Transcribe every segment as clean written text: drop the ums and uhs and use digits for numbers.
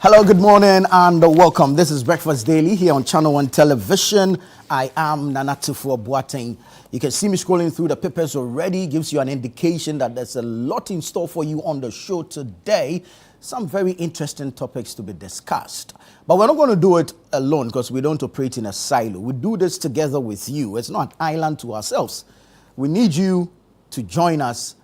Hello, good morning, and welcome. This is Breakfast Daily here on Channel 1 Television. I am Nanatufo Boateng. You can see me scrolling through the papers already. Gives you an indication that there's a lot in store for you on the show today. Some very interesting topics to be discussed. But we're not going to do it alone because we don't operate in a silo. We do this together with you. It's not an island to ourselves. We need you to join us,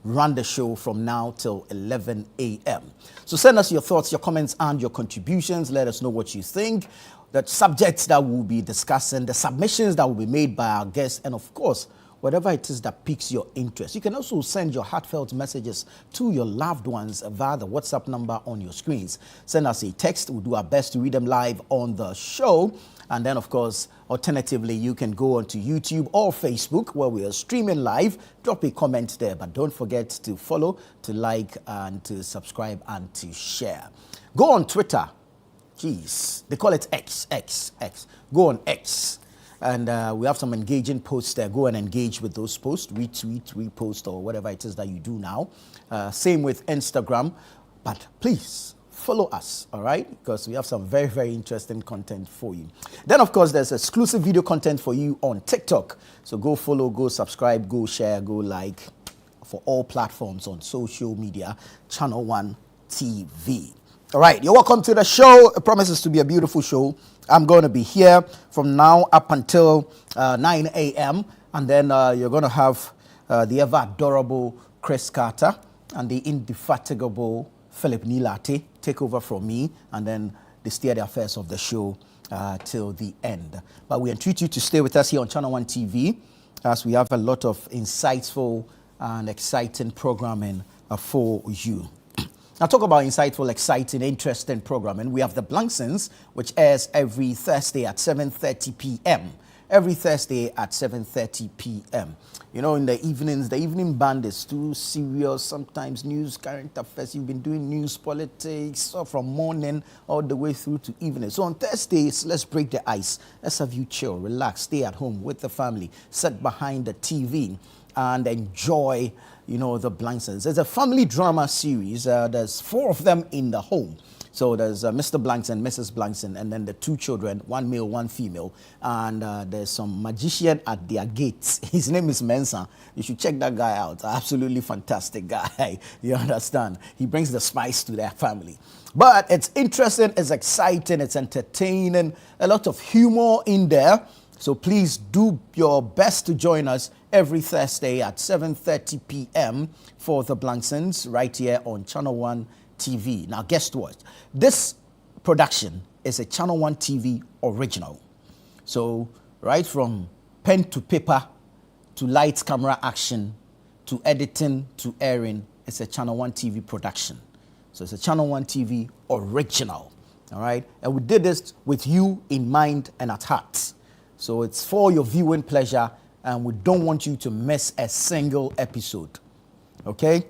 run the show from now till 11 a.m. So send us your thoughts, your comments, and your contributions. Let us know what you think, the subjects that we'll be discussing, the submissions that will be made by our guests, and of course, whatever it is that piques your interest. You can also send your heartfelt messages to your loved ones via the WhatsApp number on your screens. Send us a text. We'll do our best to read them live on the show. And then, of course, alternatively, you can go onto YouTube or Facebook where we are streaming live. Drop a comment there, but don't forget to follow, to like, and to subscribe, and to share. Go on Twitter. Jeez, they call it X. Go on X. And we have some engaging posts there. Go and engage with those posts. Retweet, repost, or whatever it is that you do now. Same with Instagram. But please, follow us, all right? Because we have some very, very interesting content for you. Then, of course, there's exclusive video content for you on TikTok. So go follow, go subscribe, go share, go like for all platforms on social media, Channel 1 TV. All right, you're welcome to the show. It promises to be a beautiful show. I'm going to be here from now up until 9 a.m. And then you're going to have the ever adorable Chris Carter and the indefatigable Philip Nilate take over from me, and then they steer the affairs of the show till the end. But we entreat you to stay with us here on Channel 1 TV as we have a lot of insightful and exciting programming for you. Now, talk about insightful, exciting, interesting programming. We have the Blanksons, which airs every Thursday at 7:30 p.m. Every Thursday at 7:30 p.m. You know, in the evenings, the evening band is too serious. Sometimes news, current affairs. You've been doing news, politics, so from morning all the way through to evening. So on Thursdays, let's break the ice. Let's have you chill, relax, stay at home with the family, sit behind the TV, and enjoy, you know, the Blanksons. It's a family drama series. There's 4 of them in the home. So there's Mr. Blankson, Mrs. Blankson, and then the 2 children, 1 male, 1 female. And there's some magician at their gates. His name is Mensa. You should check that guy out. Absolutely fantastic guy. You understand? He brings the spice to their family. But it's interesting, it's exciting, it's entertaining, a lot of humor in there. So please do your best to join us every Thursday at 7:30 p.m. for the Blanksons right here on Channel 1 TV. Now, guess what? This production is a Channel 1 TV original. So right from pen to paper to lights, camera, action to editing to airing, it's a Channel 1 TV production. So it's a Channel 1 TV original. All right? And we did this with you in mind and at heart. So it's for your viewing pleasure, and we don't want you to miss a single episode. Okay?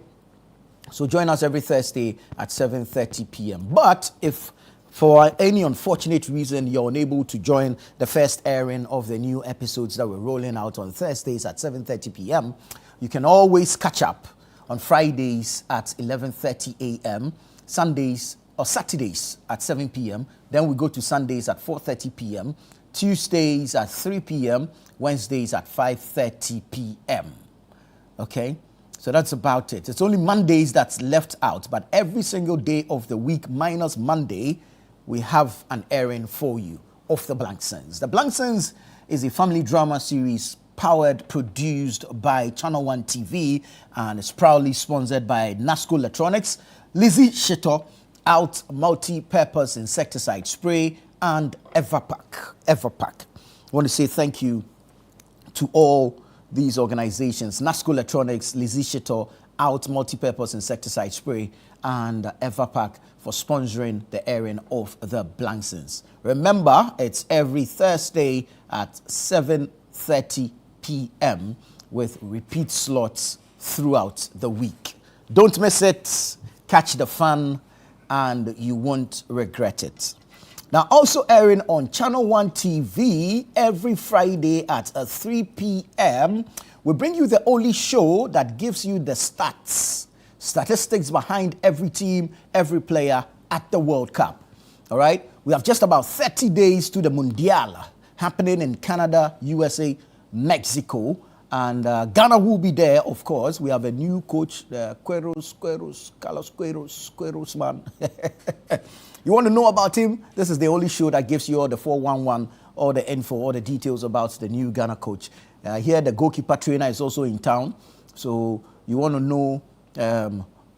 So join us every Thursday at 7:30 p.m. But if for any unfortunate reason you're unable to join the first airing of the new episodes that we're rolling out on Thursdays at 7:30 p.m., you can always catch up on Fridays at 11:30 a.m., Sundays or Saturdays at 7 p.m. Then we go to Sundays at 4:30 p.m., Tuesdays at 3 p.m., Wednesdays at 5:30 p.m. Okay? So that's about it. It's only Mondays that's left out, but every single day of the week minus Monday, we have an airing for you of the Blanksons. The Blanksons is a family drama series powered, produced by Channel 1 TV, and is proudly sponsored by Nasco Electronics, Lizzie Shito, Out Multi-Purpose Insecticide Spray, and Everpack. I want to say thank you to all these organizations, Nasco Electronics, Lizzie Shito, Out Multi-Purpose Insecticide Spray, and Everpack for sponsoring the airing of the Blanksons. Remember, it's every Thursday at 7:30 p.m. with repeat slots throughout the week. Don't miss it. Catch the fun, and you won't regret it. Now, also airing on Channel 1 TV every Friday at 3 p.m., we bring you the only show that gives you the statistics behind every team, every player, at the World Cup. All right, we have just about 30 days to the Mundial happening in Canada, USA, Mexico, and Ghana will be there, of course. We have a new coach, Carlos Queiroz, man. You want to know about him? This is the only show that gives you all the 411, all the info, all the details about the new Ghana coach. Here, the goalkeeper trainer is also in town. So you want to know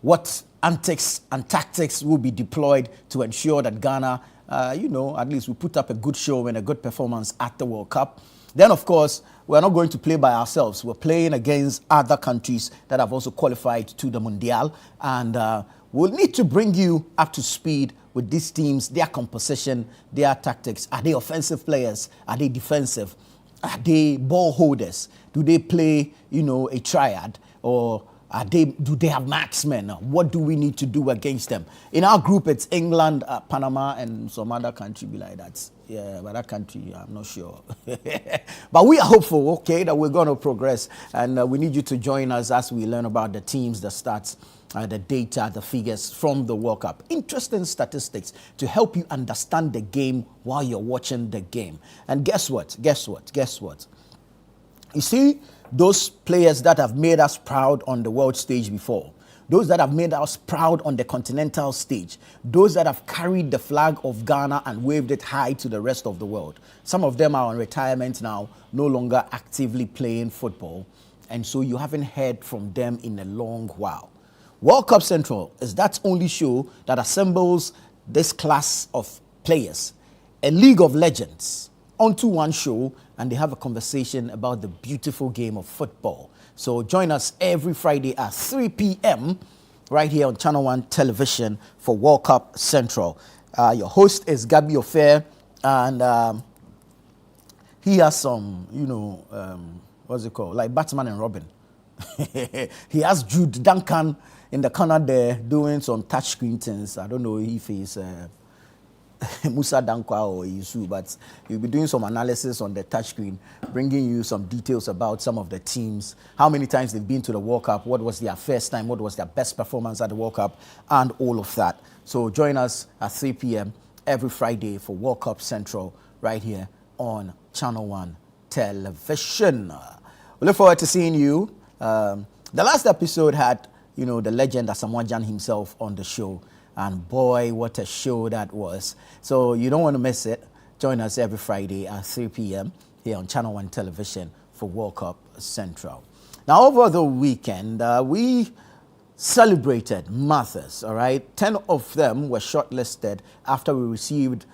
what antics and tactics will be deployed to ensure that Ghana, at least we put up a good show and a good performance at the World Cup. Then, of course, we're not going to play by ourselves. We're playing against other countries that have also qualified to the Mundial. And we'll need to bring you up to speed with these teams, their composition, their tactics. Are they offensive players? Are they defensive? Are they ball holders? Do they play, a triad? Or do they have marksmen? What do we need to do against them? In our group, it's England, Panama, and some other country be like that. Yeah, but that country, I'm not sure. But we are hopeful, okay, that we're going to progress. And we need you to join us as we learn about the teams, the stats, the data, the figures from the World Cup. Interesting statistics to help you understand the game while you're watching the game. And guess what? You see, those players that have made us proud on the world stage before, those that have made us proud on the continental stage, those that have carried the flag of Ghana and waved it high to the rest of the world. Some of them are on retirement now, no longer actively playing football, and so you haven't heard from them in a long while. World Cup Central is that only show that assembles this class of players, a league of legends, onto one show, and they have a conversation about the beautiful game of football. So join us every Friday at 3 p.m. right here on Channel 1 Television for World Cup Central. Your host is Gabby Ofair, and he has some, what's it called? Like Batman and Robin. He has Jude Duncan in the corner there doing some touchscreen things. I don't know if he's Musa Dankwa or Yusu, but he'll be doing some analysis on the touchscreen, bringing you some details about some of the teams, how many times they've been to the World Cup, what was their first time, what was their best performance at the World Cup, and all of that. So join us at 3 p.m. every Friday for World Cup Central right here on Channel 1 Television. We look forward to seeing you. The last episode had, the legend Asamoah Gyan himself on the show. And boy, what a show that was. So you don't want to miss it. Join us every Friday at 3 p.m. here on Channel 1 Television for World Cup Central. Now, over the weekend, we celebrated mothers, all right? 10 of them were shortlisted after we received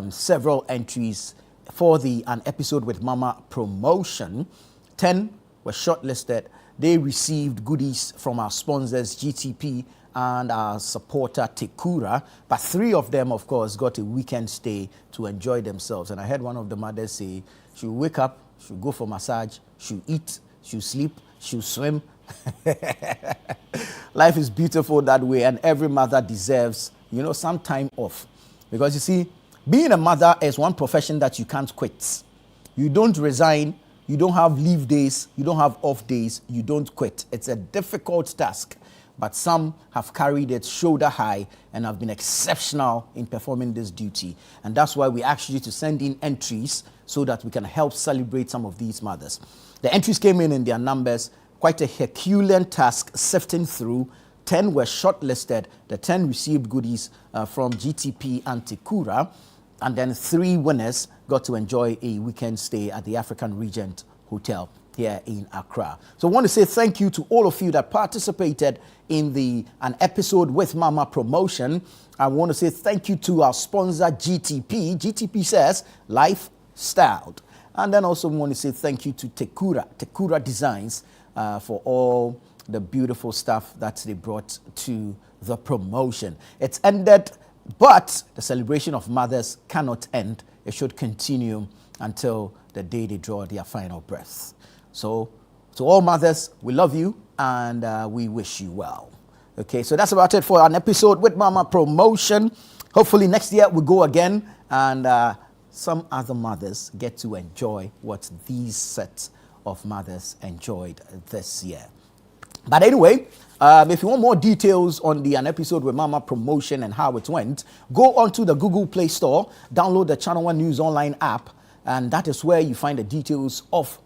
several entries for an episode with Mama promotion. 10 were shortlisted. They received goodies from our sponsors, GTP, and our supporter Tekura, but 3 of them, of course, got a weekend stay to enjoy themselves. And I heard one of the mothers say she'll wake up, she'll go for massage, she'll eat, she'll sleep, she'll swim. Life is beautiful that way, and every mother deserves, some time off. Because you see, being a mother is one profession that you can't quit. You don't resign, you don't have leave days, you don't have off days, you don't quit. It's a difficult task. But some have carried it shoulder high and have been exceptional in performing this duty. And that's why we asked you to send in entries so that we can help celebrate some of these mothers. The entries came in their numbers, quite a Herculean task sifting through. 10 were shortlisted. The 10 received goodies from GTP and Tekura. And then 3 winners got to enjoy a weekend stay at the African Regent Hotel here in Accra. So I want to say thank you to all of you that participated in an episode with Mama promotion. I want to say thank you to our sponsor GTP. GTP says life styled. And then also we want to say thank you to Tekura Designs for all the beautiful stuff that they brought to the promotion. It's ended, but the celebration of mothers cannot end. It should continue until the day they draw their final breath. So, to all mothers, we love you and we wish you well. Okay, so that's about it for an episode with Mama promotion. Hopefully next year we go again and some other mothers get to enjoy what these sets of mothers enjoyed this year. But anyway, If you want more details on an episode with Mama promotion and how it went, go onto the Google Play Store, download the Channel One News Online app, and that is where you find the details of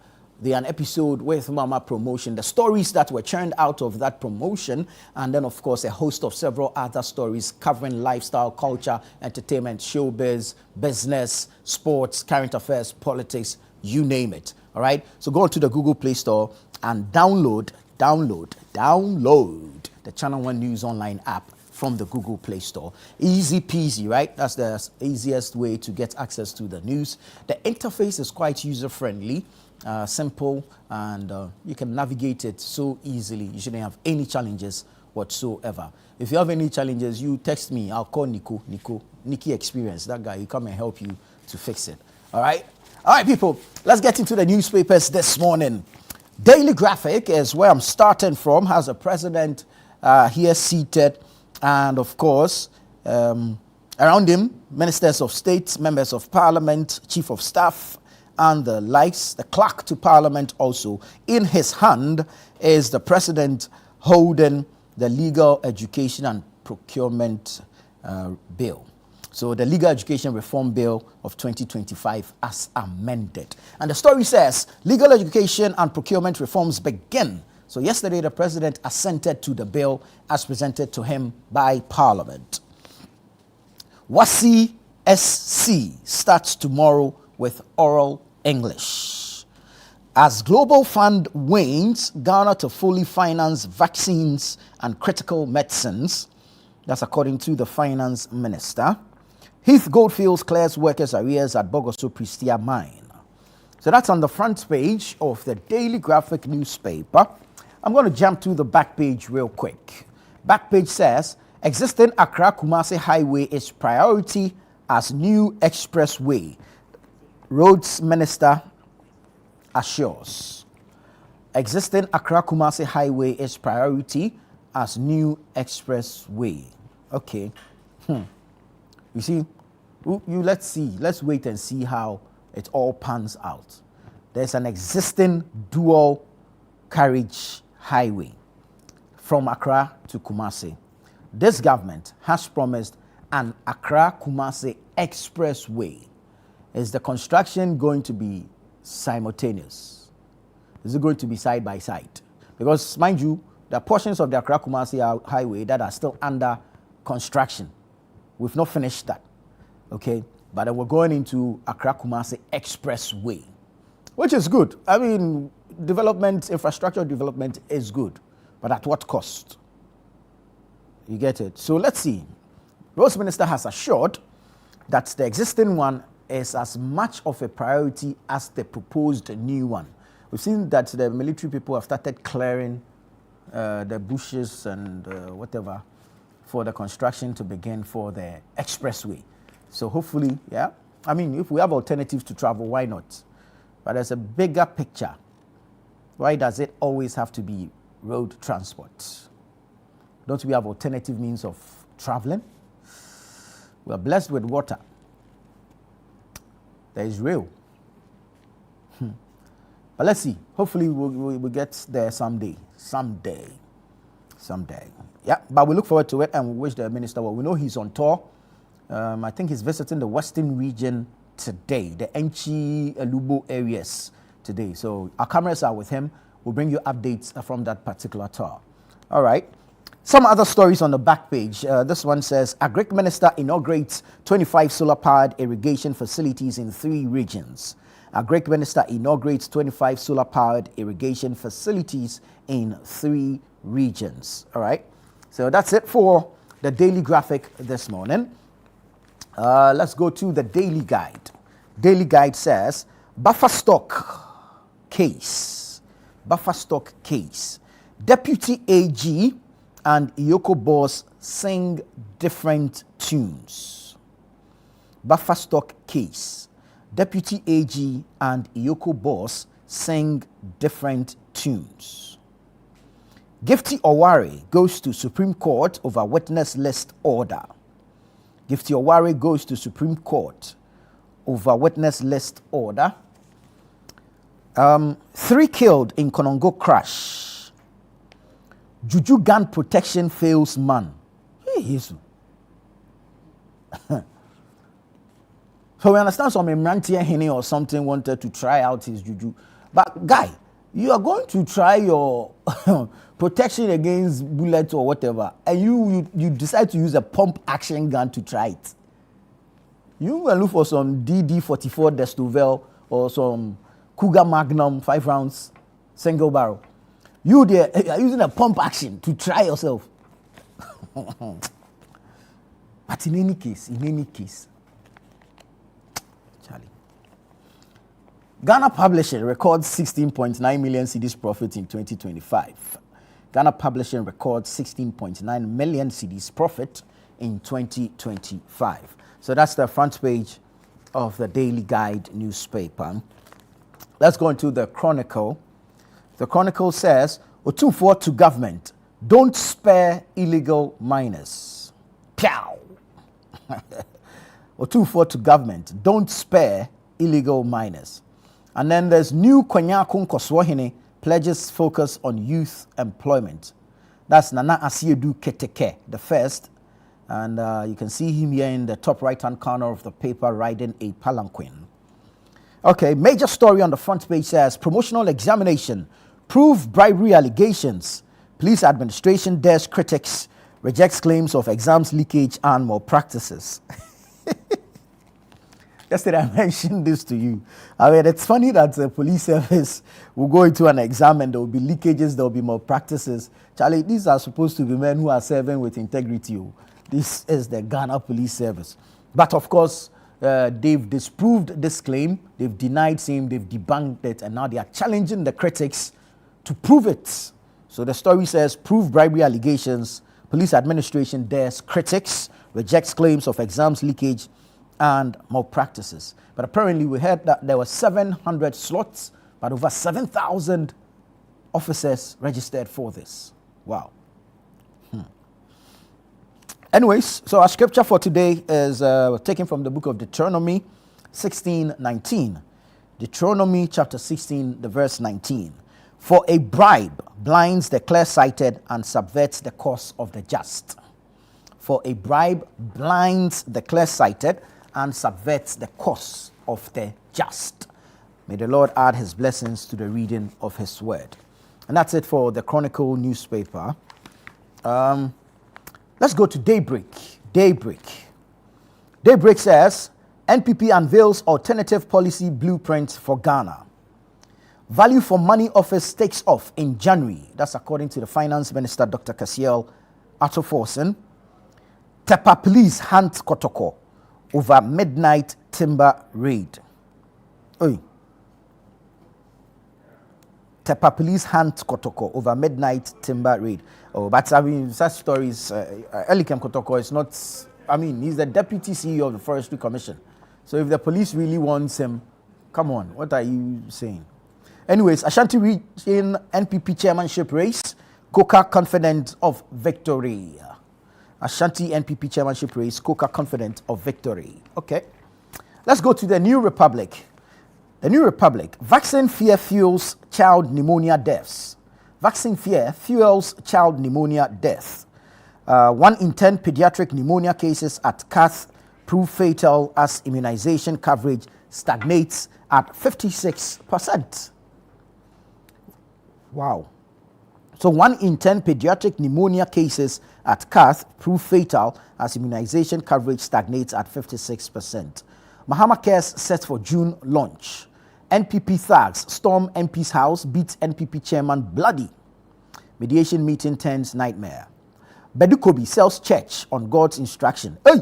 an episode with Mama promotion, the stories that were churned out of that promotion, and then of course a host of several other stories covering lifestyle, culture, entertainment, showbiz, business, sports, current affairs, politics, you name it. All right, so go onto the Google Play Store and download the Channel One News Online app from the Google Play Store. Easy peasy, right? That's the easiest way to get access to the news. The interface is quite user-friendly, simple, and you can navigate it so easily. You shouldn't have any challenges whatsoever. If you have any challenges, you text me. I'll call Nikki Experience. That guy, he come and help you to fix it. All right, people. Let's get into the newspapers this morning. Daily Graphic is where I'm starting from. Has a president here seated, and of course, around him, ministers of state, members of parliament, chief of staff, and the likes. The clerk to parliament also. In his hand is the president holding the Legal Education and Procurement Bill. So the Legal Education Reform Bill of 2025 as amended. And the story says, legal education and procurement reforms begin. So yesterday, the president assented to the bill as presented to him by Parliament. WASI SC starts tomorrow with oral English. As global fund wanes, Ghana to fully finance vaccines and critical medicines. That's according to the finance minister. Heath Goldfields clears workers' arrears at Bogoso Pristia mine. So that's on the front page of the Daily Graphic newspaper. I'm going to jump to the back page real quick. Back page says, existing Accra-Kumasi highway is priority as new expressway. Roads Minister assures. Existing Accra-Kumasi highway is priority as new expressway. Okay. You see, let's wait and see how it all pans out. There's an existing dual carriage highway from Accra to Kumasi. This government has promised an Accra-Kumasi expressway. Is the construction going to be simultaneous? Is it going to be side by side? Because, mind you, there are portions of the Accra-Kumasi highway that are still under construction. We've not finished that, okay? But we're going into Accra-Kumasi Expressway, which is good. I mean, infrastructure development is good, but at what cost? You get it? So let's see. Roads Minister has assured that the existing one is as much of a priority as the proposed new one. We've seen that the military people have started clearing the bushes and whatever for the construction to begin for the expressway. So hopefully, yeah, I mean, if we have alternatives to travel, why not? But there's a bigger picture. Why does it always have to be road transport? Don't we have alternative means of traveling? We're blessed with water. There is rail. But let's see. Hopefully we'll get there someday. Yeah, but we look forward to it and we wish the minister well. We know he's on tour. I think he's visiting the western region today, the Enchi, Elubo areas today. So our cameras are with him. We'll bring you updates from that particular tour. All right. Some other stories on the back page. This one says, Agric Minister inaugurates 25 solar-powered irrigation facilities in 3 regions. Agric Minister inaugurates 25 solar-powered irrigation facilities in 3 regions. All right. So that's it for the Daily Graphic this morning. Let's go to the Daily Guide. Daily Guide says, buffer stock case. Deputy AG and Iyoko boss sing different tunes. Buffer stock case. Deputy AG and Iyoko boss sing different tunes. Gifty Oware goes to Supreme Court over witness list order. Gifty Oware goes to Supreme Court over witness list order. 3 killed in Konongo crash. Juju gun protection fails man. Hey, Jesus. So we understand some Imrantia Hene or something wanted to try out his juju. But guy, you are going to try your protection against bullets or whatever, and you decide to use a pump action gun to try it. You will look for some DD-44 Destovel or some Cougar Magnum 5 rounds single barrel. You there are using a pump action to try yourself. But in any case, Charlie. Ghana Publishing records 16.9 million cedis profit in 2025. Ghana Publishing records 16.9 million cedis profit in 2025. So that's the front page of the Daily Guide newspaper. Let's go into the Chronicle. The Chronicle says, Otumfuo to government, don't spare illegal miners. Pow! Otumfuo to government, don't spare illegal miners. And then there's new Kwanyakun Koswohene pledges focus on youth employment. That's Nana Asiedu Keteke, the first. And you can see him here in the top right-hand corner of the paper riding a palanquin. Okay, major story on the front page says, promotional examination, prove bribery allegations. Police administration dares critics, rejects claims of exams leakage and malpractices. Yesterday I mentioned this to you. I mean, it's funny that the police service will go into an exam and there will be leakages, there will be malpractices. Charlie, these are supposed to be men who are serving with integrity. This is the Ghana Police Service. But of course, they've disproved this claim, they've denied same, they've debunked it, and now they are challenging the critics to prove it. So the story says, prove bribery allegations, police administration dares critics, rejects claims of exams leakage and malpractices. But apparently we heard that there were 700 slots, but over 7,000 officers registered for this. Wow. Anyways, so our scripture for today is taken from the book of Deuteronomy 16:19. Deuteronomy chapter 16, the verse 19. For a bribe blinds the clear-sighted and subverts the cause of the just. For a bribe blinds the clear-sighted and subverts the cause of the just. May the Lord add his blessings to the reading of his word. And that's it for the Chronicle newspaper. Let's go to Daybreak. Daybreak says, NPP unveils alternative policy blueprint for Ghana. Value for money office takes off in January. That's according to the Finance Minister, Dr. Kasiel Attoforsen. Tepa police hunt Kotoko over midnight timber raid. Oi. Tepa police hunt Kotoko over midnight timber raid. Oh, but I mean, such stories, Elikem Kotoko is not, I mean, he's the deputy CEO of the Forestry Commission. So if the police really wants him, come on, what are you saying? Anyways, Ashanti Region NPP chairmanship race, Coca confident of victory. Ashanti NPP chairmanship race, Coca confident of victory. Okay, let's go to the New Republic. The New Republic, vaccine fear fuels child pneumonia deaths. Vaccine fear fuels child pneumonia death. 1 in 10 pediatric pneumonia cases at CATH prove fatal as immunization coverage stagnates at 56%. Wow. So 1 in 10 pediatric pneumonia cases at CATH prove fatal as immunization coverage stagnates at 56%. Mahama Cares set for June launch. NPP thugs storm MP's house, beat NPP chairman bloody. Mediation meeting turns nightmare. Bedukobi sells church on God's instruction. Hey!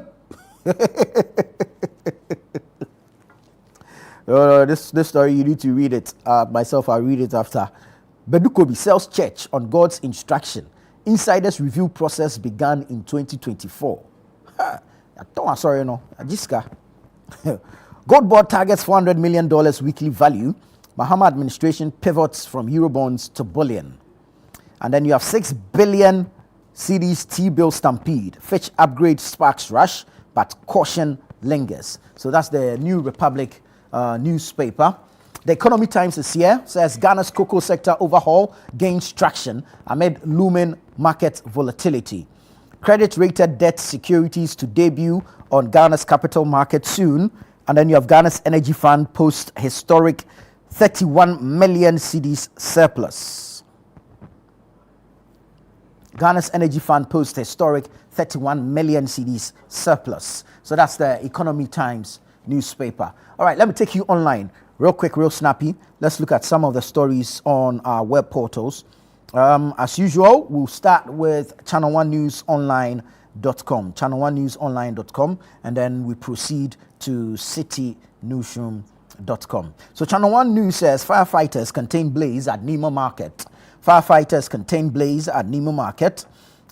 This story, you need to read it. Myself, I'll read it after. Bedukobi sells church on God's instruction. Insiders review process began in 2024. Sorry, no. Gold board targets $400 million weekly value. Mahama administration pivots from Eurobonds to bullion. And then you have 6 billion cedis T-bill stampede. Fitch upgrade sparks rush, but caution lingers. So that's the New Republic newspaper. The Economy Times is here, says Ghana's cocoa sector overhaul gains traction amid looming market volatility. Credit-rated debt securities to debut on Ghana's capital market soon. And then you have Ghana's Energy Fund post historic 31 million cedis surplus. Ghana's Energy Fund post historic 31 million cedis surplus. So that's the Economy Times newspaper. All right, let me take you online. Real quick, real snappy. Let's look at some of the stories on our web portals. As usual, we'll start with channel1newsonline.com, channel1newsonline.com, and then we proceed to citynewsroom.com. So Channel 1 News says firefighters contain blaze at Nemo Market. Firefighters contain blaze at Nemo Market.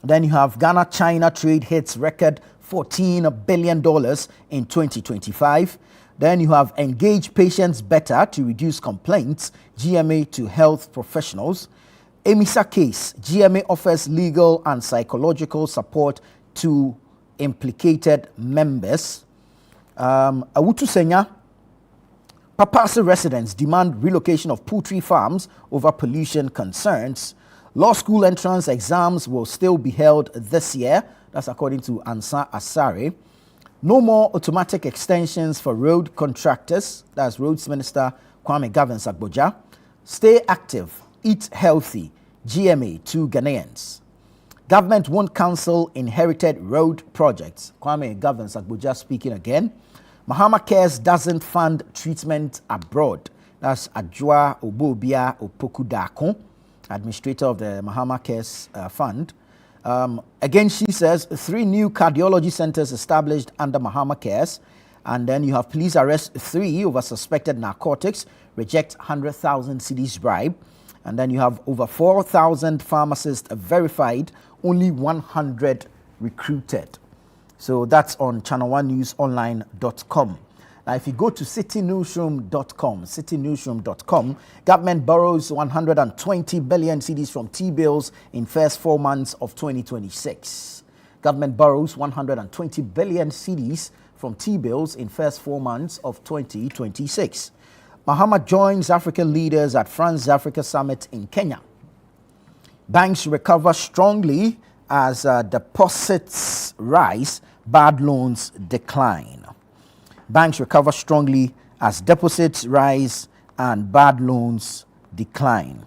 Then you have Ghana-China trade hits record $14 billion in 2025. Then you have engage patients better to reduce complaints, GMA to health professionals. EMISA case, GMA offers legal and psychological support to implicated members. Awutu Senya, Papasi residents demand relocation of poultry farms over pollution concerns. Law school entrance exams will still be held this year. That's according to Ansa Asare. No more automatic extensions for road contractors. That's Roads Minister Kwame Gavin-Sagboja. Stay active, eat healthy. GMA to Ghanaians. Government won't cancel inherited road projects. Kwame Gavin-Sagboja speaking again. Mahama Cares doesn't fund treatment abroad. That's Adjoa Obobia Opokudako, administrator of the Mahama Cares Fund. Again, she says 3 new cardiology centers established under Mahama Cares. And then you have police arrest 3 over suspected narcotics, reject 100,000 cedis bribe. And then you have over 4,000 pharmacists verified, only 100 recruited. So that's on channel1newsonline.com. Now, if you go to citynewsroom.com, citynewsroom.com, government borrows 120 billion cedis from T-bills in first 4 months of 2026. Government borrows 120 billion cedis from T-bills in first 4 months of 2026. Mahama joins African leaders at France Africa Summit in Kenya. Banks recover strongly as deposits rise, bad loans decline. Banks recover strongly as deposits rise and bad loans decline.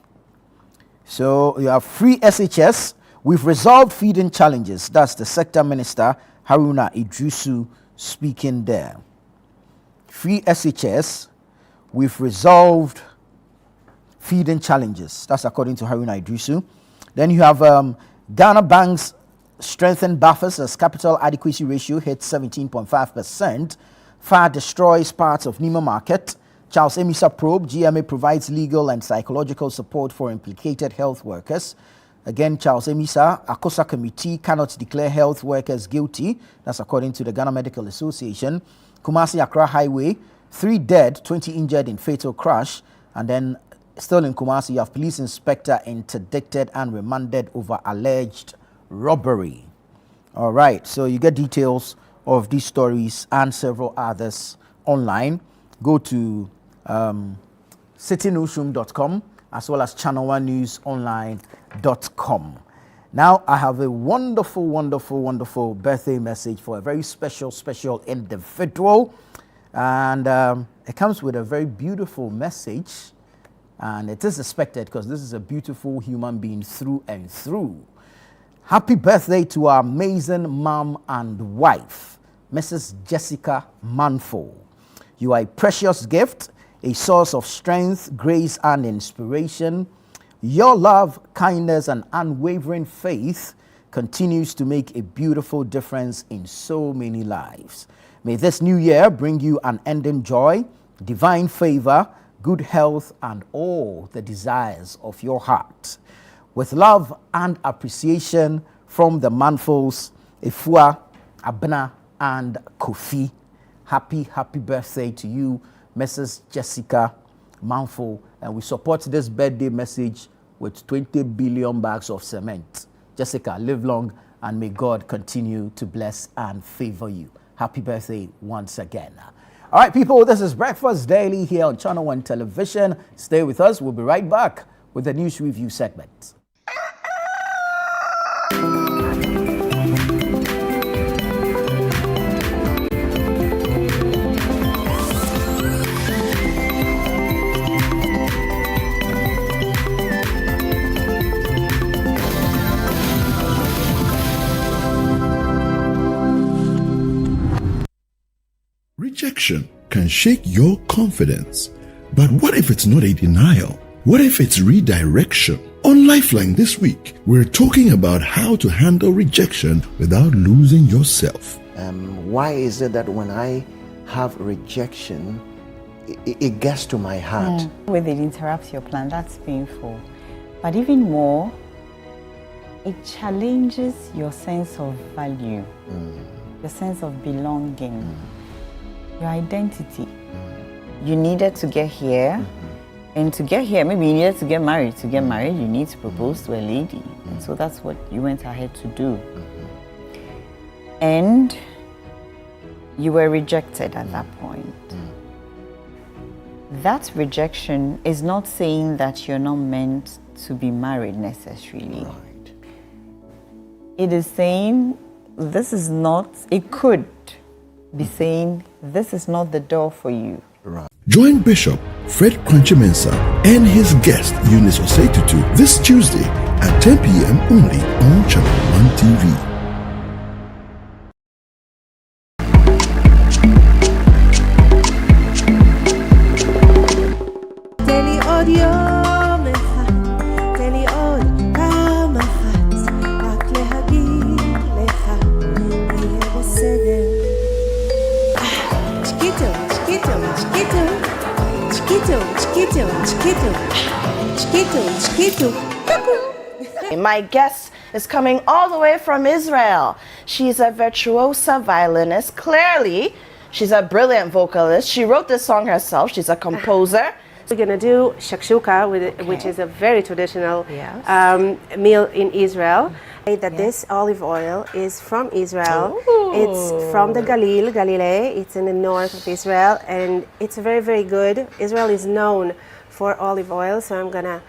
So you have free SHS. We've resolved feeding challenges. That's the sector minister, Haruna Idrisu, speaking there. Free SHS. We've resolved feeding challenges. That's according to Haruna Idrisu. Then you have Ghana Bank's strengthened buffers as capital adequacy ratio hits 17.5%. Fire destroys parts of Nemo Market. Charles Emisa probe. GMA provides legal and psychological support for implicated health workers. Again, Charles Emisa, Akosa Committee cannot declare health workers guilty. That's according to the Ghana Medical Association. Kumasi Accra Highway, 3 dead, 20 injured in fatal crash. And then still in Kumasi, you have police inspector interdicted and remanded over alleged robbery. All right, so you get details of these stories and several others online. Go to citynewsroom.com as well as channel1newsonline.com. Now, I have a wonderful, wonderful, wonderful birthday message for a very special, special individual. And it comes with a very beautiful message. And it is expected because this is a beautiful human being through and through. Happy birthday to our amazing mom and wife, Mrs. Jessica Manfo. You are a precious gift, a source of strength, grace, and inspiration. Your love, kindness, and unwavering faith continues to make a beautiful difference in so many lives. May this new year bring you unending joy, divine favor, good health, and all the desires of your heart. With love and appreciation from the Manfos, Efua, Abna, and Kofi. Happy, happy birthday to you, Mrs. Jessica Manfo. And we support this birthday message with 20 billion bags of cement. Jessica, live long and may God continue to bless and favor you. Happy birthday once again. All right, people, this is Breakfast Daily here on Channel One Television. Stay with us. We'll be right back with the news review segment. Rejection can shake your confidence. But what if it's not a denial? What if it's redirection? On Lifeline this week, we're talking about how to handle rejection without losing yourself. Why is it that when I have rejection, it gets to my heart? When it interrupts your plan, that's painful. But even more, it challenges your sense of value, your sense of belonging. Your identity. You needed to get here, and to get here, maybe you needed to get married. To get married, you need to propose to a lady. And so that's what you went ahead to do. And you were rejected at that point. That rejection is not saying that you're not meant to be married necessarily. Right. It is saying this is not, it could be saying this is not the door for you. Right. Join Bishop Fred Crunchy-Mensah and his guest Eunice Osetutu this Tuesday at 10 p.m. only on Channel One TV. My guest is coming all the way from Israel. She's a virtuosa violinist. Clearly, she's a brilliant vocalist. She wrote this song herself. She's a composer. We're going to do shakshuka, which is a very traditional meal in Israel. This olive oil is from Israel. Ooh. It's from the Galilee. It's in the north of Israel, and it's very, very good. Israel is known for olive oil, so I'm going to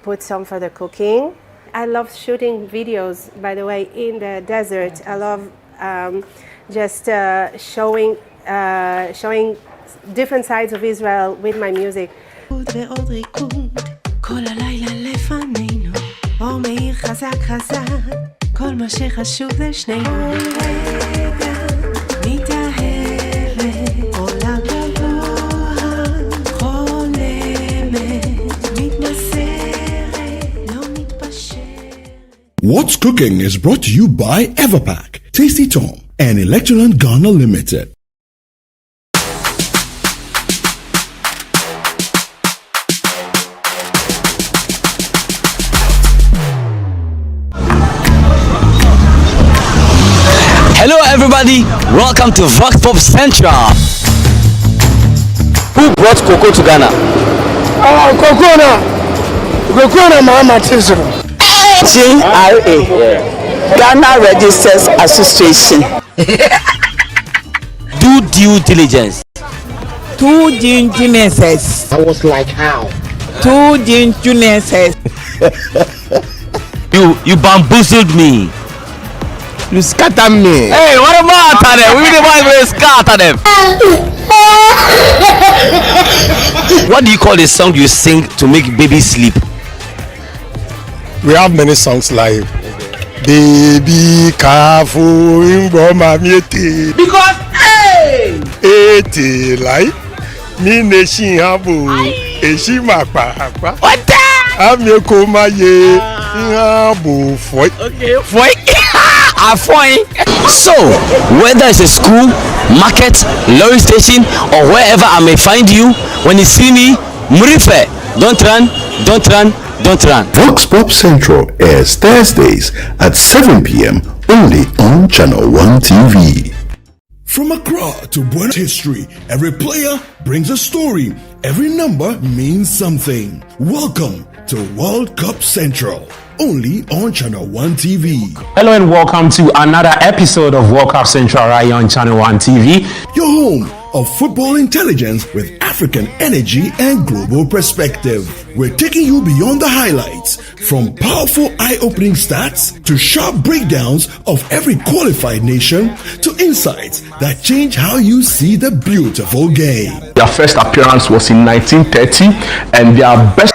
put some for the cooking. I love shooting videos, by the way, in the desert. I love just showing different sides of Israel with my music. What's Cooking is brought to you by Everpack, Tasty Tom, and Electroland Ghana Limited. Hello everybody, welcome to Vox Pop Central. Who brought cocoa to Ghana? Cocoa Mama Tisro. GRA, Ghana Registers Association. Do due diligence. Two diligences. I was like, how? Two diligences. You bamboozled me. You scatter me. Hey, what about them? We the ones who scatter them. What do you call the song you sing to make babies sleep? We have many songs live. Baby, careful, Because, hey! Eti like me nation habu, eshi makpa. What the? Ameko maye, habu foi. Okay, foi. So, whether it's a school, market, lorry station, or wherever I may find you, when you see me, Murife, don't run, don't run, don't run. Vox Pop Central airs Thursdays at 7 p.m. only on Channel One TV. From Accra to Buenos history, every player brings a story. Every number means something. Welcome to World Cup Central, only on Channel One TV. Hello and welcome to another episode of World Cup Central right on Channel One TV. Your home of football intelligence with African energy and global perspective. We're taking you beyond the highlights, from powerful eye-opening stats to sharp breakdowns of every qualified nation to insights that change how you see the beautiful game. Their first appearance was in 1930, and their best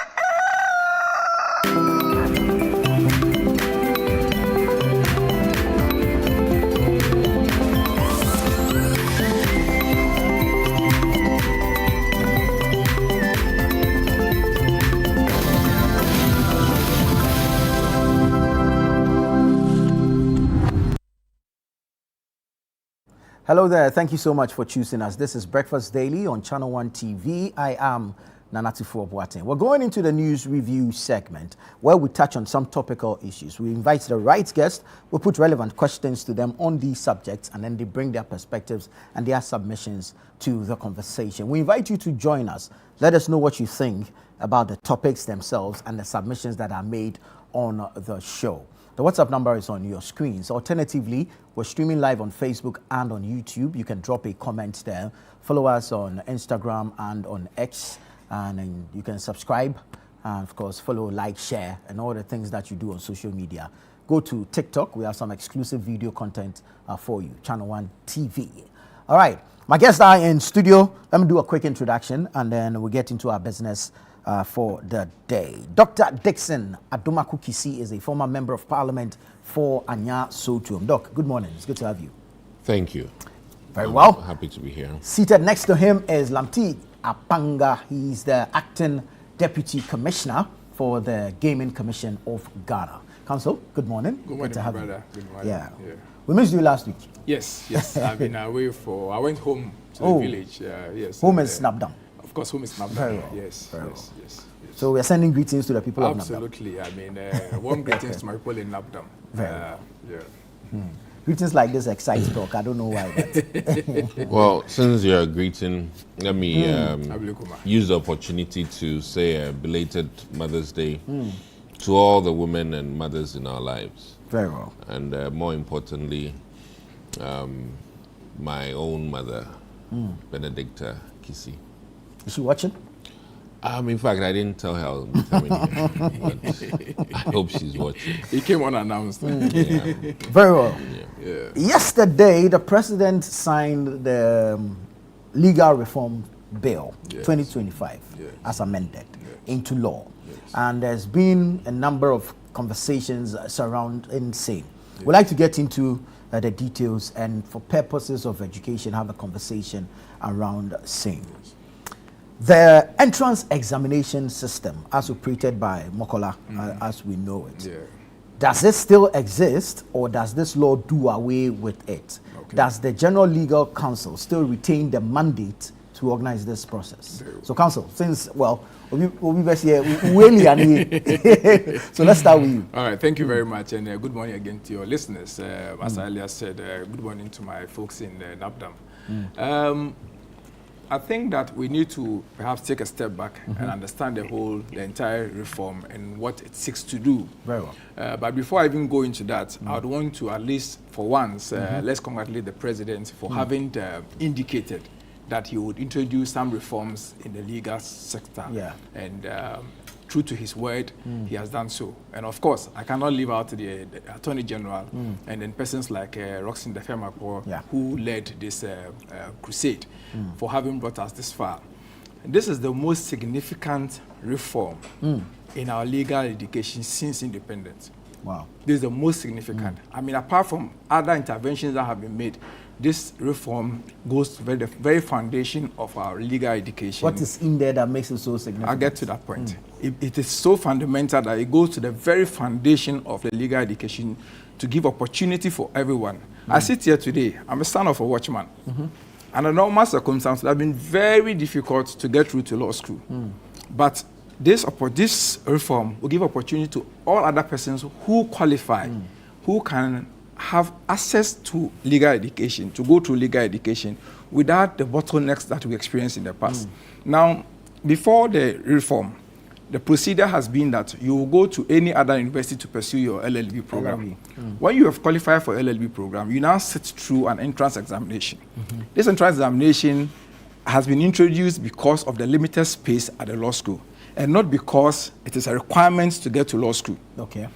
Hello there. Thank you so much for choosing us. This is Breakfast Daily on Channel One TV. I am Nanatufo Boateng. We're going into the news review segment where we touch on some topical issues. We invite the right guests, we put relevant questions to them on these subjects, and then they bring their perspectives and their submissions to the conversation. We invite you to join us. Let us know what you think about the topics themselves and the submissions that are made on the show. The WhatsApp number is on your screens. Alternatively, we're streaming live on Facebook and on YouTube. You can drop a comment there. Follow us on Instagram and on X. And then you can subscribe. And of course, follow, like, share, and all the things that you do on social media. Go to TikTok. We have some exclusive video content for you. Channel One TV. All right. My guests are in studio. Let me do a quick introduction, and then we'll get into our business for the day. Dr. Dixon Adomaku Kisi is a former member of parliament for Anya Sotuum. Doc, good morning. It's good to have you. Thank you. Very well. Happy to be here. Seated next to him is Lamti Apanga. He's the acting deputy commissioner for the Gaming Commission of Ghana. Council, good morning. Good morning, to have brother. you. Good morning. Yeah. We missed you last week. Yes. I've been away I went home to the village. Yes. Home is Snapdown. Of course, home is Snapdown. Very well. Yes. Very yes. well. Yes. So we are sending greetings to the people of Nabdam. Absolutely. I mean, warm greetings to my people in Nabdam. Greetings like this excite talk. I don't know why. But well, since you're greeting, let me use the opportunity to say a belated Mother's Day to all the women and mothers in our lives. Very well. And more importantly, my own mother, Benedicta Kisi. Is she watching? In fact, I didn't tell her I was coming here, but I hope she's watching. He came unannounced. Yeah. Very well. Yeah. Yesterday, the president signed the legal reform bill 2025 as amended into law. And there's been a number of conversations surrounding same. We'd like to get into the details and for purposes of education, have a conversation around same. The entrance examination system, as operated by Mokola, as we know it, does it still exist, or does this law do away with it? Okay. Does the General Legal Council still retain the mandate to organize this process? So, Council, since, well, we'll be here, so let's start with you. All right, thank you very much, and good morning again to your listeners. As I earlier said, good morning to my folks in Nabdam. I think that we need to perhaps take a step back and understand the entire reform and what it seeks to do. Very well. But before I even go into that, I would want to at least for once, let's congratulate the president for having indicated that he would introduce some reforms in the legal sector. Yeah. And true to his word, he has done so. And of course, I cannot leave out the Attorney General and then persons like Roxin Defemako, who led this crusade for having brought us this far. This is the most significant reform in our legal education since independence. Wow. This is the most significant. I mean, apart from other interventions that have been made, this reform goes to the very foundation of our legal education. What is in there that makes it so significant? I'll get to that point. It is so fundamental that it goes to the very foundation of the legal education to give opportunity for everyone. I sit here today, I'm a son of a watchman. Under normal circumstances, it has been very difficult to get through to law school. But this reform will give opportunity to all other persons who qualify, who can have access to legal education, to go through legal education without the bottlenecks that we experienced in the past. Now, before the reform, the procedure has been that you will go to any other university to pursue your LLB program. When you have qualified for LLB program, you now sit through an entrance examination. This entrance examination has been introduced because of the limited space at the law school, and not because it is a requirement to get to law school. Okay.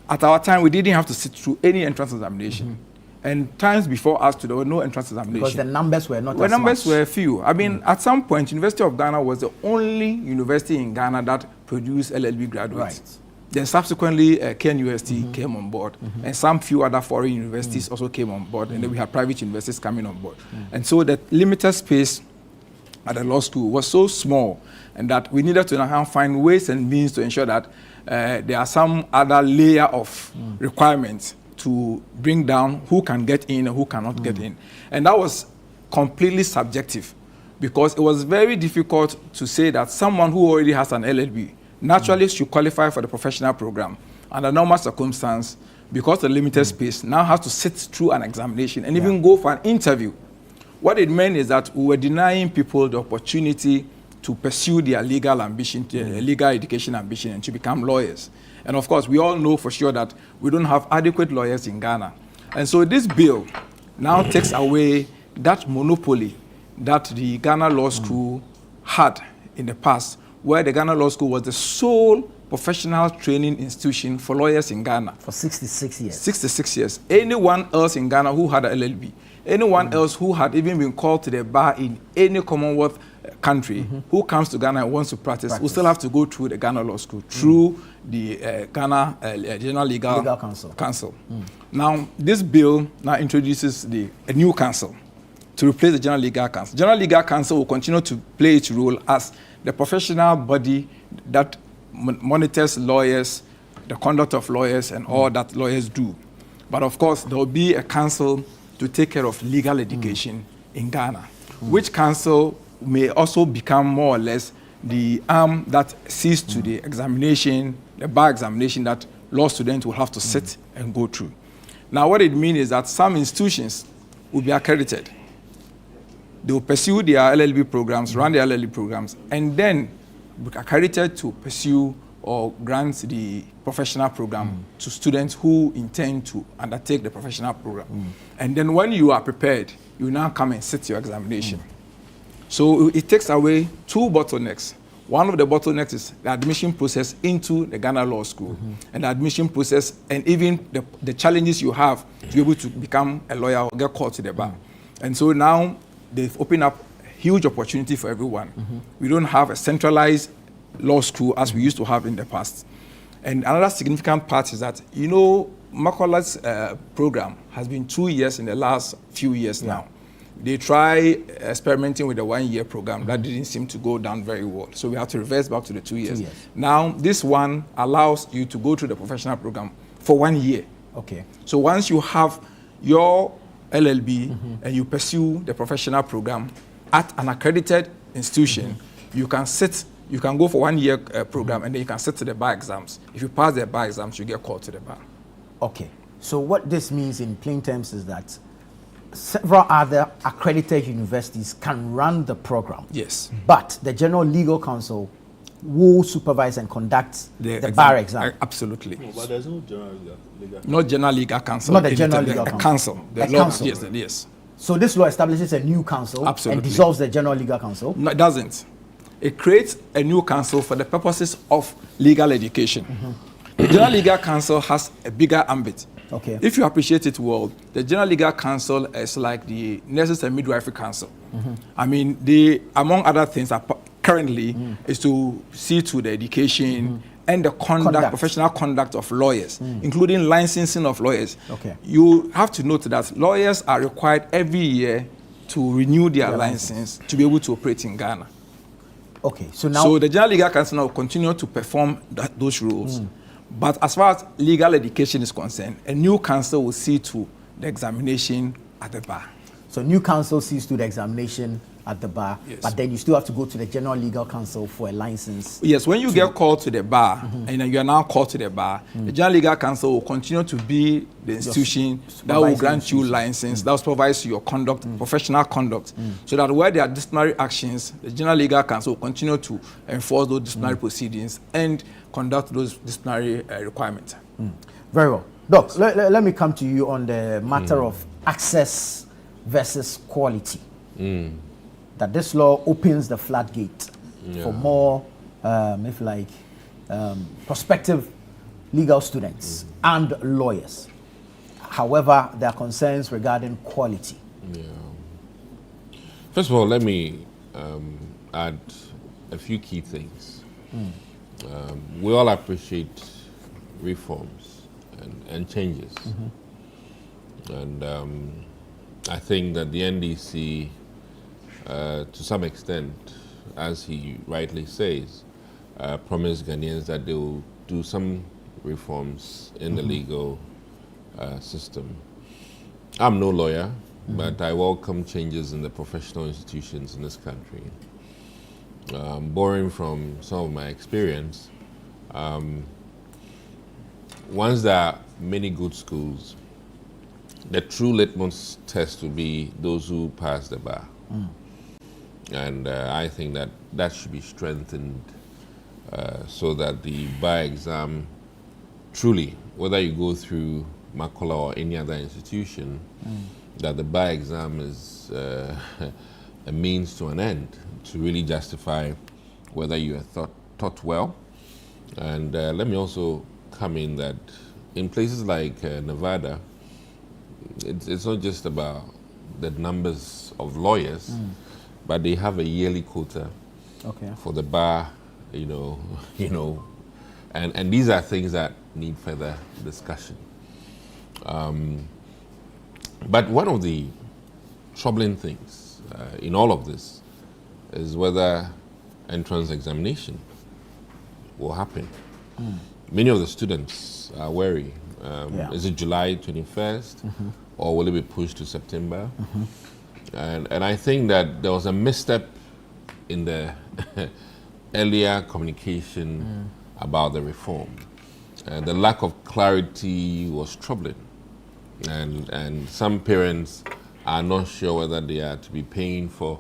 At our time, we didn't have to sit through any entrance examination. And times before us, there were no entrance examination. Because the numbers were not The as numbers much. were few. I mean, at some point, University of Ghana was the only university in Ghana that produced LLB graduates. Right. Then subsequently, KNUST came on board, and some few other foreign universities also came on board, and then we had private universities coming on board. And so the limited space at the law school was so small, and that we needed to now find ways and means to ensure that there are some other layer of requirements to bring down who can get in and who cannot get in. And that was completely subjective, because it was very difficult to say that someone who already has an LLB naturally should qualify for the professional program under normal circumstance, because the limited space now has to sit through an examination and even go for an interview. What it meant is that we were denying people the opportunity to pursue their legal ambition, legal education ambition, and to become lawyers. And of course, we all know for sure that we don't have adequate lawyers in Ghana. And so this bill now takes away that monopoly that the Ghana Law School had in the past, where the Ghana Law School was the sole professional training institution for lawyers in Ghana. For 66 years. 66 years. Anyone else in Ghana who had an LLB, anyone else who had even been called to the bar in any Commonwealth country who comes to Ghana and wants to practice will still have to go through the Ghana Law School, through the Ghana General Legal Council. Now, this bill now introduces a new council to replace the General Legal Council. General Legal Council will continue to play its role as the professional body that monitors lawyers, the conduct of lawyers, and all that lawyers do. But of course, there will be a council to take care of legal education in Ghana, which council may also become more or less the arm that sees to the examination, the bar examination that law students will have to sit and go through. Now, what it means is that some institutions will be accredited. They will pursue their LLB programs, run their LLB programs, and then be accredited to pursue or grant the professional program to students who intend to undertake the professional program. And then when you are prepared, you now come and sit your examination. So it takes away two bottlenecks. One of the bottlenecks is the admission process into the Ghana Law School, and the admission process, and even the challenges you have to be able to become a lawyer or get called to the bar. And so now they've opened up a huge opportunity for everyone. We don't have a centralized law school as we used to have in the past. And another significant part is that, you know, Makola's program has been 2 years in the last few years now. They try experimenting with the 1 year program. That didn't seem to go down very well. So we have to reverse back to the 2 years. Now, this one allows you to go through the professional program for 1 year. Okay. So once you have your LLB and you pursue the professional program at an accredited institution, you can sit, you can go for 1 year program, and then you can sit to the bar exams. If you pass the bar exams, you get called to the bar. Okay. So what this means in plain terms is that several other accredited universities can run the program. Yes. But the General Legal Council will supervise and conduct the bar exam. Absolutely. No, but there's no general legal. Not General Legal Council. Not the General Legal Council. Council. The A law, council. Yes, yes. So this law establishes a new council and dissolves the General Legal Council? No, it doesn't. It creates a new council for the purposes of legal education. The General Legal Council has a bigger ambit. Okay. If you appreciate it well, the General Legal Council is like the Nurses and Midwifery Council. I mean, they, among other things, are currently is to see to the education and the professional conduct of lawyers, including licensing of lawyers. Okay. You have to note that lawyers are required every year to renew their license to be able to operate in Ghana. Okay, so now... So the General Legal Council will continue to perform those roles. But as far as legal education is concerned, a new council will see to the examination at the bar. So new council sees to the examination at the bar, but then you still have to go to the General Legal Council for a license. Yes, when you get called to the bar, and you are now called to the bar, the General Legal Council will continue to be the institution that will grant you license, that will supervise your conduct, professional conduct, so that where there are disciplinary actions, the General Legal Council will continue to enforce those disciplinary proceedings and conduct those disciplinary requirements. Very well. Doc, let me come to you on the matter of access versus quality. that this law opens the floodgate for more, if you like, prospective legal students and lawyers. However, there are concerns regarding quality. Yeah. First of all, let me add a few key things. We all appreciate reforms and changes. And I think that the NDC, to some extent, as he rightly says, promised Ghanaians that they will do some reforms in the legal system. I'm no lawyer, but I welcome changes in the professional institutions in this country. Borrowing from some of my experience, once there are many good schools, the true litmus test will be those who pass the bar. And I think that that should be strengthened so that the bar exam truly, whether you go through Makola or any other institution, that the bar exam is a means to an end to really justify whether you are taught well. And let me also come in that in places like Nevada, it's not just about the numbers of lawyers, but they have a yearly quota for the bar, and these are things that need further discussion. But one of the troubling things in all of this is whether entrance examination will happen. Many of the students are wary. Is it July 21st, or will it be pushed to September? And I think that there was a misstep in the earlier communication about the reform. The lack of clarity was troubling. And some parents are not sure whether they are to be paying for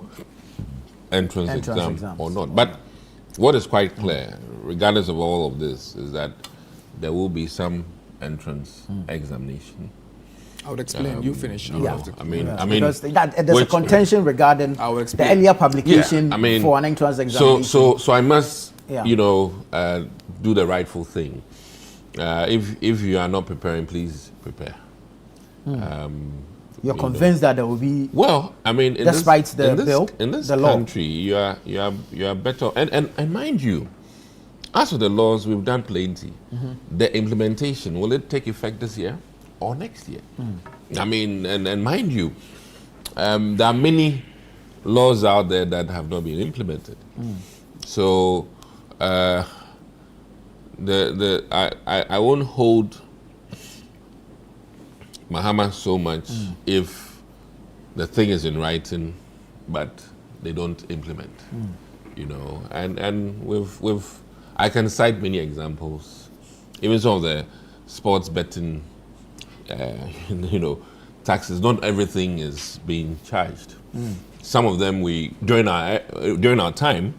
entrance exam or not. But what is quite clear, regardless of all of this, is that there will be some entrance examination. I would explain. You finish. I mean, because there's a contention regarding the earlier publication for an entrance examination. So I must, do the rightful thing. If you are not preparing, please prepare. You're convinced that there will be. Well, I mean, despite the bill, in this the law. country, you are better. And mind you, as for the laws, we've done plenty. The implementation, will it take effect this year or next year? I mean, and mind you, there are many laws out there that have not been implemented. So I won't hold Mahama so much if the thing is in writing, but they don't implement. And with I can cite many examples, even some of the sports betting, taxes. Not everything is being charged. Some of them during our time,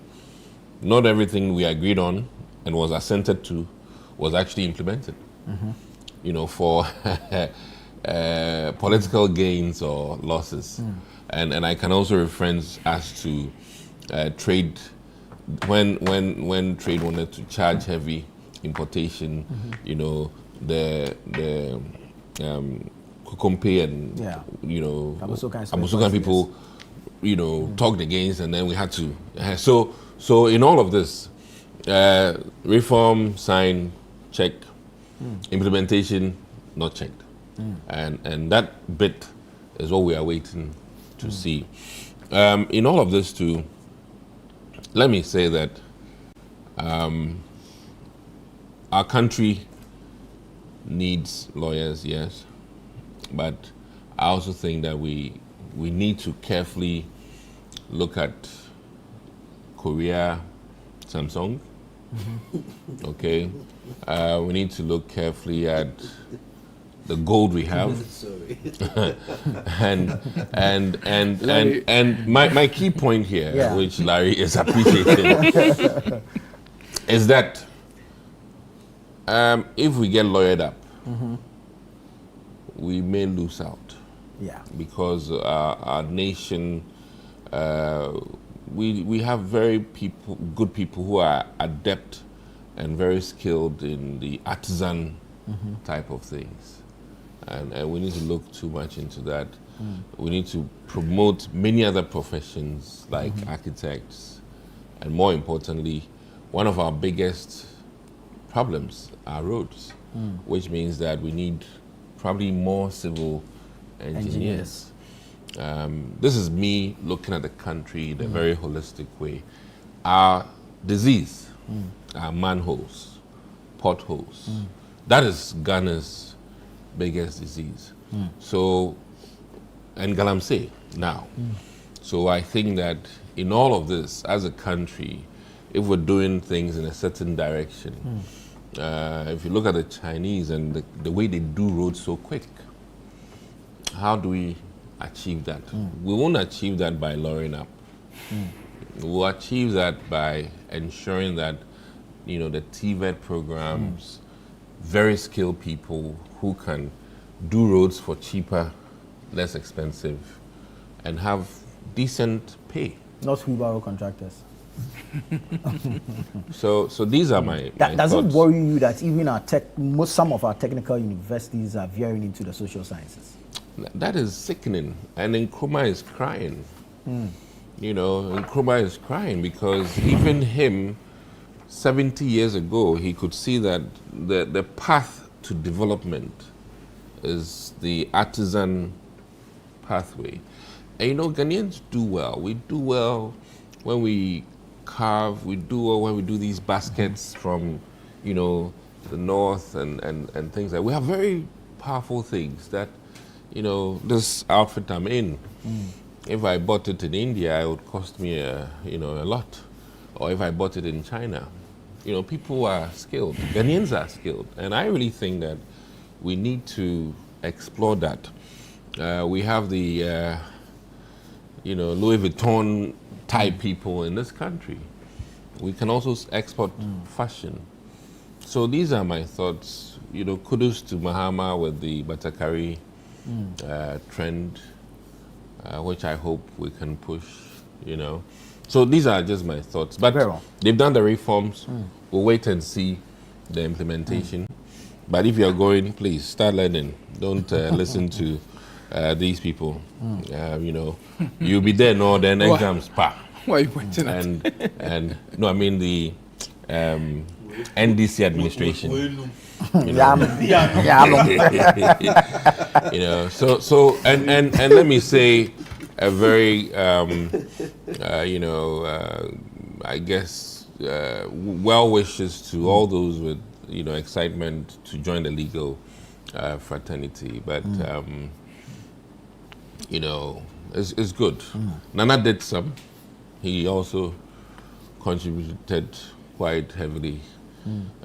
not everything we agreed on and was assented to was actually implemented. For political gains or losses. And I can also reference as to trade, when trade wanted to charge heavy importation, the Kukumpe and Abusukan people, talked against, and then we had to. So in all of this, reform, sign, check, implementation, not checked. And that bit is what we are waiting to see. In all of this too, let me say that our country needs lawyers, yes, but I also think that we need to carefully look at Korea, Samsung. Okay, we need to look carefully at the gold we have. and my key point here, which Larry is appreciating, is that if we get lawyered up, we may lose out. Yeah. Because our nation we have very good people who are adept and very skilled in the artisan type of things. And we need to look too much into that. We need to promote many other professions like architects. And more importantly, one of our biggest problems are roads, which means that we need probably more civil engineers. This is me looking at the country in a very holistic way. Our disease are manholes, potholes. That is Ghana's biggest disease. So, and Galamsey now. So I think that in all of this, as a country, if we're doing things in a certain direction, if you look at the Chinese and the way they do roads so quick, how do we achieve that? We won't achieve that by lowering up. We'll achieve that by ensuring that, the TVET programs, very skilled people who can do roads for cheaper, less expensive, and have decent pay. Not wheelbarrow contractors. So these are my Does it thoughts. worry you that even some of our technical universities are veering into the social sciences? That is sickening. And Nkrumah is crying. Nkrumah is crying because even him, 70 years ago, he could see that the path to development is the artisan pathway. And Ghanaians do well. We do well when we carve, we do well when we do these baskets from, the north and things like that. We have very powerful things that, this outfit I'm in, if I bought it in India, it would cost me a lot. Or if I bought it in China, people are skilled. Ghanaians are skilled. And I really think that we need to explore that. We have the, Louis Vuitton type people in this country. We can also export fashion. So these are my thoughts. Kudos to Mahama with the Batakari trend, which I hope we can push, So these are just my thoughts. But they've done the reforms. We'll wait and see the implementation. But if you're going, please start learning. Don't listen to these people. You'll be there, no, then exams, pa. Why are you pointing at? And no, I mean the NDC administration. So let me say a very I guess well wishes to all those with excitement to join the legal fraternity, but it's good. Nana did some. He also contributed quite heavily.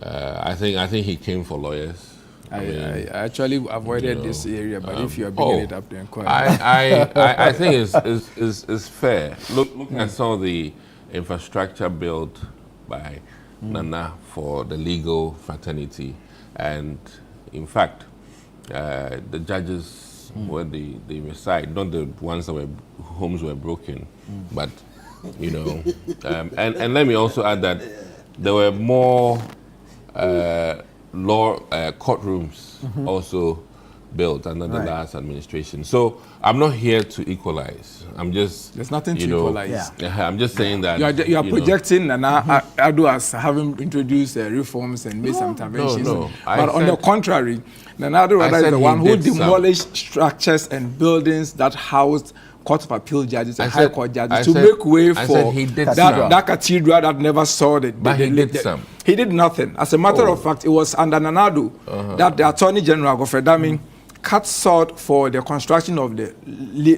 I think he came for lawyers. I actually avoided this area, but if you are bringing it up, then quite. I think it's fair. Look at some of the infrastructure built by Nana for the legal fraternity, and in fact, the judges where they reside, not the ones that homes were broken, but and let me also add that there were more law courtrooms also built under the last administration. So I'm not here to equalize. I'm just there's nothing to equalize. I'm just saying that you are projecting Nana Addo as having introduced reforms and made some interventions. No. But on the contrary, Nana Addo rather is the one who demolished structures and buildings that housed Court of Appeal judges and High Court judges to make way for that cathedral that never saw the. But he did some. He did nothing. As a matter of fact, it was under Nana Addo that the Attorney General Godfrey Dami cut salt for the construction of the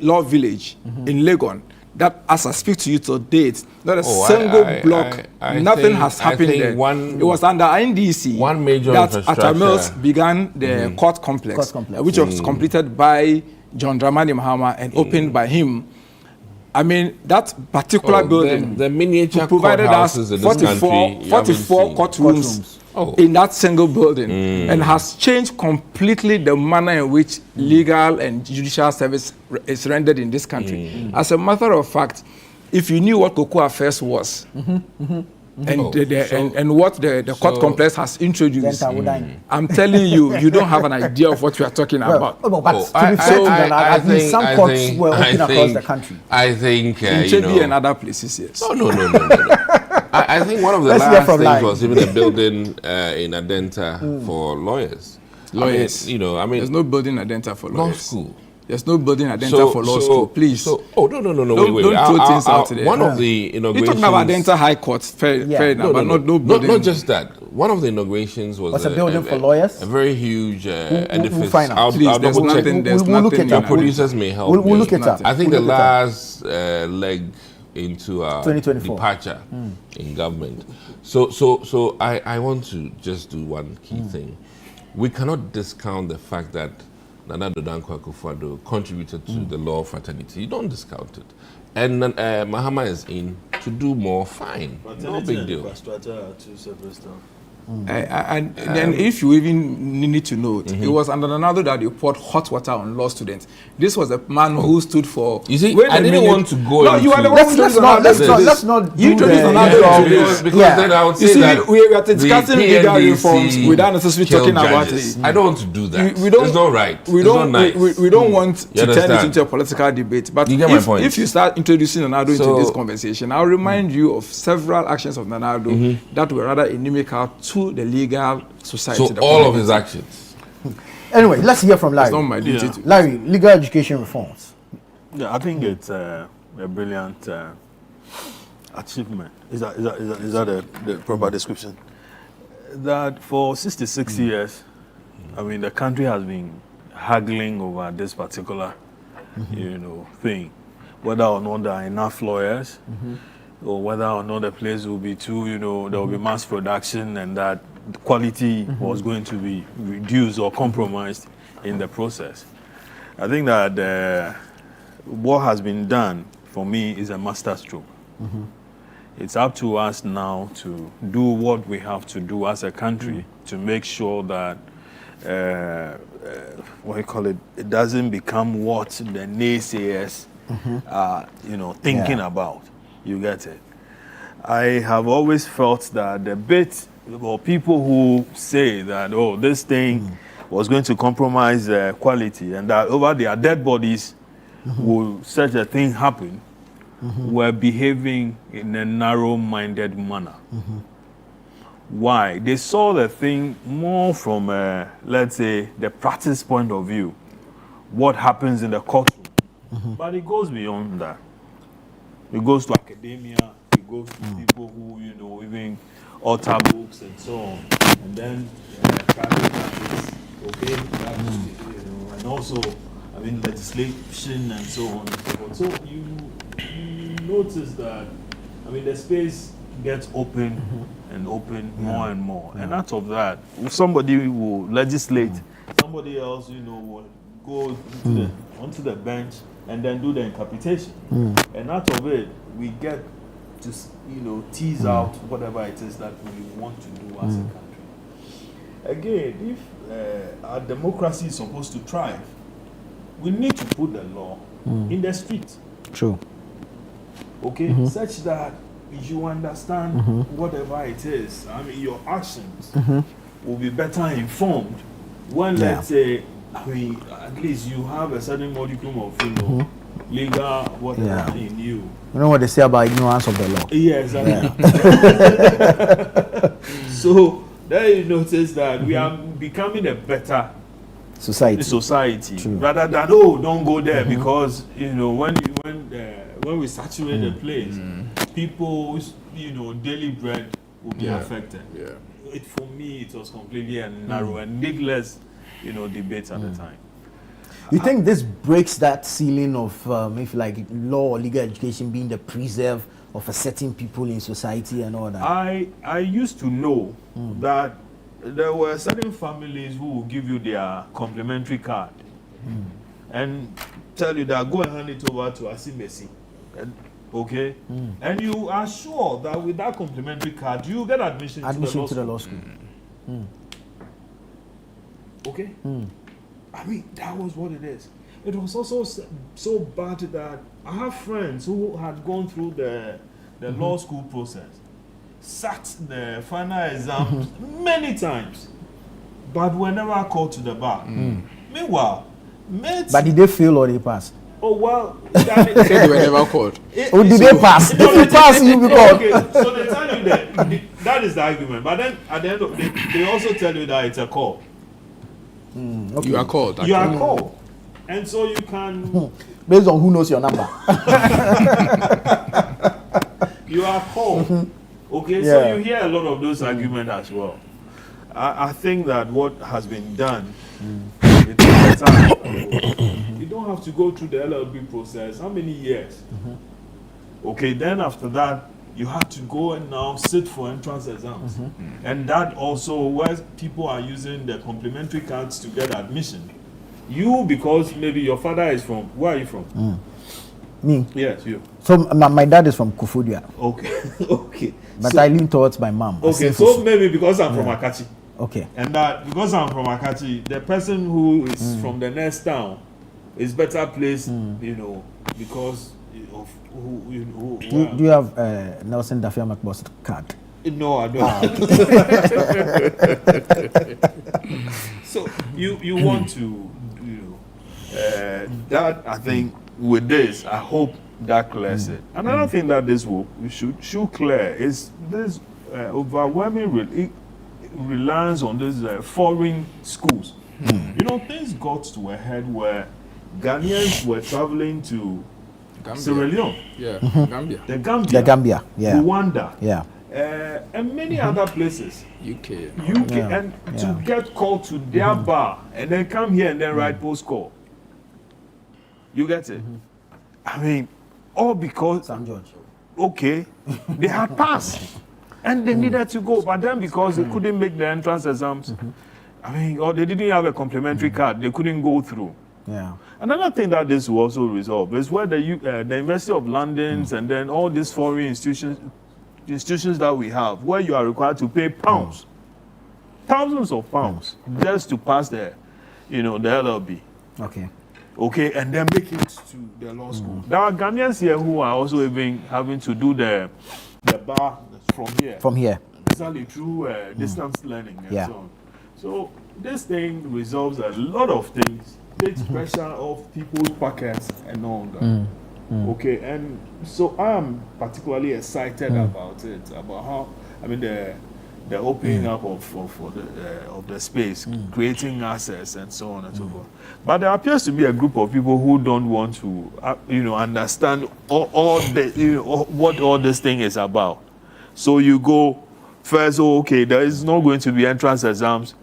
Law Village in Legon. That, as I speak to you to date, not a single block, nothing has happened there. It was under NDC one major that Atta Mills began the court complex, which was completed by John Dramani Mahama and opened by him. I mean, that particular building, the miniature provided us courthouses in this 44 courtrooms in that single building, and has changed completely the manner in which legal and judicial service is rendered in this country. As a matter of fact, if you knew what Cocoa Affairs was, and what the court complex has introduced, I'm telling you, you don't have an idea of what we are talking about. I think some courts were open across the country. I think in Chebi and other places, yes. No. I think one of the last things was even a building in Adenta for lawyers. Lawyers, I mean, there's no building in Adenta for lawyers. Law school. There's no building Adenta for law school, please. No, wait. Don't throw things out today. One of the inaugurations... You're talking about Adenta High Court, fair enough, but no building. Not just that. One of the inaugurations was a building for lawyers? A very huge edifice. I'll double check. We'll look at Your producers may help. We'll look at I think the last leg into our 2024 departure in government. So I want to just do one key thing. We cannot discount the fact that Nana Dankwa Akufo-Addo contributed to the law of fraternity. You don't discount it. And Mahama is in to do more, fine. No big deal. Infrastructure are two separate stuff. And then if you even need to know it, it was under another that you poured hot water on law students. This was a man who stood for... You see, I didn't want to go into... You are the one who let's not you introduced another because then I would say that we are discussing legal reforms without necessarily talking about it. I don't want to do that. It's not right. We don't want to turn it into a political debate. But if you start introducing Nana into this conversation, I'll remind you of several actions of Nana that were rather inimical to the legal society. So all of his actions. Anyway, let's hear from Larry. It's not my duty to. Larry, legal education reforms. Yeah, I think it's a brilliant achievement. Is that the proper description? That for 66 years, I mean, the country has been haggling over this particular, thing, whether or not there are enough lawyers. Or whether or not the place will be too, there will be mass production and that quality was going to be reduced or compromised in the process. I think that what has been done for me is a masterstroke. It's up to us now to do what we have to do as a country to make sure that it doesn't become what the naysayers are, thinking about. You get it. I have always felt that the bit, or people who say that, this thing was going to compromise quality and that over their dead bodies will such a thing happen, were behaving in a narrow-minded manner. Why? They saw the thing more from, let's say, the practice point of view, what happens in the courtroom. But it goes beyond that. It goes to academia, it goes to people who, even author books and so on. And then private practice, and also, legislation and so on and so forth. So you notice that, the space gets open and open more and more. And out of that, somebody will legislate, somebody else, will go onto the bench and then do the interpretation. And out of it, we get to, tease out whatever it is that we want to do as a country. Again, if our democracy is supposed to thrive, we need to put the law in the street. True. Okay? Such that you understand whatever it is. Your actions will be better informed when, let's say, at least you have a certain modicum of, legal whatever in you. You know what they say about ignorance of the law? Yeah, exactly. So there you notice that we are becoming a better society. Rather than don't go there because when we saturate the place, people's daily bread will be affected. For me, it was completely a narrow and needless debate at the time. You think this breaks that ceiling of if like law or legal education being the preserve of a certain people in society and all that? I used to know that there were certain families who will give you their complimentary card and tell you that go and hand it over to Asimesi Okay, and you are sure that with that complimentary card you get admission to the law school. Okay, I mean that was what it is. It was also so bad that I have friends who had gone through the law school process, sat the final exams many times, but were never called to the bar. Meanwhile, but did they fail or they pass? Oh well, they were never called. Did they pass? If you pass, you be called. Okay, so they tell you that is the argument, but then at the end of they also tell you that it's a call. Okay. You are called. You are called, and so you can based on who knows your number. You are called. Okay, so you hear a lot of those arguments as well. I think that what has been done. It's better. You don't have to go through the LLB process. How many years? Okay, then after that, you have to go and now sit for entrance exams. And that also where people are using the complementary cards to get admission. You, because maybe your father is from, where are you from? Me? Yes, you. So my dad is from Kufudia. Okay, okay. But so, I lean towards my mom. Okay, so maybe because I'm from Akachi. Okay. And that because I'm from Akachi, the person who is from the next town is better placed, you know, because of who do you have Nelson Dafia McBoss card? No, I don't. So you want to, you know, that I think with this, I hope that clears it. Another thing that this should clear is this overwhelming reliance on these foreign schools. You know, things got to a head where Ghanaians were traveling to Gambia. Sierra Leone, Gambia, the Gambia, Rwanda, and many other places, UK, and to get called to their bar and then come here and then write post call. You get it? I mean, all because St. George. Okay, they had passed. And they needed to go, but then because they couldn't make the entrance exams, I mean, or they didn't have a complimentary card, they couldn't go through. Another thing that this will also resolve is where the University of London's and then all these foreign institutions that we have, where you are required to pay pounds, thousands of pounds, just to pass the LLB. Okay, and then make it to the law school. There are Ghanaians here who are also even having to do the bar from here. Exactly, through distance learning and so on. So this thing resolves a lot of things, takes pressure off people's pockets and all that. Okay, and so I'm particularly excited about it, about how, I mean, the opening up of the space, creating access and so on and so forth. But there appears to be a group of people who don't want to, understand all what all this thing is about. So you go first, okay, there is not going to be entrance exams.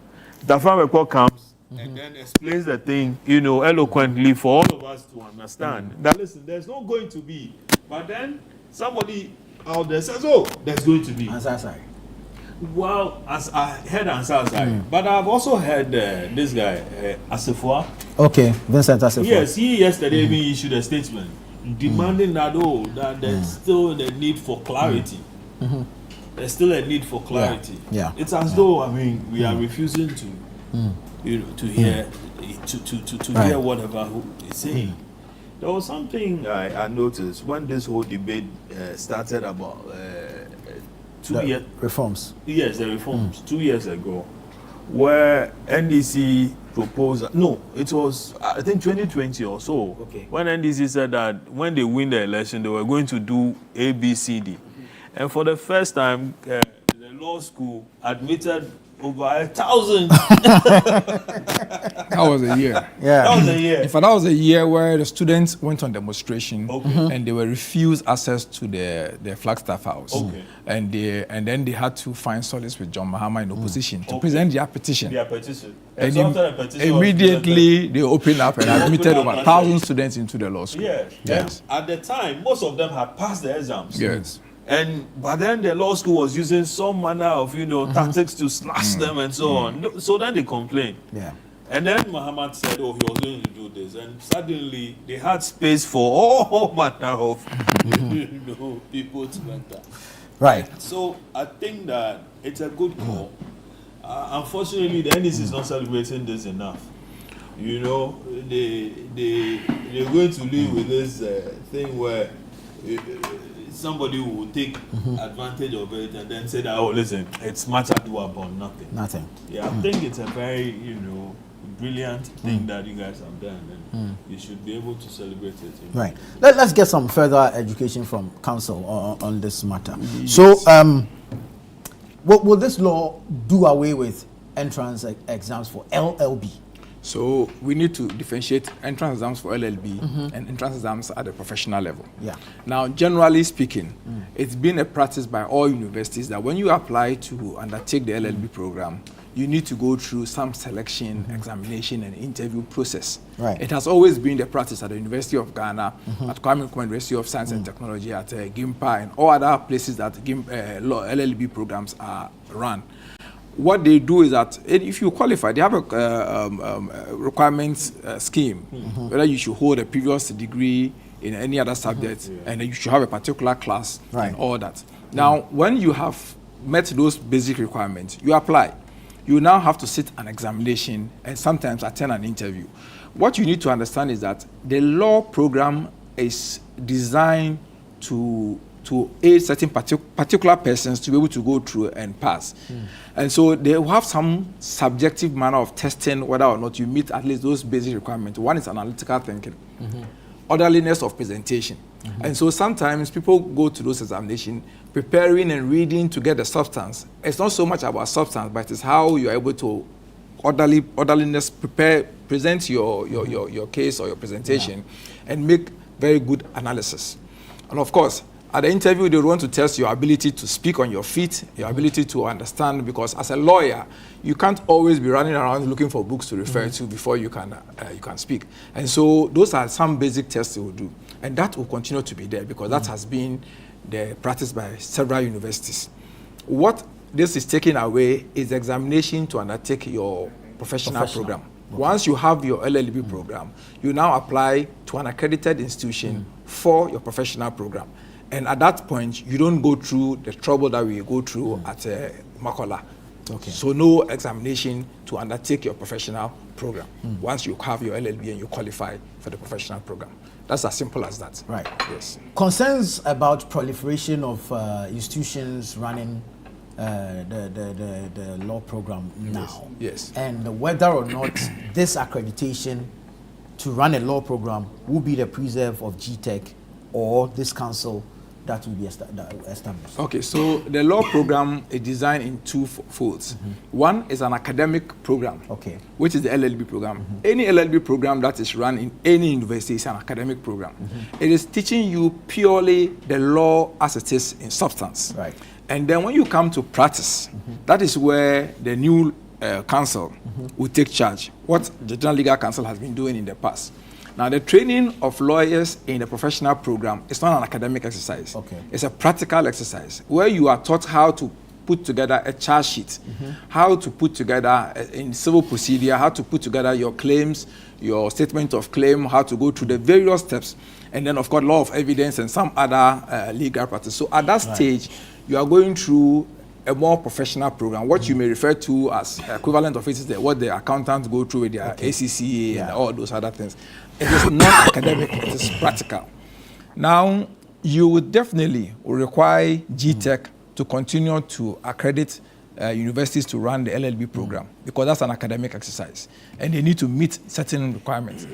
The farm report comes and then explains the thing, eloquently for all of us to understand. That listen, there's not going to be. But then somebody out there says, oh, there's going to be. Well, as I heard Ansari, but I've also heard this guy, Asifua. Okay, Vincent Asifua. Yes, he yesterday even issued a statement demanding that there's still the need for clarity. There's still a need for clarity. It's as though, I mean, we are refusing to, to hear, to hear whatever he's saying. There was something I noticed when this whole debate started about 2 years. Reforms. Yes, the reforms 2 years ago, where NDC proposed. No, it was I think 2020 or so. Okay. When NDC said that when they win the election, they were going to do A, B, C, D. And for the first time, the law school admitted over 1,000. That was a year. That was a year. In fact, that was a year where the students went on demonstration and they were refused access to the Flagstaff House. And then they had to find solace with John Mahama in opposition to present their petition. And immediately they opened up and admitted over 1,000 students into the law school. Yes. At the time, most of them had passed the exams. Yes. But then the law school was using some manner of tactics to slash them and so on. So then they complained. And then Muhammad said, oh, he was going to do this. And suddenly they had space for all manner of people to enter. Right. So I think that it's a good call. Unfortunately, the NDC is not celebrating this enough. They're going to live with this thing where somebody will take advantage of it and then say that, oh, listen, it's much ado about nothing. Nothing. Yeah, I think it's a very, brilliant thing that you guys have done, and you should be able to celebrate it. Right. Let's get some further education from council on this matter. Yes. So, what will this law do away with entrance exams for LLB? So we need to differentiate entrance exams for LLB and entrance exams at the professional level. Yeah. Now, generally speaking, it's been a practice by all universities that when you apply to undertake the LLB program, you need to go through some selection, examination, and interview process. Right. It has always been the practice at the University of Ghana, at Kwame Nkrumah University of Science and Technology, at GIMPA, and all other places that LLB programs are run. What they do is that if you qualify, they have a requirements scheme, whether you should hold a previous degree in any other subject, and then you should have a particular class and all that. Now, when you have met those basic requirements, you apply. You now have to sit an examination and sometimes attend an interview. What you need to understand is that the law program is designed to aid certain particular persons to be able to go through and pass. And so they will have some subjective manner of testing whether or not you meet at least those basic requirements. One is analytical thinking, orderliness of presentation. And so sometimes people go to those examinations preparing and reading to get the substance. It's not so much about substance, but it's how you're able to orderliness present your case or your presentation and make very good analysis. And of course, at the interview, they want to test your ability to speak on your feet, your ability to understand, because as a lawyer, you can't always be running around looking for books to refer to before you can speak. And so those are some basic tests they will do. And that will continue to be there because that has been the practice by several universities. What this is taking away is the examination to undertake your professional program. Okay. Once you have your LLB program, you now apply to an accredited institution for your professional program. And at that point, you don't go through the trouble that we go through at Makola. Okay. So no examination to undertake your professional program once you have your LLB and you qualify for the professional program. That's as simple as that. Right. Yes. Concerns about proliferation of institutions running the law program now. Yes. And whether or not this accreditation to run a law program will be the preserve of GTech or this council that will be established. Okay, so the law program is designed in two folds. One is an academic program, which is the LLB program. Any LLB program that is run in any university is an academic program. It is teaching you purely the law as it is in substance. Right. And then when you come to practice, that is where the new council will take charge, what the General Legal Council has been doing in the past. Now, the training of lawyers in the professional program is not an academic exercise. Okay. It's a practical exercise where you are taught how to put together a charge sheet, how to put together in civil procedure, how to put together your claims, your statement of claim, how to go through the various steps, and then, of course, law of evidence and some other legal practice. So at that stage, you are going through a more professional program, what you may refer to as equivalent of it is what the accountants go through with their ACCA and all those other things. It is not academic, it is practical. Now, you would definitely require GTech to continue to accredit universities to run the LLB program because that's an academic exercise and they need to meet certain requirements.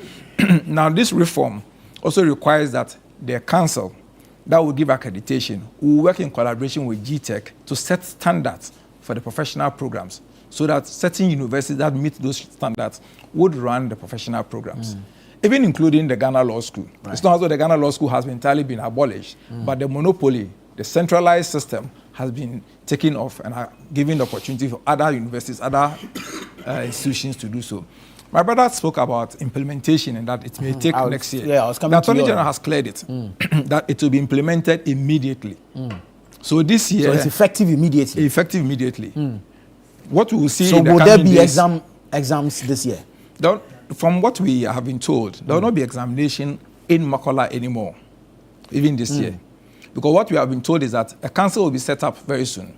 Now, this reform also requires that the council that will give accreditation will work in collaboration with GTech to set standards for the professional programs so that certain universities that meet those standards would run the professional programs. Even including the Ghana Law School. Right. It's not as though the Ghana Law School has entirely been abolished, but the monopoly, the centralized system has been taken off and are giving the opportunity for other universities, other institutions to do so. My brother spoke about implementation and that it may take next year. Yeah, I was coming the Attorney General has cleared it, that it will be implemented immediately. So this year... So it's effective immediately? Effective immediately. What we will see in the coming days... So will there be exams this year? From what we have been told, there will not be examination in Makola anymore, even this year. Because what we have been told is that a council will be set up very soon.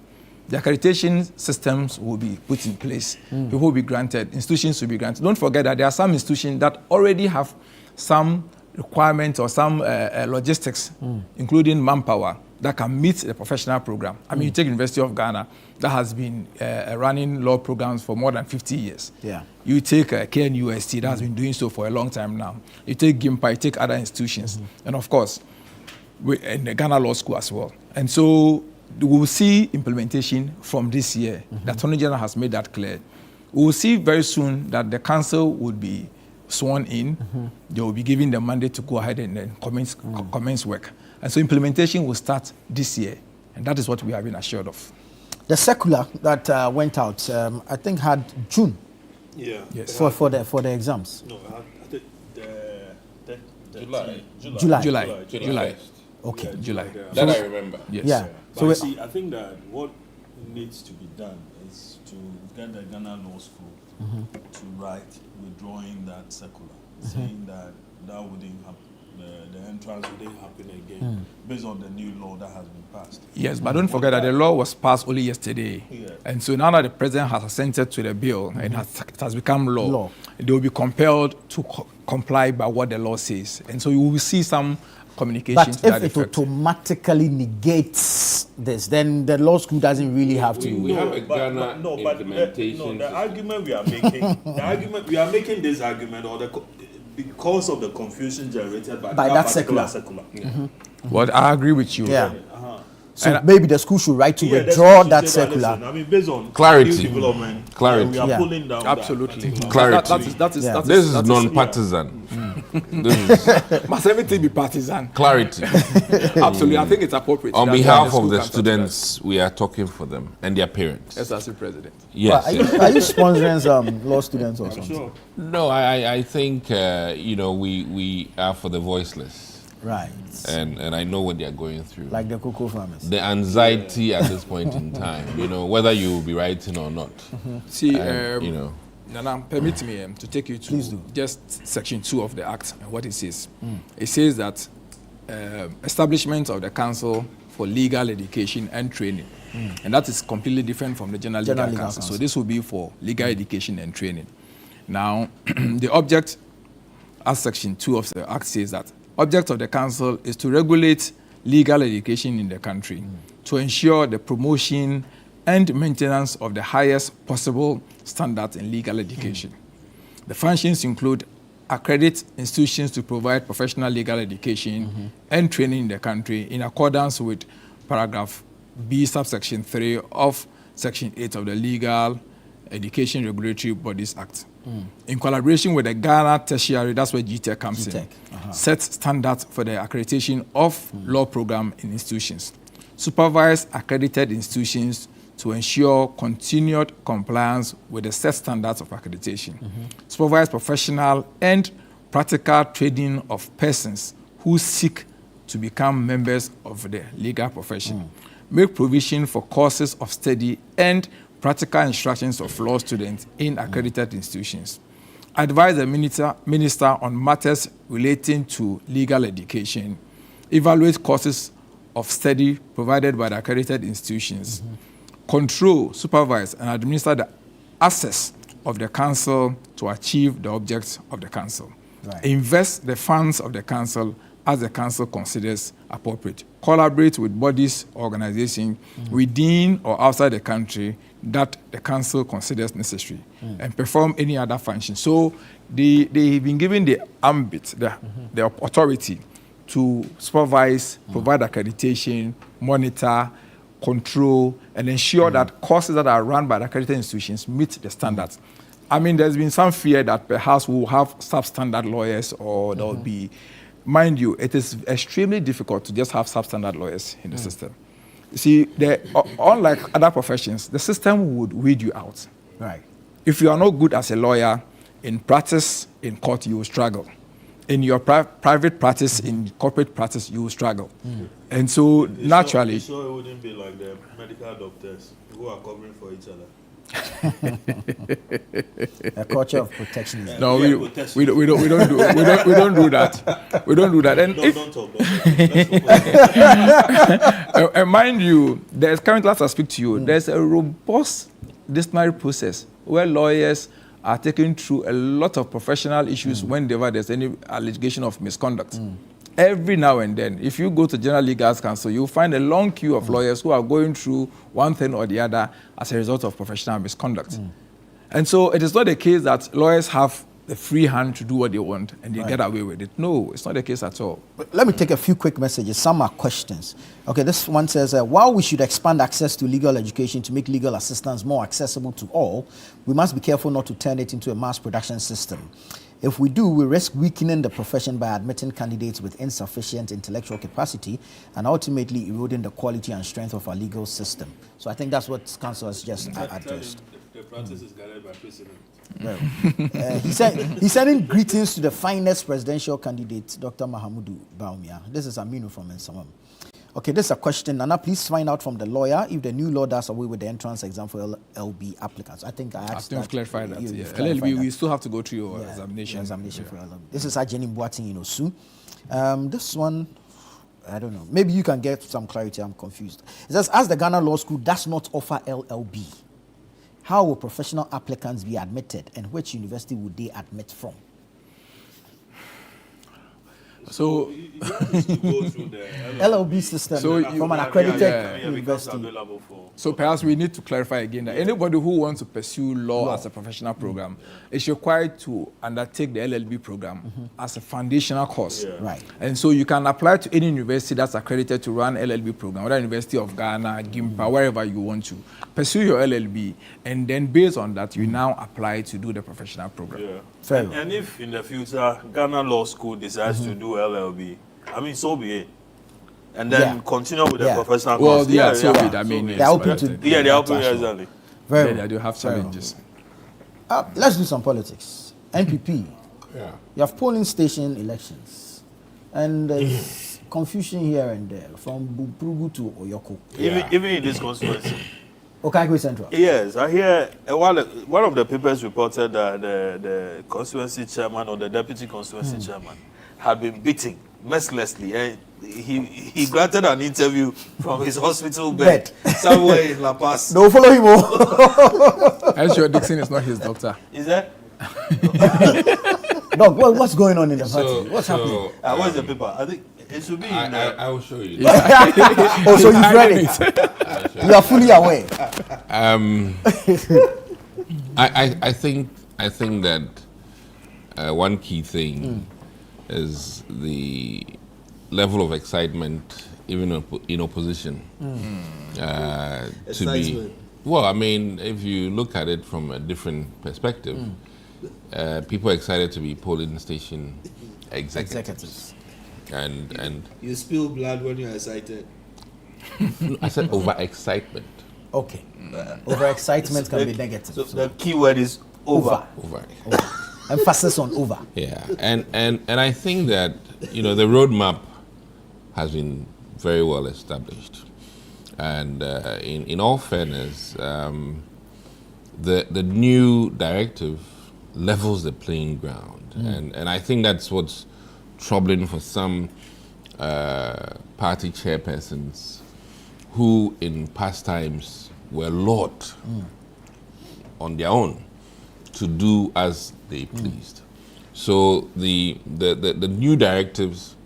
The accreditation systems will be put in place. People will be granted, institutions will be granted. Don't forget that there are some institutions that already have some requirements or some logistics, including manpower, that can meet the professional program. I mean, you take University of Ghana, that has been running law programs for more than 50 years. Yeah. You take KNUST, that has been doing so for a long time now. You take GIMPA, you take other institutions. And of course, in the Ghana Law School as well. And so we will see implementation from this year. The Attorney General has made that clear. We will see very soon that the council would be sworn in. They will be given the mandate to go ahead and then commence work. And so implementation will start this year. And that is what we have been assured of. The circular that went out, I think had June. Yeah. Yes. For the exams. No, I think July. Okay. Yeah, July. That I remember. Yes. Yeah. But you see, I think that what needs to be done is to get the Ghana Law School to write withdrawing that circular, saying that wouldn't happen. The entrance wouldn't happen again based on the new law that has been passed. Yes, but don't forget that the law was passed only yesterday. Yeah. And so now that the president has assented to the bill and it has become law, they will be compelled to comply by what the law says. And so you will see some communication But to that if it effect. automatically negates this, then the law school doesn't really have to. We have a Ghana implementation. The argument we are making, we are making this argument because of the confusion generated by that particular circular. Well, I agree with you. Yeah. So And maybe the school should write to Yeah, withdraw the that school should say, circular. listen, I mean, based on Clarity. new development, Clarity. we are Yeah. pulling down Absolutely. that. Clarity. That is This is non-partisan. This is Must everything be partisan? clarity. Absolutely. I think it's appropriate. On That's why behalf school of the comes to students, we are talking for them and their parents. us. SRC president. Yes. Are yes. you sponsoring some law students or something? Sure. No, I think we are for the voiceless, Right. and I know what they are going through. Like the cocoa farmers. The anxiety at this point in time, whether you will be writing or not. See, And, Nana, permit me to take you to Please do. just section 2 of the Act and what it says. It says that establishment of the Council for Legal Education and Training, and that is completely different from the General Legal Council. So this will be for legal education and training. Now, the object, as section 2 of the Act says that, object of the Council is to regulate legal education in the country, to ensure the promotion and maintenance of the highest possible standards in legal education. The functions include accredit institutions to provide professional legal education and training in the country in accordance with paragraph B subsection 3 of section 8 of the Legal Education Regulatory Bodies Act. In collaboration with the Ghana Tertiary, that's where GTEC comes in, set standards for the accreditation of law program in institutions, supervise accredited institutions to ensure continued compliance with the set standards of accreditation, supervise professional and practical training of persons who seek to become members of the legal profession, make provision for courses of study and practical instructions of law students in accredited institutions, advise the minister on matters relating to legal education, evaluate courses of study provided by the accredited institutions, control, supervise, and administer the access of the council to achieve the objects of the council. Right. Invest the funds of the council as the council considers appropriate. Collaborate with bodies, organizations within or outside the country that the council considers necessary, and perform any other function. So they've been given the ambit, the authority to supervise, provide accreditation, monitor, control, and ensure that courses that are run by the accredited institutions meet the standards. I mean, there's been some fear that perhaps we'll have substandard lawyers or there will be, mind you, it is extremely difficult to just have substandard lawyers in the system. You see, unlike other professions, the system would weed you out. Right. If you are not good as a lawyer, in practice, in court, you will struggle. In your private practice, in corporate practice, you will struggle. And so, naturally... So it wouldn't be like the medical doctors who are covering for each other? A culture of protectionism. No, we don't do that. We don't do that. And and mind you, there's currently, as I speak to you, there's a robust disciplinary process where lawyers are taken through a lot of professional issues whenever there's any allegation of misconduct. Every now and then, if you go to General Legal Counsel, you'll find a long queue of lawyers who are going through one thing or the other as a result of professional misconduct. And so it is not the case that lawyers have the free hand to do what they want and they get away with it. No, it's not the case at all. But let me take a few quick messages. Some are questions. Okay, this one says, while we should expand access to legal education to make legal assistance more accessible to all, we must be careful not to turn it into a mass production system. If we do, we risk weakening the profession by admitting candidates with insufficient intellectual capacity and ultimately eroding the quality and strength of our legal system. So I think that's what Council has just addressed. The practice is guided by precedent. Well, he's sending greetings to the finest presidential candidate, Dr. Mahamudu Bawumia. This is Aminu from Nsamam. Okay, this is a question. Nana, please find out from the lawyer if the new law does away with the entrance exam for LLB applicants. I think I asked that. Clarified that. You've LLB, clarified we that. still have to go through your examination. For LLB. This is Ajeni Mbuating Inosu. This one, I don't know. Maybe you can get some clarity. I'm confused. It says, as the Ghana Law School does not offer LLB, how will professional applicants be admitted and which university would they admit from? So you have to go through the LLB system from an accredited university. So perhaps we need to clarify again that anybody who wants to pursue law as a professional program is required to undertake the LLB program as a foundational course. Right. And so you can apply to any university that's accredited to run LLB program, whether University of Ghana, GIMPA, wherever you want to. Pursue your LLB, and then based on that, you now apply to do the professional program. And if in the future Ghana Law School decides to do LLB, I mean, so be it. And then continue with the professional course. I mean, they're open to they're open, exactly. Very they do have challenges. Let's do some politics. NPP. You have polling station elections, and there's confusion here and there from Bumprugu to Oyoko. Even in this constituency. Okaigwe Central. Yes, I hear one of the papers reported that the constituency chairman or the deputy constituency chairman had been beaten mercilessly. He granted an interview from his hospital bed somewhere in La Paz. Don't follow him. I'm sure Dixon is not his doctor. Is that? Doc, what's going on in the party? What's happening? Where's the paper? I think it should be in I will show you. Oh, so you've read it. You are fully aware. I think that one key thing is the level of excitement, even in opposition, to be. Well, I mean, if you look at it from a different perspective, people are excited to be polling station executives. And you spill blood when you're excited. I said overexcitement. Okay. Overexcitement can be negative. So the key word is over. Emphasis on over. Yeah, and I think that the roadmap has been very well established, and in all fairness, the new directive levels the playing ground, and I think that's what's troubling for some party chairpersons who in past times were lured on their own to do as they pleased. So the new directives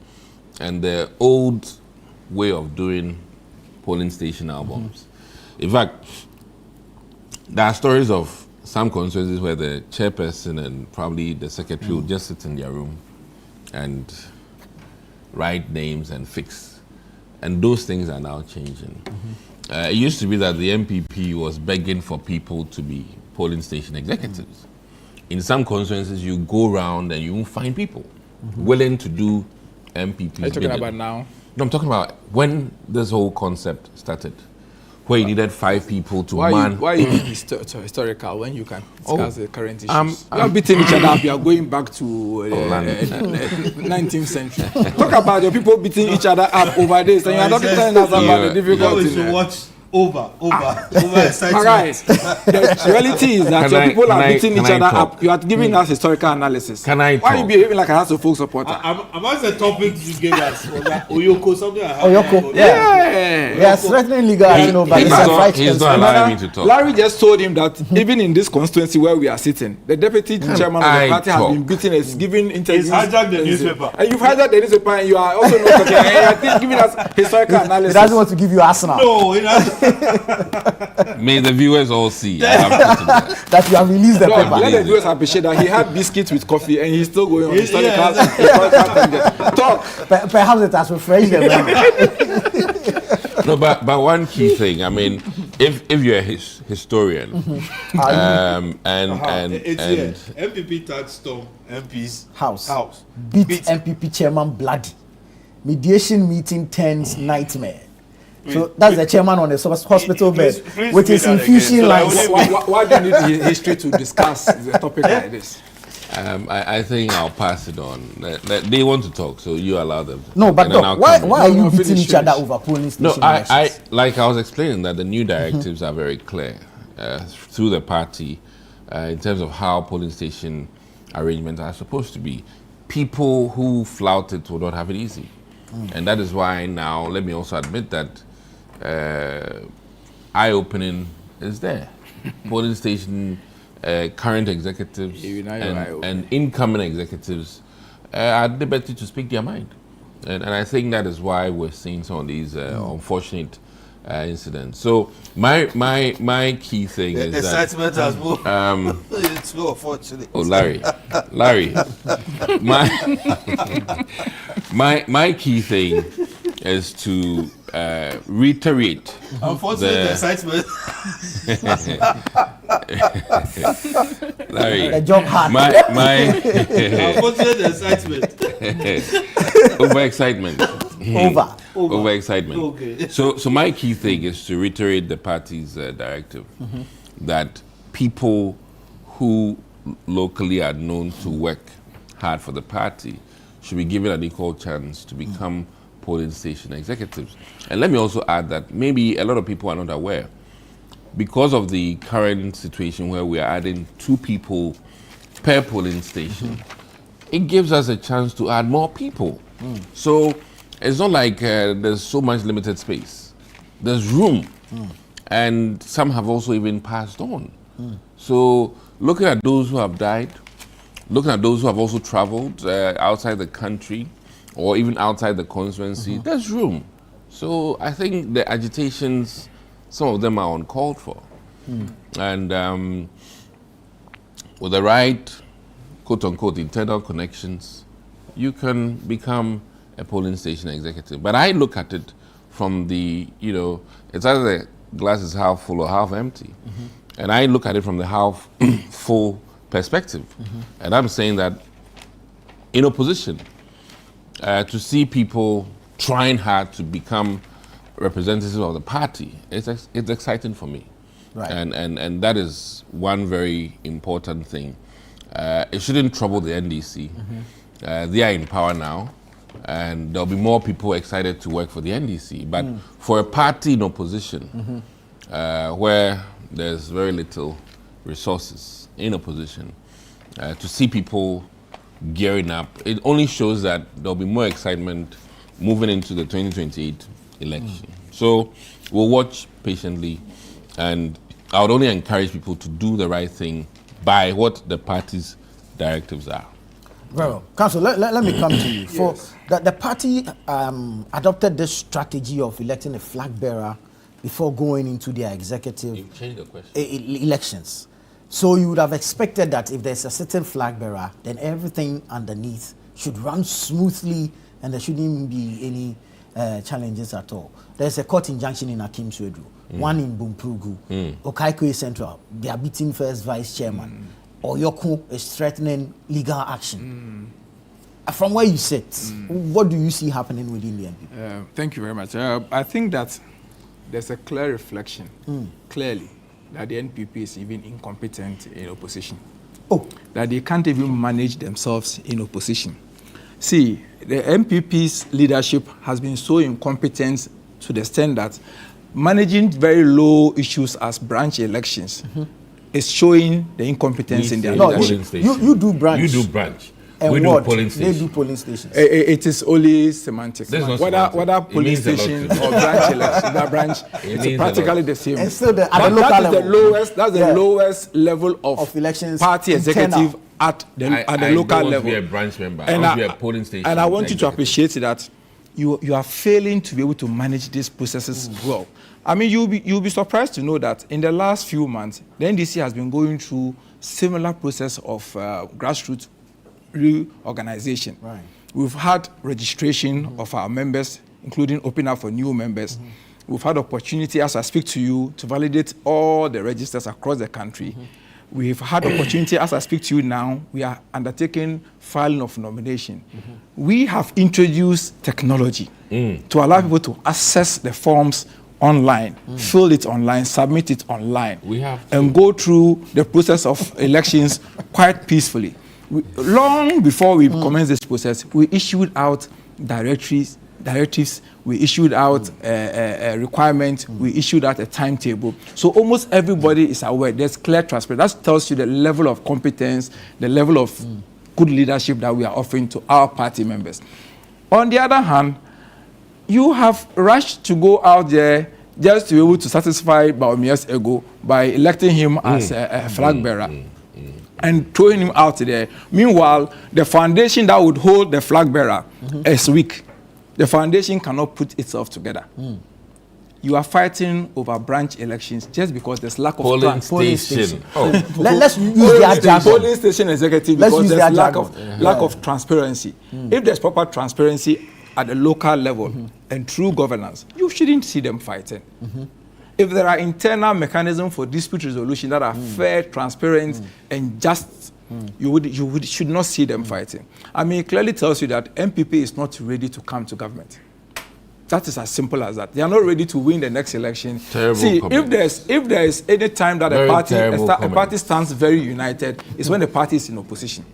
and the old way of doing polling station albums. In fact, there are stories of some constituencies where the chairperson and probably the secretary will just sit in their room and write names and fix. And those things are now changing. It used to be that the MPP was begging for people to be polling station executives. In some constituencies, you go around and you won't find people willing to do MPP. Are you talking about now? No, I'm talking about when this whole concept started, where you needed 5 people to man. Why you being historical when you can discuss the current issues? You are beating each other up. You are going back to 19th century. Talk about your people beating each other up over this, and you are not telling us about the difficulties. We should watch All right. The reality is that your people are beating each other up. You are giving us historical analysis. Can I Why are you behaving like a House of Folk supporter? I'm as the topic you gave us. Oyoko, something I have. Oyoko. Yeah. They are threatening legal action over this. He's not allowing me to talk. Larry just told him that even in this constituency where we are sitting, the deputy chairman of the party has been beaten, is giving interviews. He's hijacked the newspaper. And you've hijacked the newspaper, and you are also not talking. And you are giving us historical analysis. He doesn't want to give you Arsenal. No, he doesn't. May the viewers all see. I have put it there. That you have released the paper. Let the viewers appreciate that he had biscuits with coffee and he's still going on historical. Talk. Perhaps it has refreshed them. No, but one key thing. I mean, if you're a historian, and MPP tax storm MP's house beat MPP chairman bloody. Mediation meeting turns nightmare. So that's the chairman on the hospital bed with his infusion lines. Why do you need history to discuss the topic like this? I think I'll pass it on. They want to talk, so you allow them. No, but Doc, why are you beating each other over polling station elections? Like I was explaining that the new directives are very clear through the party in terms of how polling station arrangements are supposed to be. People who flout it will not have it easy. And that is why now, let me also admit that eye-opening is there. Polling station current executives and incoming executives are at liberty to speak their mind. And I think that is why we're seeing some of these unfortunate incidents. So my key thing is that excitement has moved. It's so unfortunate. Oh, Larry, my key thing is to reiterate. Unfortunate excitement. Larry, the job hard. My unfortunate excitement. Overexcitement. Overexcitement. Okay. So my key thing is to reiterate the party's directive that people who locally are known to work hard for the party should be given an equal chance to become polling station executives. And let me also add that maybe a lot of people are not aware. Because of the current situation where we are adding 2 people per polling station, it gives us a chance to add more people. So it's not like there's so much limited space. There's room. And some have also even passed on. So looking at those who have died, looking at those who have also traveled outside the country or even outside the constituency, there's room. So I think the agitations, some of them are uncalled for. And with the right, quote-unquote, internal connections, you can become a polling station executive. But I look at it from the, it's either the glass is half full or half empty. And I look at it from the half full perspective. And I'm saying that in opposition, to see people trying hard to become representatives of the party, it's exciting for me. Right. And that is one very important thing. It shouldn't trouble the NDC. They are in power now, and there'll be more people excited to work for the NDC. But for a party in opposition, where there's very little resources in opposition, to see people gearing up, it only shows that there'll be more excitement moving into the 2028 election. So we'll watch patiently, and I would only encourage people to do the right thing by what the party's directives are. Well, Council, let me come to you. For the party adopted this strategy of electing a flag bearer before going into their executive elections. So you would have expected that if there's a certain flag bearer, then everything underneath should run smoothly and there shouldn't be any challenges at all. There's a court injunction in Akim Swedru, one in Bumprugu, Okaikoe Central, they are beating first vice chairman. Oyoko is threatening legal action. From where you sit, what do you see happening within the NPP? Thank you very much. I think that there's a clear reflection, clearly, that the NPP is even incompetent in opposition. That they can't even manage themselves in opposition. See, the NPP's leadership has been so incompetent to the extent that managing very low issues as branch elections is showing the incompetence in their leadership. You do branch. You do branch. And we what? do polling stations. They do polling stations. It is only semantics. Whether polling station or branch election, branch, it's practically the same. And still at the local level. That's the lowest level of elections party executive at the local level. I want to be a branch member. I want to be a polling station. And I want you to appreciate that you are failing to be able to manage these processes well. I mean, you'll be surprised to know that in the last few months, the NDC has been going through similar process of grassroots reorganization. Right. We've had registration of our members, including opening up for new members. We've had opportunity, as I speak to you, to validate all the registers across the country. We've had opportunity, as I speak to you now, we are undertaking filing of nomination. We have introduced technology to allow people to access the forms online, fill it online, submit it online, and go through the process of elections quite peacefully. Long before we commenced this process, we issued out directives, we issued out requirements, we issued out a timetable. So almost everybody is aware. There's clear transparency. That tells you the level of competence, the level of good leadership that we are offering to our party members. On the other hand, you have rushed to go out there just to be able to satisfy Baumia's ego by electing him as a flag bearer. And throwing him out there. Meanwhile, the foundation that would hold the flag bearer is weak. The foundation cannot put itself together. You are fighting over branch elections just because there's lack of polling station. Let's use their jargon. Polling station executive because there's lack of transparency. If there's proper transparency at the local level and true governance, you shouldn't see them fighting. If there are internal mechanisms for dispute resolution that are fair, transparent, and just, you should not see them fighting. I mean, it clearly tells you that MPP is not ready to come to government. That is as simple as that. They are not ready to win the next election. See, if there is any time that a party stands very united, it's when the party is in opposition.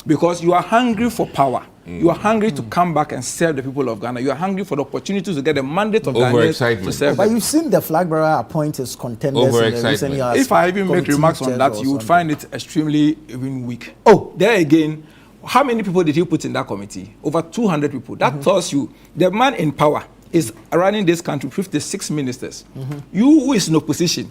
Because you are hungry for power. You are hungry to come back and serve the people of Ghana. You are hungry for the opportunity to get the mandate of Ghanaians to serve. But you've seen the flag bearer appoint as contenders in the recent years. If I even make remarks on that, you would find it extremely even weak. Oh, there again, how many people did he put in that committee? Over 200 people. That tells you the man in power is running this country with 56 ministers. You who is in opposition,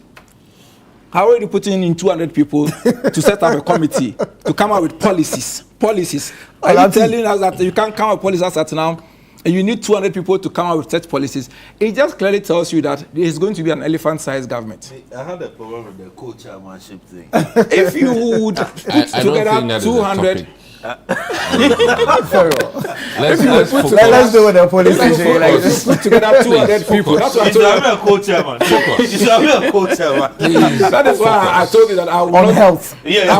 how are you putting in 200 people to set up a committee to come up with policies? Are you telling us that you can't come up with policies at now, and you need 200 people to come up with such policies? It just clearly tells you that there is going to be an elephant-sized government. I had a problem with the co-chairmanship thing. If you would put together 200... Let's do the police station. Like just put together 200 people. That's what I told you. A co-chairman. That is why I told you that I will on not, health. I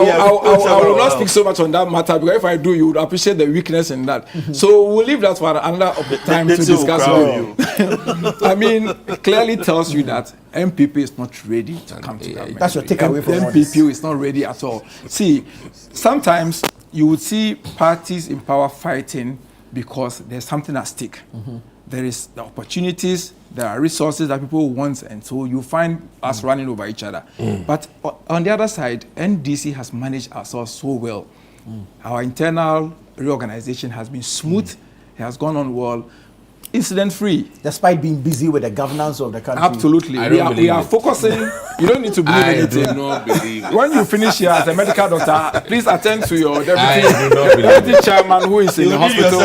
will not speak so much on that matter, because if I do, you would appreciate the weakness in that. So we'll leave that for another time to discuss with you. I mean, it clearly tells you that MPP is not ready to come to government. That's your takeaway from MPP is not ready at all. See, sometimes you would see parties in power fighting because there's something at stake. There is the opportunities, there are resources that people want, and so you find us running over each other. But on the other side, NDC has managed ourselves so well. Our internal reorganization has been smooth, it has gone on well, incident-free. Despite being busy with the governance of the country. Absolutely. We are focusing. You don't need to believe anything. I do not believe it. When you finish here as a medical doctor, please attend to your deputy chairman who is in the hospital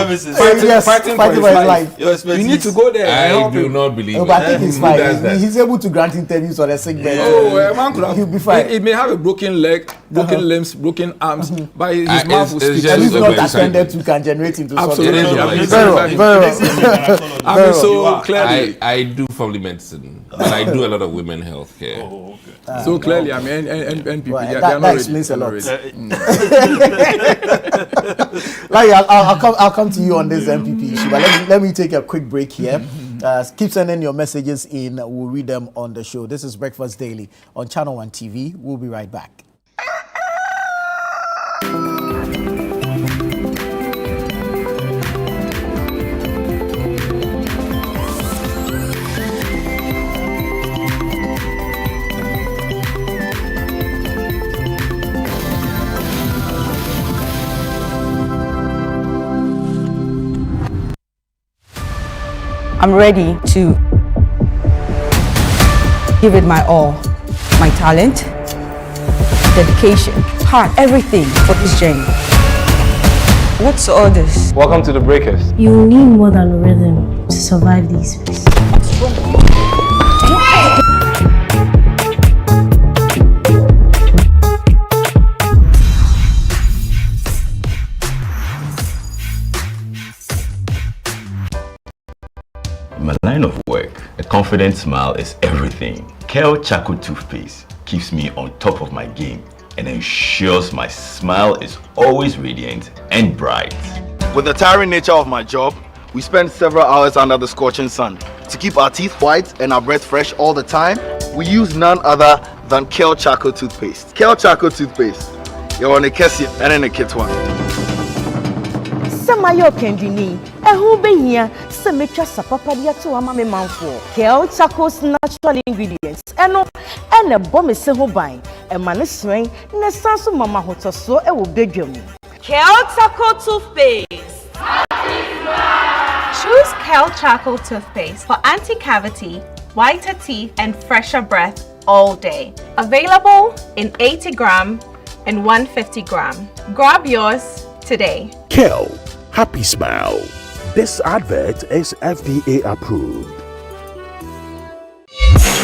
fighting for his life. You need to go there and help him. I do not believe it. But I think he's fine. He's able to grant interviews on a sick bed. He'll be fine. He may have a broken leg, broken limbs, broken arms, but his mouth will speak. And he's not attended to can generate into something. Absolutely. Very well. I mean, so clearly, I do family medicine, and I do a lot of women health care. So clearly, I mean, NPP, well, they are that not explains a lot. Like, I'll come to you on this MPP issue, but let me take a quick break here. Keep sending your messages in. We'll read them on the show. This is Breakfast Daily on Channel One TV. We'll be right back. I'm ready to give it my all, my talent, dedication, heart, everything for this journey. What's all this? Welcome to the Breakers. You need more than a rhythm to survive these phases. In my line of work, a confident smile is everything. Kale Charcoal Toothpaste keeps me on top of my game and ensures my smile is always radiant and bright. With the tiring nature of my job, we spend several hours under the scorching sun. To keep our teeth white and our breath fresh all the time, we use none other than Kale Charcoal Toothpaste. Kale Charcoal Toothpaste. You're on a Kessie and in a kit one. Samayo kendini, ehu behia, semecha sapapadia to amame manfo. Kale Charcoal's natural ingredients, eno a bomb is seho bine, a maniswing, nesansu mama hotoso, e will bedroom. Kale Charcoal Toothpaste. Choose Kale Charcoal Toothpaste for anti-cavity, whiter teeth, and fresher breath all day. Available in 80 gram and 150 gram. Grab yours today. Kale, happy smile. This advert is FDA approved.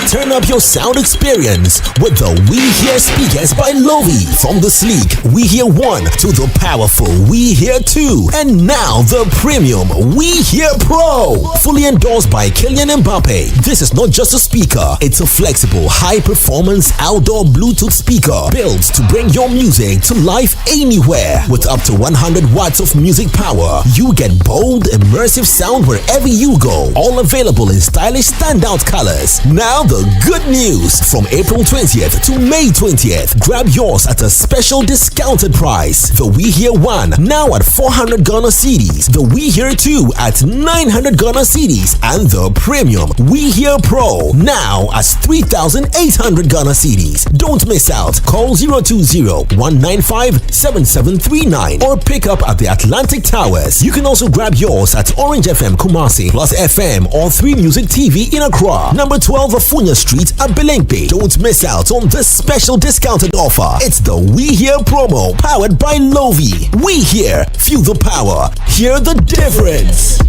Turn up your sound experience with the We Hear speakers by Lovi. From the sleek We Hear 1 to the powerful We Hear 2, and now the premium We Hear Pro. Fully endorsed by Kylian Mbappe. This is not just a speaker, it's a flexible, high-performance outdoor Bluetooth speaker built to bring your music to life anywhere. With up to 100 watts of music power, you get bold, immersive sound wherever you go. All available in stylish standout colors. Now the good news. From April 20th to May 20th, grab yours at a special discounted price. The We Hear 1 now at 400 Ghana cedis. The We Hear 2 at 900 Ghana cedis. And the premium We Hear Pro now at 3,800 Ghana cedis. Don't miss out. Call 020-195-7739 or pick up at the Atlantic Towers. You can also grab yours at Orange FM Kumasi, Plus FM, or 3 Music TV in Accra. Number 12 Afunya Street at Belengpe. Don't miss out on this special discounted offer. It's the We Hear promo powered by Lovi. We Hear, feel the power, hear the difference.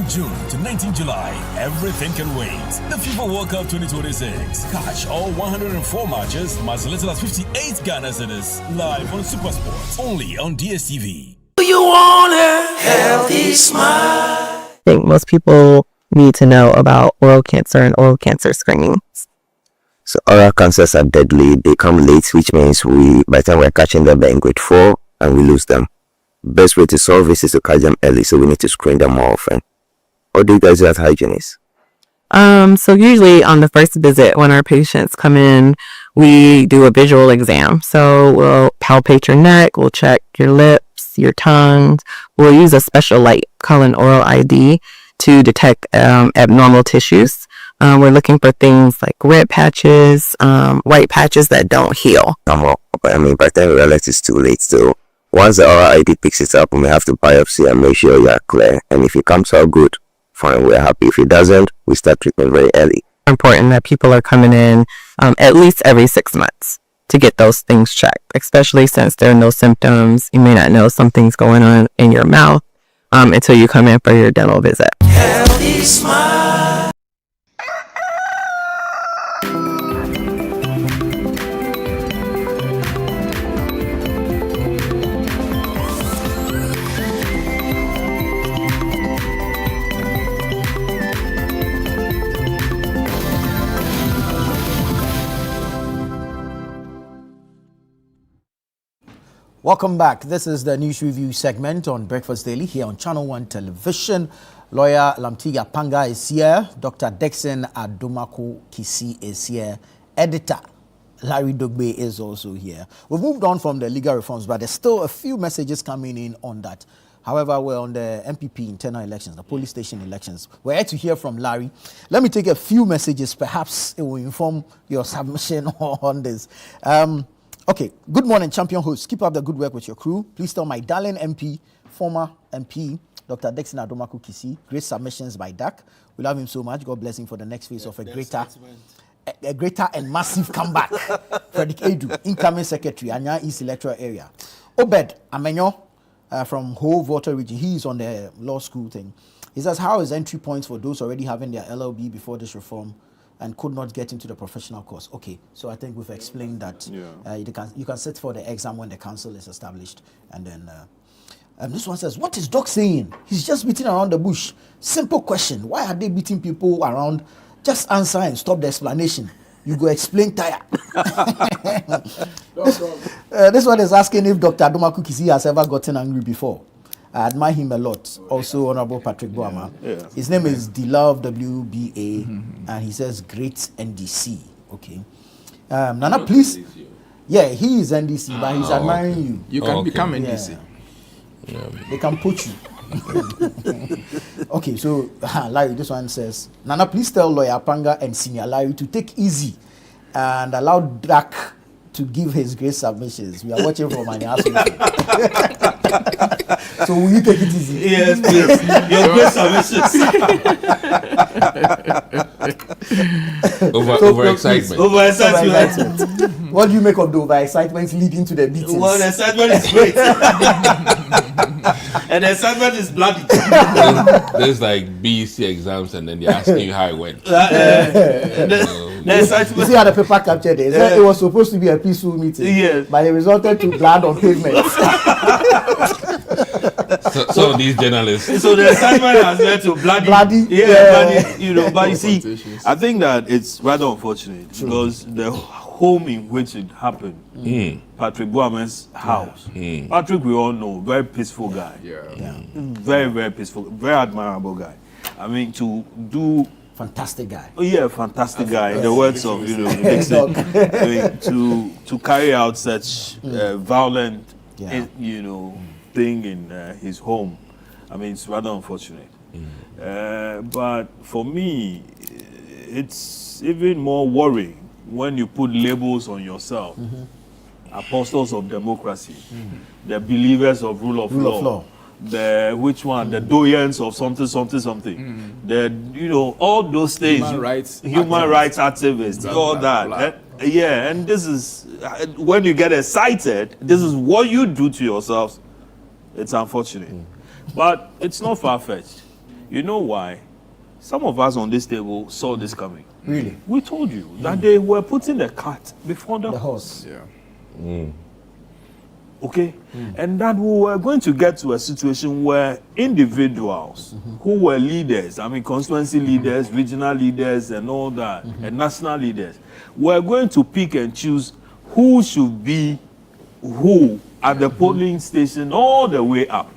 June to 19 July, everything can wait. The FIFA World Cup 2026. Catch all 104 matches, as little as 58 Ghana cedis, live on SuperSport, only on DSTV. Do you want a healthy smile? I think most people need to know about oral cancer and oral cancer screening. So oral cancers are deadly. They come late, which means by the time we're catching them, they're in grade 4 and we lose them. Best way to solve this is to catch them early, so we need to screen them more often. What do you guys do as hygienists? So usually on the first visit, when our patients come in, we do a visual exam. So we'll palpate your neck, we'll check your lips, your tongue. We'll use a special light called an oral ID to detect abnormal tissues. We're looking for things like red patches, white patches that don't heal. But I mean, by the time we realize it's too late, so once the oral ID picks it up, we may have to biopsy and make sure you are clear. And if it comes out good, fine, we're happy. If it doesn't, we start treatment very early. Important that people are coming in at least every 6 months to get those things checked, especially since there are no symptoms. You may not know something's going on in your mouth until you come in for your dental visit. Healthy smile. Welcome back. This is the News Review segment on Breakfast Daily here on Channel 1 Television. Lawyer Lamtiga Panga is here. Dr. Dixon Adomako Kisi is here. Editor Larry Dogbe is also here. We've moved on from the legal reforms, but there's still a few messages coming in on that. However, we're on the MPP internal elections, the police station elections. We're here to hear from Larry. Let me take a few messages. Perhaps it will inform your submission on this. Okay, good morning, champion hosts. Keep up the good work with your crew. Please tell my darling MP, former MP, Dr. Dixon Adomaku Kisi, great submissions by DAC. We love him so much. God bless him for the next phase of a greater and massive comeback. Frederick Edu, incoming secretary, Anya East Electoral Area. Obed Amenyo, from Ho Water Region, he is on the law school thing. He says, how is entry points for those already having their LLB before this reform and could not get into the professional course? Okay, so I think we've explained that you can sit for the exam when the council is established. And then this one says, what is Doc saying? He's just beating around the bush. Simple question. Why are they beating people around? Just answer and stop the explanation. You go explain tire. This one is asking if Dr. Adomaku Kisi has ever gotten angry before. I admire him a lot. Also, Honorable Patrick Boama. Yeah. His name is Delove WBA, and he says great NDC. Okay. Nana, please. Yeah, he is NDC, but he's admiring you. You can become NDC. Yeah. They can put you. Okay, so Larry, this one says, Nana, please tell Lawyer Panga and Senior Larry to take easy and allow Dak to give his great submissions. We are watching from an house. So will you take it easy? Yes, please. Your great submissions. Overexcitement. Overexcitement. What do you make of the overexcitement leading to the beatings? Well, the excitement is great. And the excitement is bloody. There's like BEC exams, and then they're asking you how it went. You see how the paper captured it? It was supposed to be a peaceful meeting, but it resulted to blood on pavement. So these journalists. So the excitement has led to bloody. Bloody. You know, but you see, I think that it's rather unfortunate because the home in which it happened, Patrick Boame's house. Patrick, we all know, very peaceful guy. Very, very peaceful, very admirable guy. I mean, to do. Fantastic guy. Oh yeah, fantastic guy. In the words of Dixon, I mean, to carry out such violent, thing in his home. I mean, it's rather unfortunate. But for me, it's even more worrying when you put labels on yourself. Apostles of democracy, the believers of rule of law. The which one? The doyens of something. The all those things. Human rights activists, all that. And this is when you get excited. This is what you do to yourselves. It's unfortunate, but it's not far-fetched. You know why? Some of us on this table saw this coming. Really? We told you that they were putting the cart before the horse. Okay? And that we were going to get to a situation where individuals who were leaders, I mean constituency leaders, regional leaders and all that, and national leaders, were going to pick and choose who should be who at the polling station all the way up.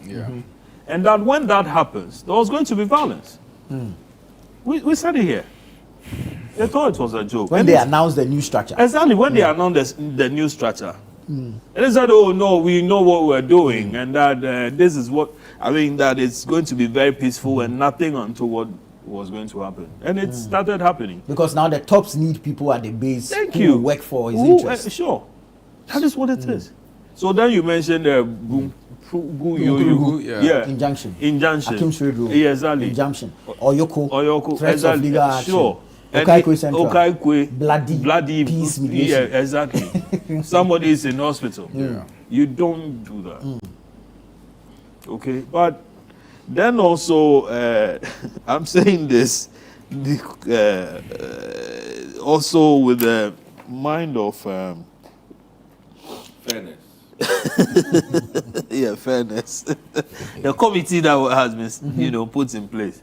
And that when that happens, there was going to be violence. We said it here. They thought it was a joke. When they announced the new structure. Exactly, when they announced the new structure. And they said, oh no, we know what we're doing, and that this is what, I mean, that it's going to be very peaceful and nothing until what was going to happen. And it started happening. Because now the tops need people at the base who work for his interest. Sure. That is what it is. So then you mentioned Injunction. Akim's Trade Rule. Exactly. Injunction. Oyoko. Threats exactly. of legal action. Sure. Okaikwe Central. Okaikwe. Bloody peace mediation. Yeah, exactly. Somebody is in hospital. You don't do that. Okay, but then also, I'm saying this also with the mind of fairness. Fairness. The committee that has been, put in place.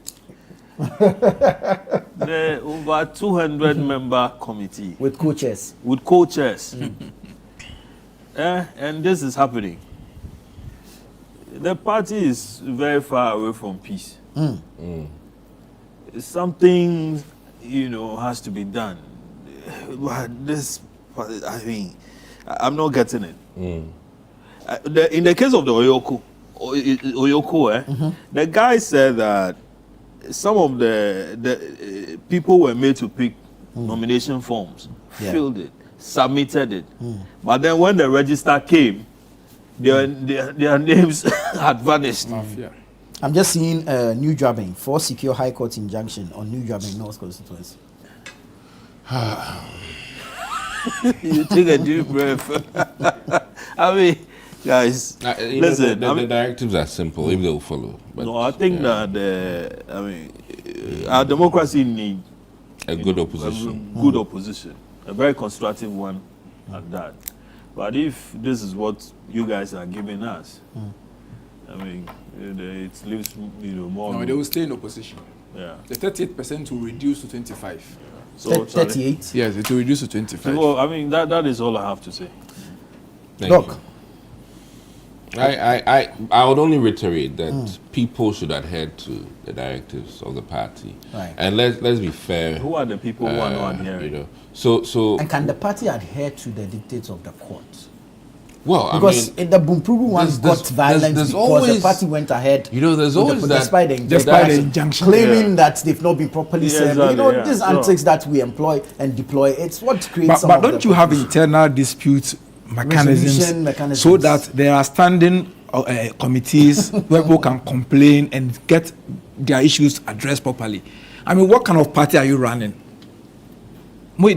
The over 200 member committee with co-chairs. And this is happening. The party is very far away from peace. Something, has to be done. But this I mean, I'm not getting it. In the case of the Oyoko, the guy said that some of the people were made to pick nomination forms, filled it, submitted it, but then when the register came, their names had vanished. I'm just seeing New Drabbing for secure High Court injunction on New Drabbing North constituency. You take a deep breath. I mean, guys, listen. The directives are simple if they will follow. But, no, I think that our democracy needs a good opposition. A good opposition, a very constructive one at that. But if this is what you guys are giving us, I mean, it leaves more. No, they will stay in opposition. Yeah, the 38% will reduce to 25. So 38. Yes, it will reduce to 25. So, I mean, that is all I have to say. Thank you. I would only reiterate that people should adhere to the directives of the party. Right. And let's be fair. Who are the people who are not adhering? And can the party adhere to the dictates of the court? Well, because in the Bumpugu one got violent because the party went ahead. There's always despite the injunction, claiming that they've not been properly served. These antics that we employ and deploy, it's what creates. But don't you have internal dispute mechanisms so that there are standing committees where people can complain and get their issues addressed properly? I mean, what kind of party are you running? You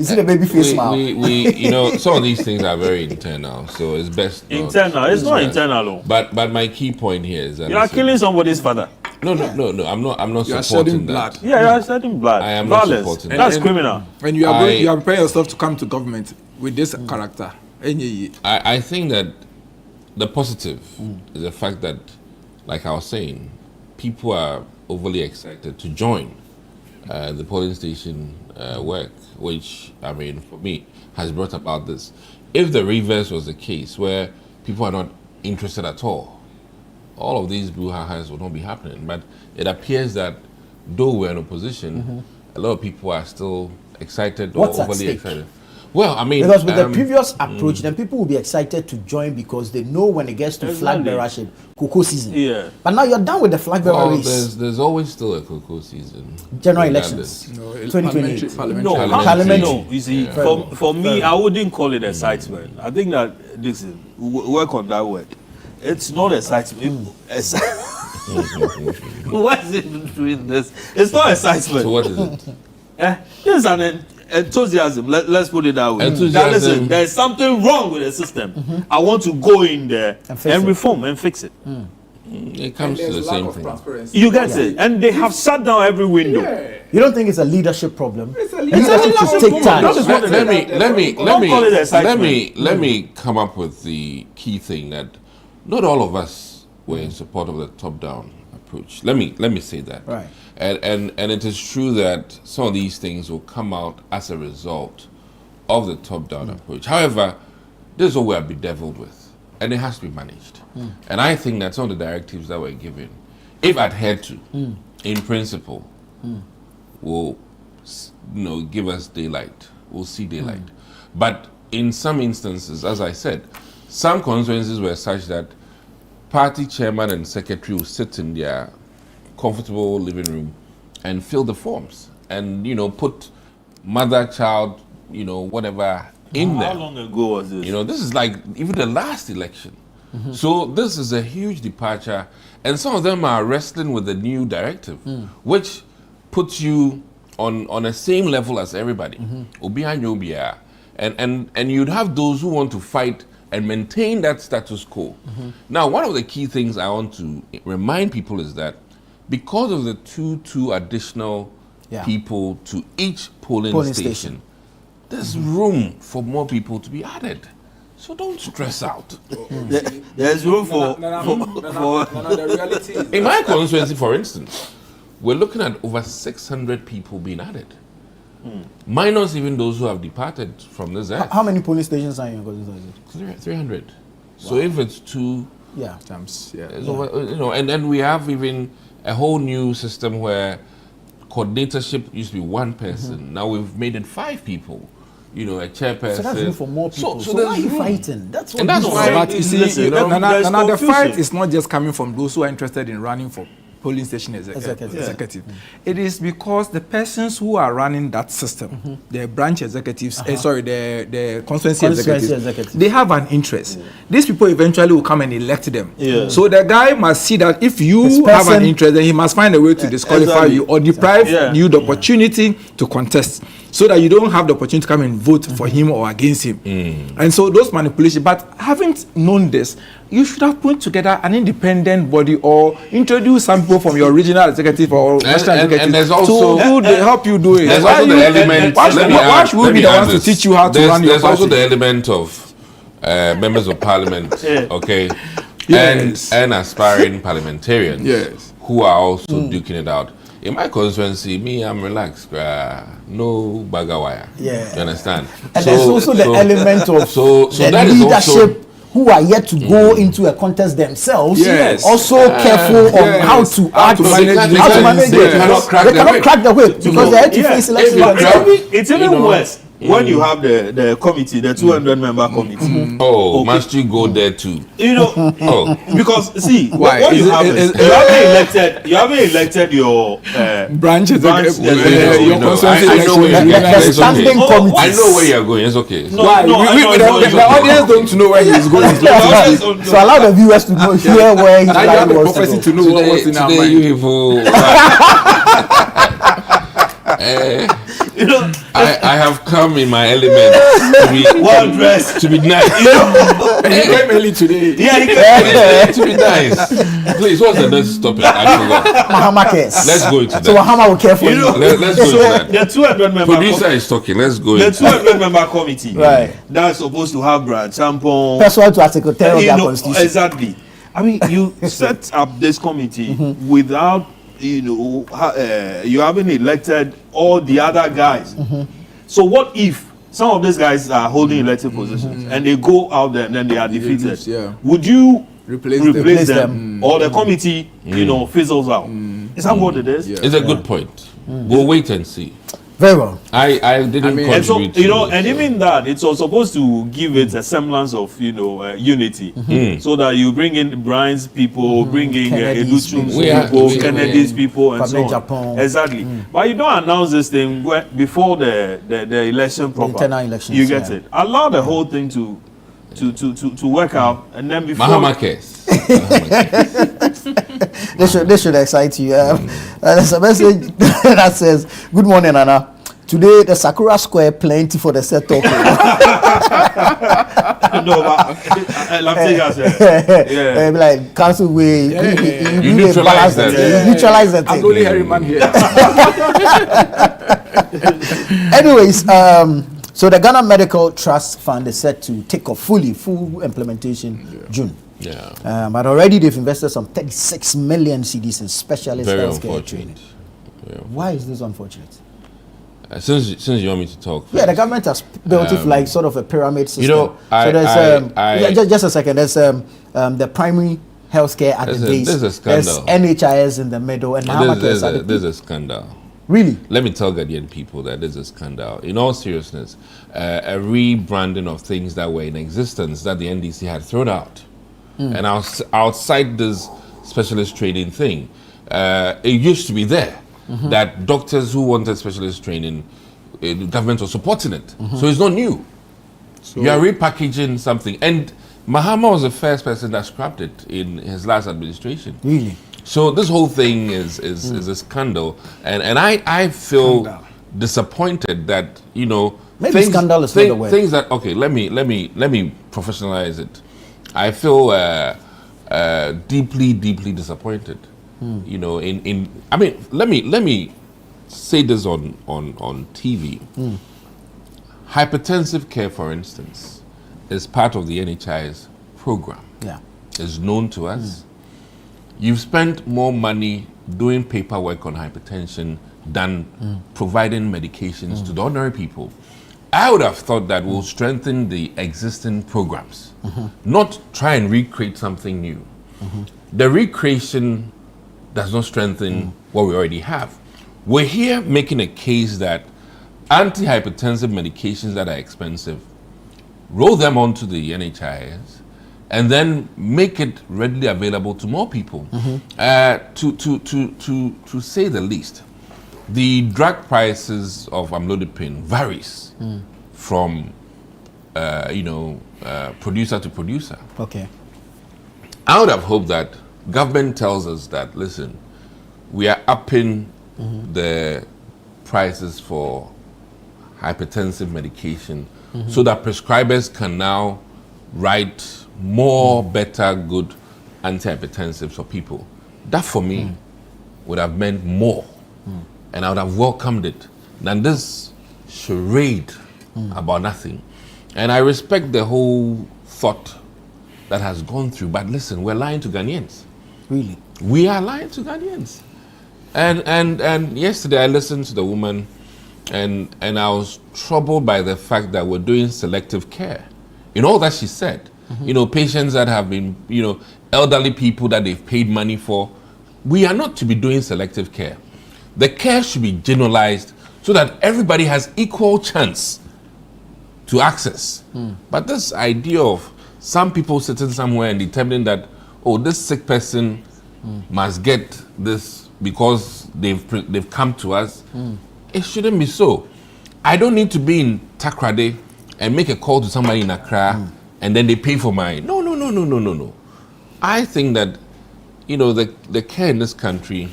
see the baby face smile. We some of these things are very internal, so it's best. Internal? It's not internal. But my key point here is that you are killing somebody's father. No. I'm not supporting that. Yeah, you are shedding blood. I am Violence. not supporting that. That's criminal. When you are preparing yourself to come to government with this character. I think that the positive is the fact that, like I was saying, people are overly excited to join the polling station work, which, I mean, for me, has brought about this. If the reverse was the case, where people are not interested at all of these brouhahas would not be happening. But it appears that though we're in opposition, a lot of people are still excited or overly excited. Well, I mean, because with the previous approach, then people will be excited to join because they know when it gets to flag bearer cocoa season. Yeah. But now you're done with the flag bearer race. There's always still a cocoa season. General elections. 2028. Parliamentary. No, you see, for me, I wouldn't call it excitement. I think that this is work on that word. It's not excitement. What is it doing this? It's not excitement. So what is it? This is an enthusiasm. Let's put it that way. Now listen, there's something wrong with the system. I want to go in there and reform and fix it. It comes to the same thing. You get it, and they have shut down every window. You don't think it's a leadership problem? It's a leadership to take charge. Let me come up with the key thing that not all of us were in support of the top-down approach. Let me say that. Right. And it is true that some of these things will come out as a result of the top-down approach. However, this is what we are bedeviled with, and it has to be managed. And I think that some of the directives that were given, if adhered to, in principle, will give us daylight. We'll see daylight. But in some instances, as I said, some constituencies were such that party chairman and secretary will sit in their comfortable living room and fill the forms and put mother, child, whatever in there. How long ago was this? This is like even the last election. So this is a huge departure, and some of them are wrestling with the new directive, which puts you on the same level as everybody. And you'd have those who want to fight and maintain that status quo. Now, one of the key things I want to remind people is that because of the two additional people to each polling station, there's room for more people to be added. So don't stress out. There's room for in my constituency, for instance, we're looking at over 600 people being added. Minus even those who have departed from this earth. How many polling stations are in your constituency? 300. Wow. So if it's two times, over, and then we have even a whole new system where coordinatorship used to be one person. Now we've made it 5 people. You know, a chairperson. So that's room for more people. So there's why are you room. fighting? That's what. And that's why. But you see, Listen, now the fight is not just coming from those who are interested in running for polling station executive. It is because the persons who are running that system, the branch executives, the constituency executives, they have an interest. These people eventually will come and elect them. So the guy must see that if you have an interest, then he must find a way to disqualify you or deprive you the opportunity to contest, so that you don't have the opportunity to come and vote for him or against him. And so those manipulations. But having known this, you should have put together an independent body or introduce some people from your regional executive or national executive and there's also to help you do it. There's also the element. Why should we be the ones to teach you how to run your party? There's also the element of members of parliament, okay, and aspiring parliamentarians, who are also duking it out. In my constituency, me, I'm relaxed. No bagger wire. You understand? And there's also the element of the that leadership who are yet to go into a contest themselves. Also careful on how to act, how to manage it. They cannot crack the whip because they have to face election. It's even worse. When you have the committee, the 200-member committee. Oh, must you go there too? You know, because see, why? What you haven't elected your branches. I know where you're going. It's okay. Why? The audience don't know where he's going. So allow the viewers to know here where he's going. Prophecy to know what's in our mind. You know, I have come in my element to be well dressed, to be nice. You know, and he came early today. To be nice. Please, what's the next topic? I forgot. Mahama cares. Let's go into that. So Mahama will care for you. Let's go into that. The 200-member producer is talking. Let's go. The 200-member committee, right? That's supposed to have branch tampon. Personal to Article 10 of their constitution. Exactly. I mean, you set up this committee without, you know, you haven't elected all the other guys. So what if some of these guys are holding elected positions and they go out there and then they are defeated? Would you replace them? Or the committee, you know, fizzles out? Is that what it is? It's a good point. We'll wait and see. Very well. I didn't contribute. And so, you know, and even that, it's supposed to give it a semblance of, you know, unity, so that you bring in Brian's people, bring in Educhum's people, Kennedy's people, and so on. Japan. Exactly. But you don't announce this thing before the election proper. Internal elections, you get it. Allow the whole thing to work out, and then before. Mahama case. This should excite you. There's a message that says, "Good morning, Anna. Today the Sakura Square plenty for the set talk." No, but like council way, you neutralize that. You neutralize that. I'm only Harry man here. Anyways, so the Ghana Medical Trust Fund is set to take off full implementation June. But already they've invested some 36 million cedis in specialist healthcare training. Why is this unfortunate? Since you want me to talk, the government has built it like sort of a pyramid system. You know, just a second. There's the primary healthcare at the base. There's a scandal. There's NHIS in the middle, and there's a scandal. Really? Let me tell Ghanaian people that there's a scandal. In all seriousness, a rebranding of things that were in existence that the NDC had thrown out. And outside this specialist training thing, it used to be there that doctors who wanted specialist training, the government was supporting it. So it's not new. So you are repackaging something. And Mahama was the first person that scrapped it in his last administration. Really? So this whole thing is a scandal. And I feel disappointed that, you know, maybe scandal is not the word. Things that, okay, let me professionalize it. I feel deeply disappointed. You know, I mean, let me say this on TV. Hypertensive care, for instance, is part of the NHI's program. It's known to us. You've spent more money doing paperwork on hypertension than providing medications to the ordinary people. I would have thought that we'll strengthen the existing programs, not try and recreate something new. The recreation does not strengthen what we already have. we're here making a case that antihypertensive medications that are expensive, roll them onto the NHIS, and then make it readily available to more people. To say the least, the drug prices of amlodipine varies from producer to producer. Okay. I would have hoped that government tells us that, listen, we are upping the prices for hypertensive medication so that prescribers can now write more, better, good antihypertensives for people. That for me would have meant more, and I would have welcomed it than this charade about nothing. And I respect the whole thought that has gone through, but listen, we're lying to Ghanaians. Really? We are lying to Ghanaians. And yesterday I listened to the woman, and I was troubled by the fact that we're doing selective care. In all that she said, patients that have been, elderly people that they've paid money for, we are not to be doing selective care. The care should be generalized so that everybody has equal chance to access. But this idea of some people sitting somewhere and determining that, oh, this sick person must get this because they've come to us, it shouldn't be so. I don't need to be in Takrade and make a call to somebody in Accra and then they pay for mine. No. I think that, the care in this country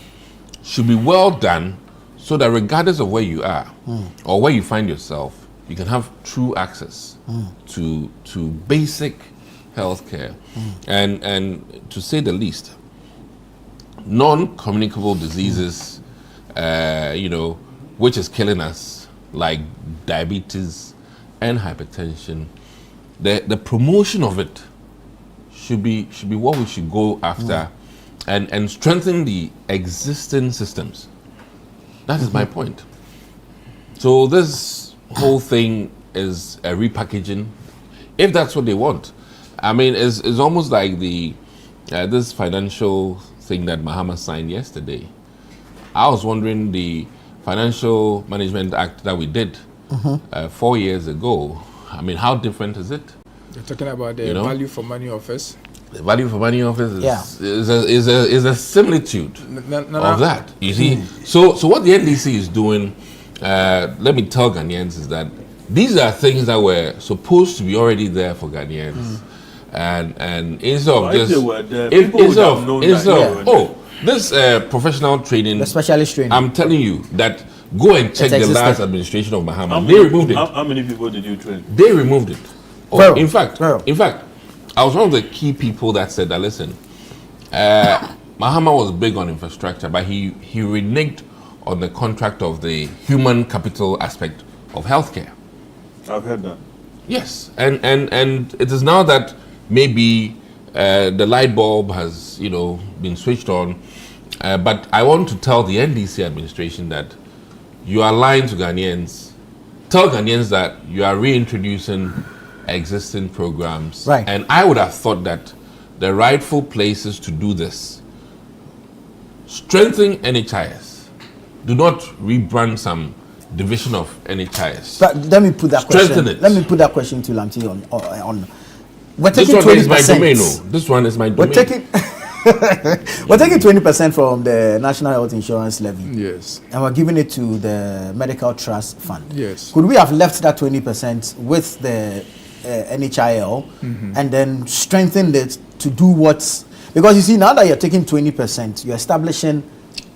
should be well done so that regardless of where you are or where you find yourself, you can have true access to basic health care. And to say the least, non-communicable diseases, which is killing us, like diabetes and hypertension, the promotion of it should be what we should go after, and strengthen the existing systems. That is my point. So this whole thing is a repackaging, if that's what they want. I mean, it's almost like this financial thing that Mahama signed yesterday. I was wondering, the Financial Management Act that we did 4 years ago, I mean, how different is it? You're talking about the value for money office. The value for money office is a similitude of that. You see, so what the NDC is doing, let me tell Ghanaians, is that these are things that were supposed to be already there for Ghanaians, and instead of this professional training, the specialist training, I'm telling you that go and check the last administration of Mahama. They removed it. How many people did you train? They removed it. In fact, I was one of the key people that said that, listen, Mahama was big on infrastructure, but he reneged on the contract of the human capital aspect of healthcare. I've heard that. Yes, and it is now that maybe the light bulb has been switched on, but I want to tell the NDC administration that you are lying to Ghanaians. Tell Ghanaians that you are reintroducing existing programs, right? And I would have thought that the rightful places to do this, strengthen NHIS. Do not rebrand some division of NHIS. But let me put that strengthen question. It. Let me put that question to Lamti on. We're this taking 20%. Is my domain. No. This one is my domain. We're taking 20% from the National Health Insurance Levy. Yes. And we're giving it to the Medical Trust Fund. Yes. Could we have left that 20% with the NHIL and then strengthened it to do what's... Because you see, now that you're taking 20%, you're establishing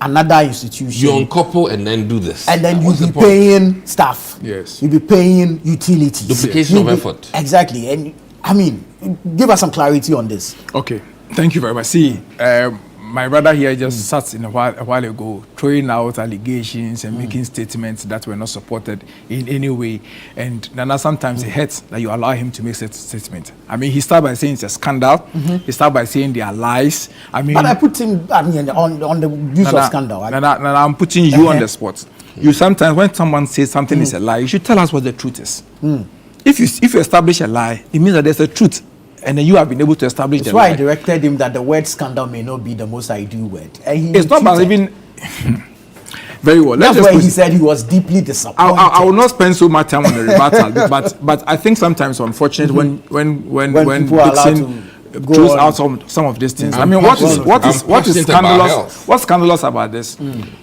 another institution. You uncouple and then do this. And then you'll be paying staff. Yes. You'll be paying utilities. Duplication of effort. Exactly. And I mean, give us some clarity on this. Okay. Thank you very much. See, my brother here just sat a while ago throwing out allegations and making statements that were not supported in any way. And Nana, sometimes it hurts that you allow him to make such statements. I mean, he started by saying it's a scandal. He started by saying they are lies. I mean, but I put him on the use of scandal. Nana, I'm putting you on the spot. You sometimes, when someone says something is a lie, you should tell us what the truth is. If you establish a lie, it means that there's a truth. And then you have been able to establish That's why I directed him that the word scandal may not be the most ideal word. It's not about even... Very well. That's why he said he was deeply disappointed. I will not spend so much time on the rebuttal, but I think sometimes, unfortunately, when Dixon throws out some of these things. I mean, what is scandalous? What's scandalous about this?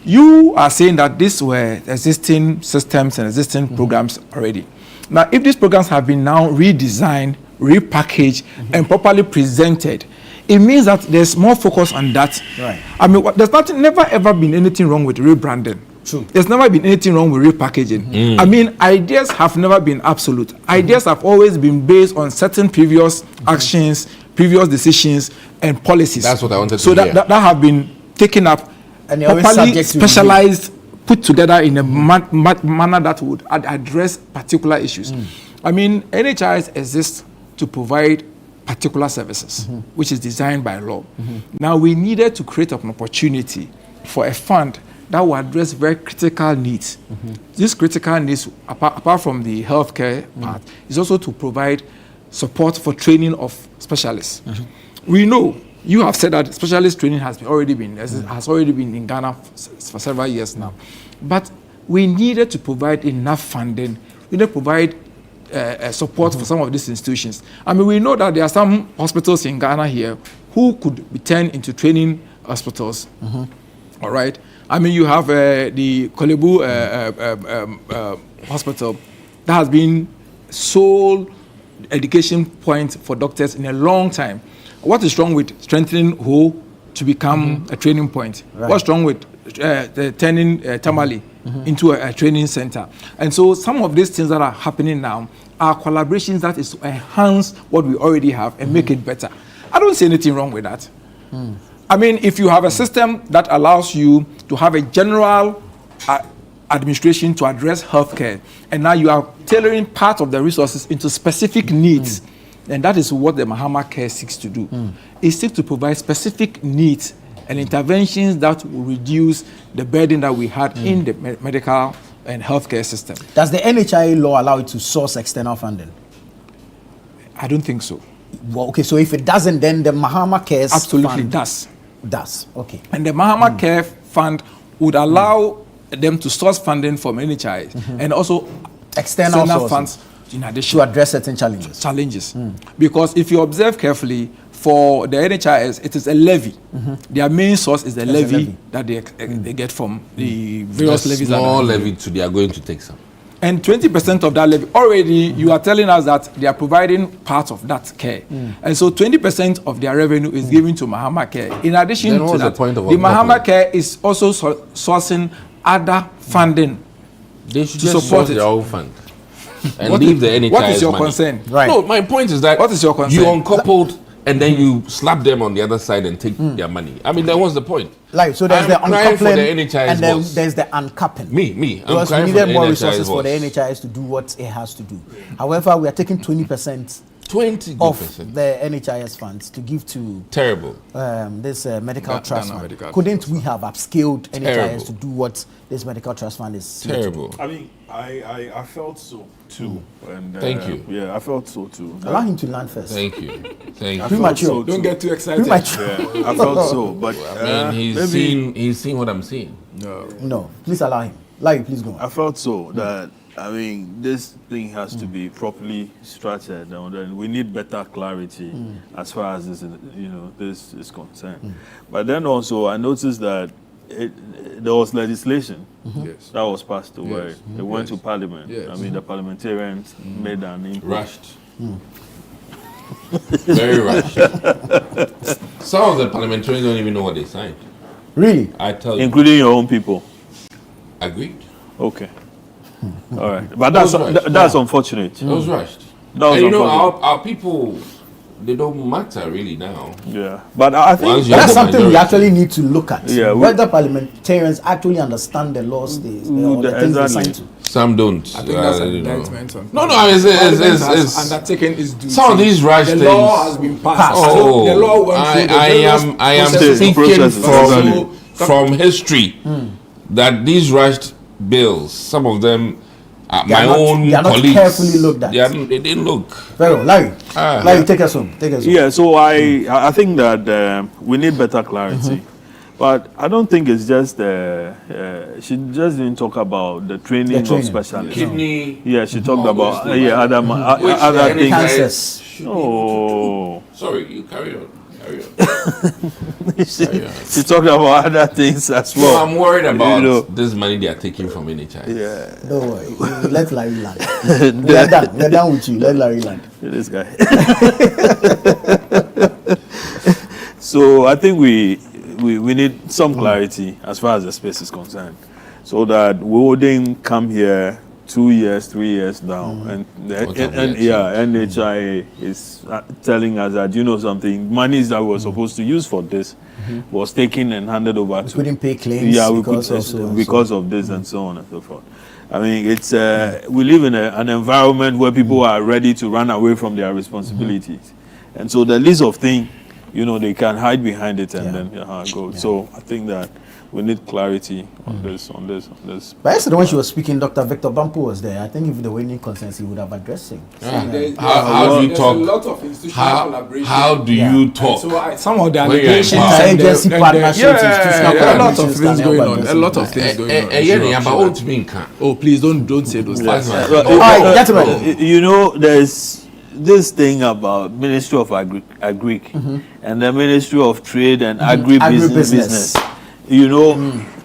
You are saying that these were existing systems and existing programs already. Now, if these programs have been now redesigned, repackaged, and properly presented, it means that there's more focus on that. Right. I mean, there's never ever been anything wrong with rebranding. True. There's never been anything wrong with repackaging. I mean, ideas have never been absolute. Ideas have always been based on certain previous actions, previous decisions, and policies. That's what I wanted to so hear. that have been taken up, and properly specialized, put together in a manner that would address particular issues. I mean, NHIS exists to provide particular services, which is designed by law. Now, we needed to create an opportunity for a fund that will address very critical needs. These critical needs, apart from the healthcare part, is also to provide support for training of specialists. We know, you have said that specialist training has already been in Ghana for several years now. But we needed to provide enough funding. We needed to provide support for some of these institutions. I mean, we know that there are some hospitals in Ghana here who could be turned into training hospitals. All right. I mean, you have the Kolebu hospital that has been sole education point for doctors in a long time. What is wrong with strengthening Ho to become a training point? Right. What's wrong with turning Tamale into a training center? And so some of these things that are happening now are collaborations that is to enhance what we already have and make it better. I don't see anything wrong with that. I mean, if you have a system that allows you to have a general administration to address healthcare, and now you are tailoring part of the resources into specific needs, and that is what the Mahama Care seeks to do. It seeks to provide specific needs and interventions that will reduce the burden that we had in the medical and healthcare system. Does the NHIA law allow it to source external funding? I don't think so. Well, okay, so if it doesn't, then the Mahama Care absolutely fund does. Okay. And the Mahama Care Fund would allow them to source funding from NHIS and also external funds in addition to address certain challenges. Because if you observe carefully, for the NHIS, it is a levy. Their main source is the levy that they get from the various levies. Small levy, so they are going to take some. And 20% of that levy, already you are telling us that they are providing part of that care. And so 20% of their revenue is given to Mahama Care. In addition to that, the Mahama Care is also sourcing other funding. They should to just support their own fund and leave the NHIS. What is your money. concern? Right. No, my point is that what is your concern? You uncoupled and then you slap them on the other side and take their money. I mean, that was the point. Like, so there's the uncoupling and then boss. there's the uncapping. Me. Because we needed more resources for the NHIS to do what it has to do. However, we are taking 20% of the NHIS funds to give to this medical trust fund. Couldn't we have upscaled NHIS to do what this medical trust fund is? Terrible. I mean, I felt so too. And, Thank you. Yeah, I felt so too. Allow him to land first. Thank you. Thank you. Premature. So don't get too excited. Yeah, I felt so, but I mean, he's seen what I'm seeing. No, please allow him. Larry, please go on. I felt so that I mean this thing has to be properly structured, and we need better clarity as far as this is concerned. But then also I noticed that there was legislation that was passed away. It went to Parliament. I mean, the parliamentarians made an input. Rushed. Very rushed. Some of the parliamentarians don't even know what they signed. Really? I tell you. Including your own people. Agreed. Okay. All right. But that's unfortunate. It was rushed. And our people, they don't matter really now. Yeah. But I think that's something we actually need to look at. Yeah, whether parliamentarians actually understand the laws or the things they sign to. Some don't. I think that's an indictment. No, it's undertaken is due. Some of these rash things. The law has been passed. Oh, the law went through I am speaking from history that these rushed bills, some of them, my own colleagues, carefully looked at. They didn't look. Very well. Larry, take us home. Yeah, so I think that we need better clarity. But I don't think it's just she just didn't talk about the training of specialists. Kidney. Yeah, she talked about other things. Cancers. Oh. Sorry, you carry on. She talked about other things as well. No, I'm worried about this money they are taking from NHI. Yeah. Don't worry. Let Larry land. We're done. We're done with you. Let Larry land. This guy. So I think we need some clarity as far as the space is concerned, so that we wouldn't come here 2 years, 3 years down, and NHI is telling us that, you know something, monies that we were supposed to use for this was taken and handed over to. We couldn't pay claims because of this and so on and so forth. I mean, it's we live in an environment where people are ready to run away from their responsibilities, and so the list of things, you know, they can hide behind it and then go. Yeah. So I think that we need clarity on this. But yesterday when she was speaking, Dr. Victor Bampo was there. I think if there were any concerns, he would have addressed him. How do you talk? A lot of institutional collaboration. How do you talk? So some of the allegations, agency partnerships, institutional a lot of things going on. A lot of things going on. Oh, please don't say those things. All right, gentlemen. You know, there's this thing about Ministry of Agri and the Ministry of Trade and Agribusiness. You know,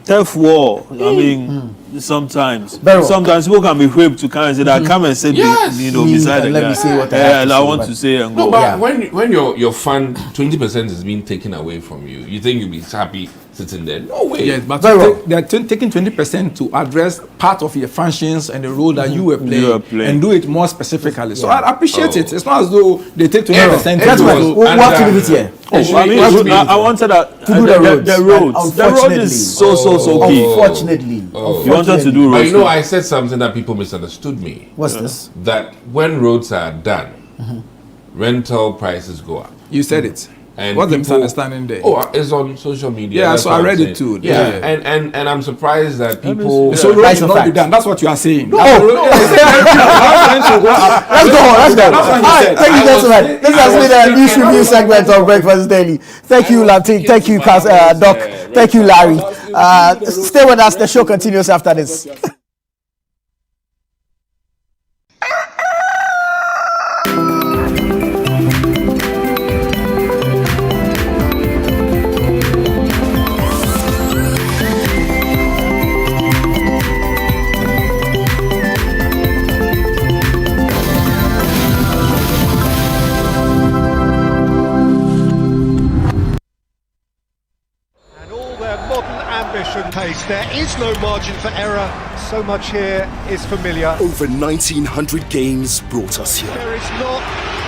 tough war. I mean, sometimes people can be whipped to come and say that. Come and say, you know, beside the guy. Let me say what I want to say and go. No, but when your fund 20% is being taken away from you, you think you'll be happy sitting there? No way. Yes, but they're taking 20% to address part of your functions and the role that you were playing, and do it more specifically. So I appreciate it. It's not as though they take 20%. That's what we have to leave it here. I wanted to do the roads. The road is so key. Unfortunately. You wanted to do roads. But you know, I said something that people misunderstood me. What's this? That when roads are done, rental prices go up. You said it. And what's the misunderstanding there? Oh, it's on social media. Yeah, so I read it too. Yeah, and I'm surprised that people. So roads should not be done. That's what you are saying. Let's go. Thank you, gentlemen. This has been a news review segment of Breakfast Daily. Thank you, Latin. Thank you, Doc. Thank you, Larry. Stay with us. The show continues after this. Pace. There is no margin for error. So much here is familiar. Over 1900 games brought us here. There is not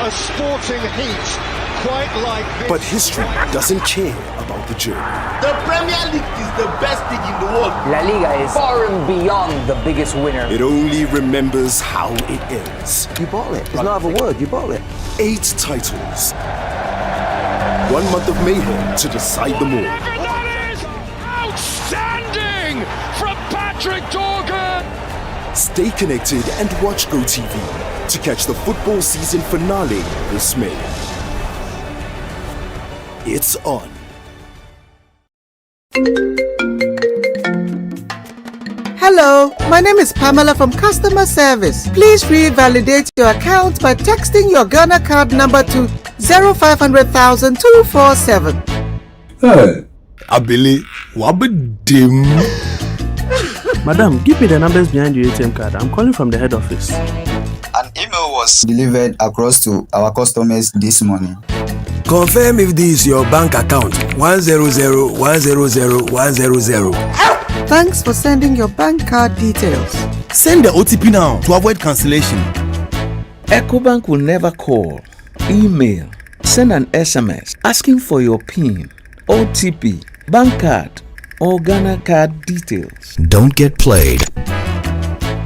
a sporting heat quite like this. But history doesn't care about the journey. The Premier League is the best league in the world. La Liga is far and beyond the biggest winner. It only remembers how it ends. You bought it. It's not a word. You bought it. 8 titles. 1 month of mayhem to decide them all. Outstanding from Patrick Dorgan. Stay connected and watch GoTV to catch the football season finale this May. It's on. Hello, my name is Pamela from Customer Service. Please revalidate your account by texting your Ghana card number to 0500,000 247. Hey, Abili, wabedim. Madam, give me the numbers behind your ATM card. I'm calling from the head office. An email was delivered across to our customers this morning. Confirm if this is your bank account. 100,100,100. Thanks for sending your bank card details. Send the OTP now to avoid cancellation. EcoBank will never call, email, send an SMS asking for your PIN, OTP, bank card, or Ghana card details. Don't get played.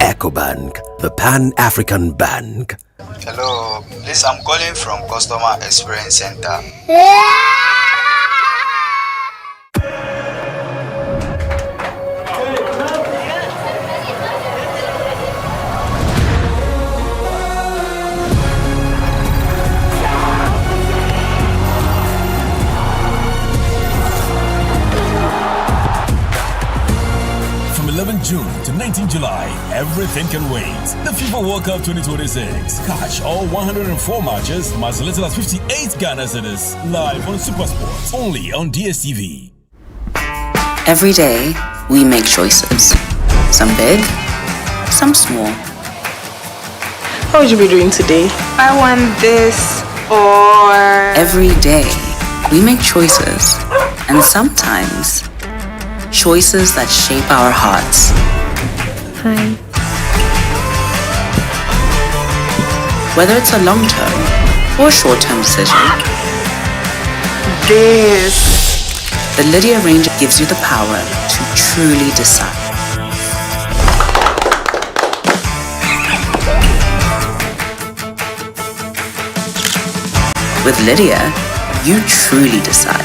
EcoBank, the Pan-African Bank. Hello, please, I'm calling from Customer Experience Center. 19 July, everything can wait. The FIFA World Cup 2026. Catch all 104 matches, as little as 58 Ghana cedis, live on SuperSport, only on DSTV. Every day, we make choices. Some big, some small. What would you be doing today? I want this or... Every day, we make choices. And sometimes, choices that shape our hearts. Hi. Whether it's a long-term or short-term decision. The Lydia Ranger gives you the power to truly decide. With Lydia, you truly decide.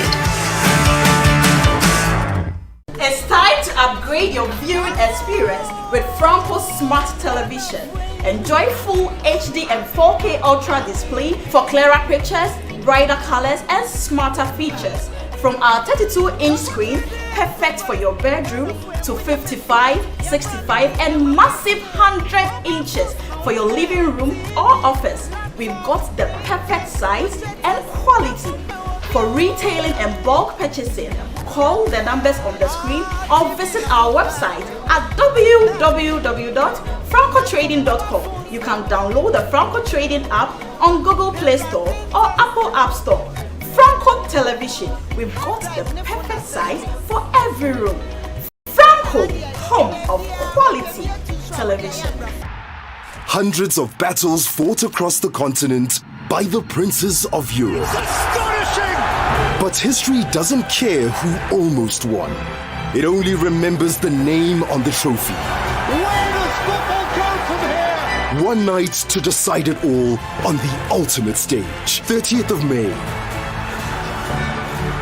It's time to upgrade your viewing experience with Franco Smart Television. Enjoy full HD and 4K Ultra display for clearer pictures, brighter colors, and smarter features. From our 32-inch screen, perfect for your bedroom, to 55, 65, and massive 100 inches for your living room or office. We've got the perfect size and quality. For retailing and bulk purchasing, call the numbers on the screen or visit our website at www.francotrading.com. You can download the Franco Trading app on Google Play Store or Apple App Store. Franco Television, we've got the perfect size for every room. Franco, home of quality television. Hundreds of battles fought across the continent by the princes of Europe. But history doesn't care who almost won. It only remembers the name on the trophy. Where does football go from here? One night to decide it all on the ultimate stage, 30th of May.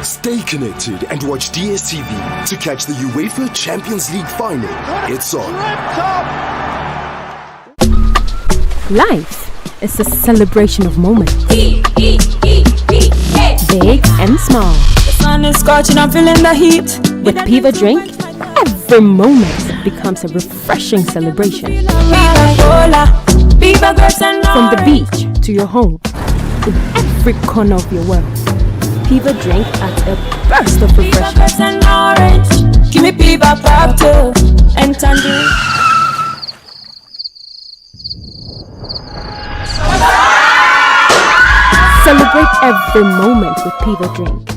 Stay connected and watch DSTV to catch the UEFA Champions League final. It's on. Life is a celebration of moments. Big and small. The sun is scorching, I'm feeling the heat. With Piva Drink, every moment becomes a refreshing celebration. From the beach to your home, in every corner of your world. Piva Drink at a burst of refreshment. Give me Piva Pop too and tangerine. Celebrate every moment with Piva Drink.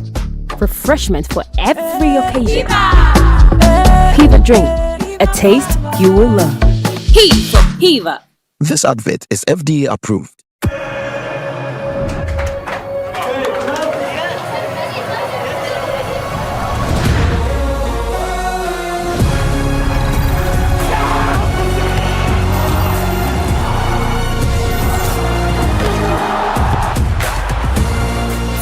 Refreshment for every occasion. Piva Drink, a taste you will love. Piva. This advert is FDA approved.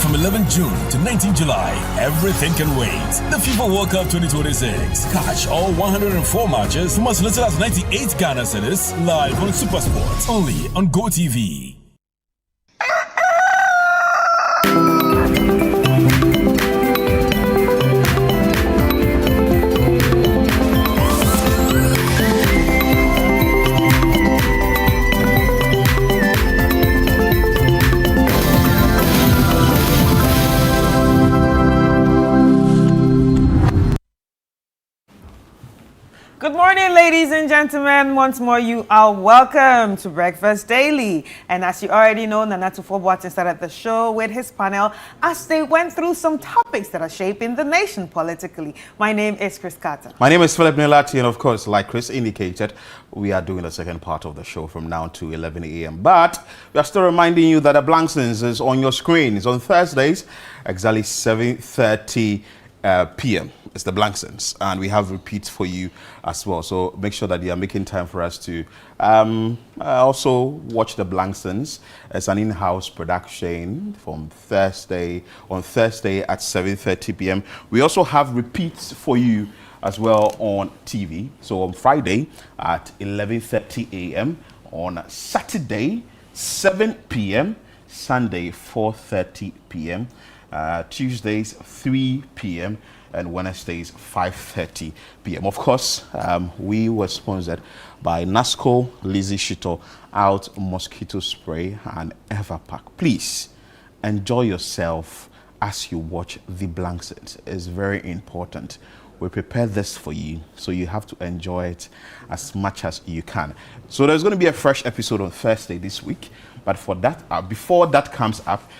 From 11 June to 19 July, everything can wait. The FIFA World Cup 2026. Catch all 104 matches from as little as 98 Ghana cedis, live on SuperSport, only on GoTV. Good morning, ladies and gentlemen. Once more, you are welcome to Breakfast Daily. And as you already know, Nanatu Boateng started the show with his panel as they went through some topics that are shaping the nation politically. My name is Chris Carter. My name is Philip Nilati, and of course, like Chris indicated, we are doing the second part of the show from now to 11 a.m. But we are still reminding you that the Blanksons is on your screen. It's on Thursdays, exactly 7:30 p.m. It's the Blanksons, and we have repeats for you as well. So make sure that you are making time for us to also watch the Blanksons. It's an in-house production from Thursday at 7:30 p.m. We also have repeats for you as well on TV. So on Friday at 11:30 a.m. on Saturday 7 p.m. Sunday 4:30 p.m. Tuesdays 3 p.m. and Wednesdays 5:30 p.m. Of course, we were sponsored by NASCO, Lizzie Shito, Out Mosquito Spray, and Everpack. Please enjoy yourself as you watch the Blanksons. It's very important. We prepared this for you, so you have to enjoy it as much as you can. So there's going to be a fresh episode on Thursday this week, but for that, before that comes up,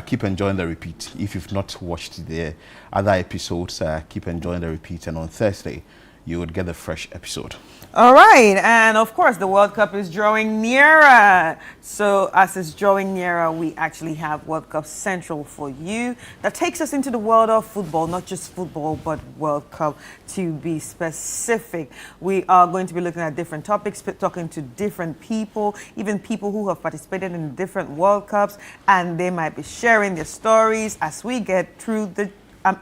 keep enjoying the repeat. If you've not watched the other episodes, keep enjoying the repeat, and on Thursday, you would get the fresh episode. All right, and of course the World Cup is drawing nearer. So as it's drawing nearer, we actually have World Cup Central for you that takes us into the world of football, not just football, but World Cup to be specific. We are going to be looking at different topics, talking to different people, even people who have participated in different World Cups, and they might be sharing their stories as we get through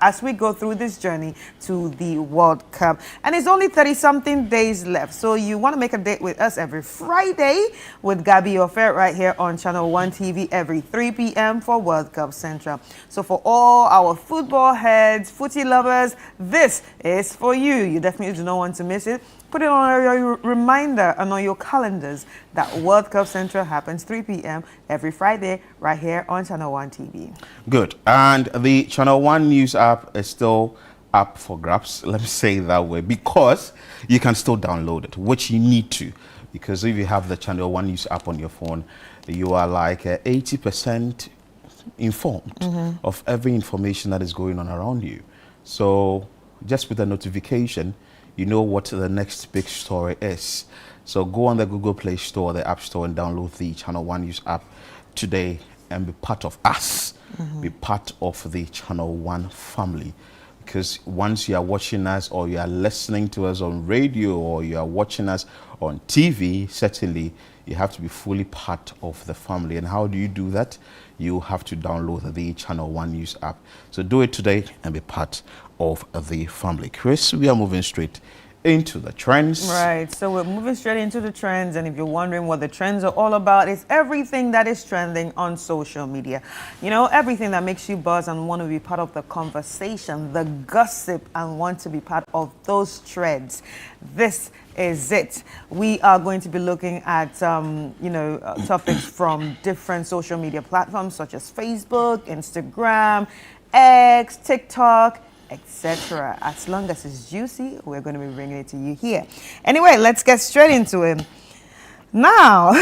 as we go through this journey to the World Cup. And it's only 30-something days left. So you want to make a date with us every Friday with Gabby Ofer right here on Channel 1 TV every 3 p.m. for World Cup Central. So for all our football heads, footy lovers, this is for you. You definitely do not want to miss it. Put it on your reminder and on your calendars that World Cup Central happens 3 p.m. every Friday right here on Channel 1 TV. Good. And the Channel 1 News app is still up for grabs. Let me say it that way, because you can still download it, which you need to. Because if you have the Channel 1 News app on your phone, you are like 80% informed of every information that is going on around you. So just with a notification, you know what the next big story is. So go on the Google Play Store, the App Store, and download the Channel 1 News app today and be part of us. Be part of the Channel 1 family. Because once you are watching us, or you are listening to us on radio, or you are watching us on TV, certainly you have to be fully part of the family. And how do you do that? You have to download the Channel 1 News app. So do it today and be part of the family. Chris, we are moving straight into the trends. Right, so we're moving straight into the trends, and if you're wondering what the trends are all about, it's everything that is trending on social media. You know, everything that makes you buzz and want to be part of the conversation, the gossip, and want to be part of those threads. This is it. We are going to be looking at, topics from different social media platforms such as Facebook, Instagram, X, TikTok, etc. As long as it's juicy, we're going to be bringing it to you here. Anyway, let's get straight into it. Now,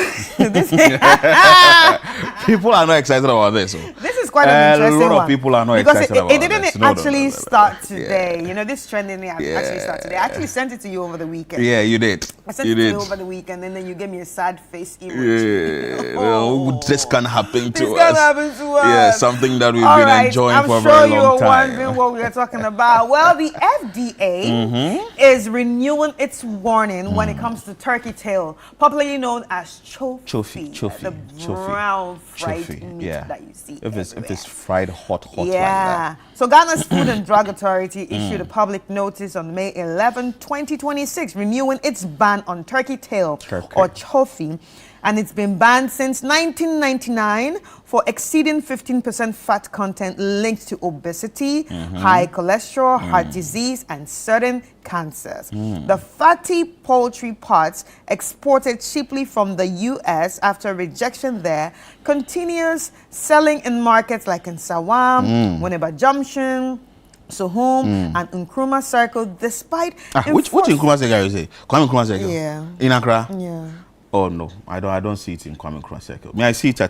people are not excited about this. This is quite an interesting one. A lot of people are not excited about it didn't this. actually start today. Yeah. You know, this trending thing actually started today. I actually sent it to you over the weekend. Yeah, you did. I sent it to you over the weekend, and then you gave me a sad face emoji. Yeah. This can happen to us. This can happen to us. Yeah, something that we've been enjoying for a very long time. I'm sure you're wondering what we are talking about. Well, the FDA is renewing its warning when it comes to turkey tail, popularly known as chofi. The brown fried meat that you see if it's fried hot like that. So Ghana's Food and Drug Authority issued a public notice on May 11, 2026, renewing its ban on turkey tail or chofi, and it's been banned since 1999 for exceeding 15% fat content linked to obesity, high cholesterol, heart disease, and certain cancers. The fatty poultry parts exported cheaply from the U.S. after rejection there continues selling in markets like in Sawam, Winneba Junction, Sohum, and Nkrumah Circle, despite which Nkrumah Circle is it? Kwame Nkrumah Circle? Yeah. In Accra? Yeah. Oh no, I don't see it in Kwame Nkrumah Circle. I see it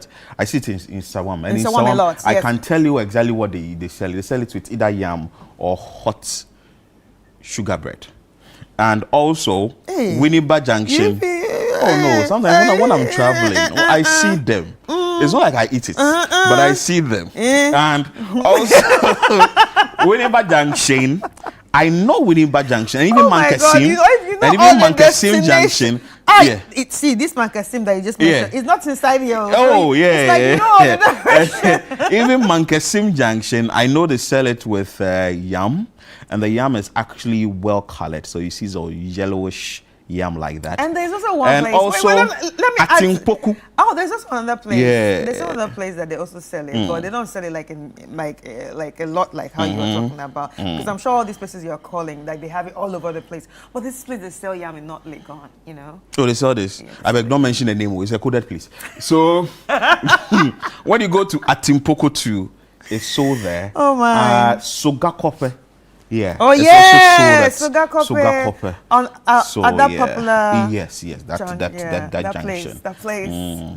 in Sawam. And in Sawam a lot. I can tell you exactly what they sell. They sell it with either yam or hot sugar bread. And also Winneba Junction. Oh no, sometimes when I'm traveling, I see them. It's not like I eat it, but I see them. And also Winneba Junction. I know Winneba Junction, and even Mankasim, and even Mankasim Junction. See, this Mankasim that you just mentioned, it's not inside here. Oh, it's like, even Mankasim Junction, I know they sell it with yam, and the yam is actually well colored. So you see, so yellowish yam like that. And there's also one and place. Also, let me Atimpoku. Oh, there's also another place. Yeah. There's another place that they also sell it, but they don't sell it like like a lot like how you were talking about. Because I'm sure all these places you're calling, like they have it all over the place. But this place they sell yam in not Legon, you know. Oh, they sell this. Yeah, I beg, don't mention the name. It's a coded place. So when you go to Atimpoku 2, it's sold there. Oh my. Sogakope. Yeah. Oh it's yeah, Sogakope. On at that popular. Yes, that junction. That place.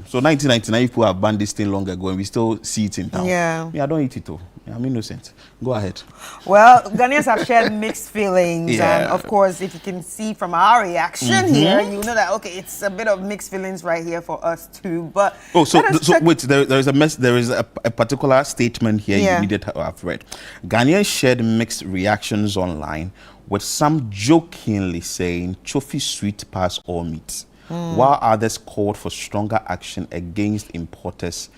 So 1999, people have banned this thing long ago, and we still see it in town. Yeah. I don't eat it though. I'm innocent. Go ahead. Well, Ghanaians have shared mixed feelings, and of course, if you can see from our reaction here, you know that it's a bit of mixed feelings right here for us too. But wait, there is a particular statement here you needed to have read. Ghanaians shared mixed reactions online, with some jokingly saying chofi sweet pass all meat, while others called for stronger action against importers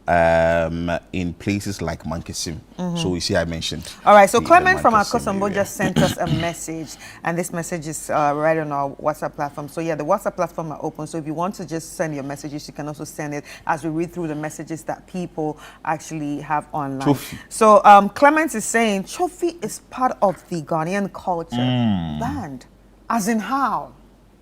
in places like Mankesim. So you see, I mentioned. All right, so Clement from Akosombo just sent us a message, and this message is right on our WhatsApp platform. So yeah, the WhatsApp platform are open. So if you want to just send your messages, you can also send it as we read through the messages that people actually have online. Chofi. So Clement is saying chofi is part of the Ghanaian culture. Banned, as in how?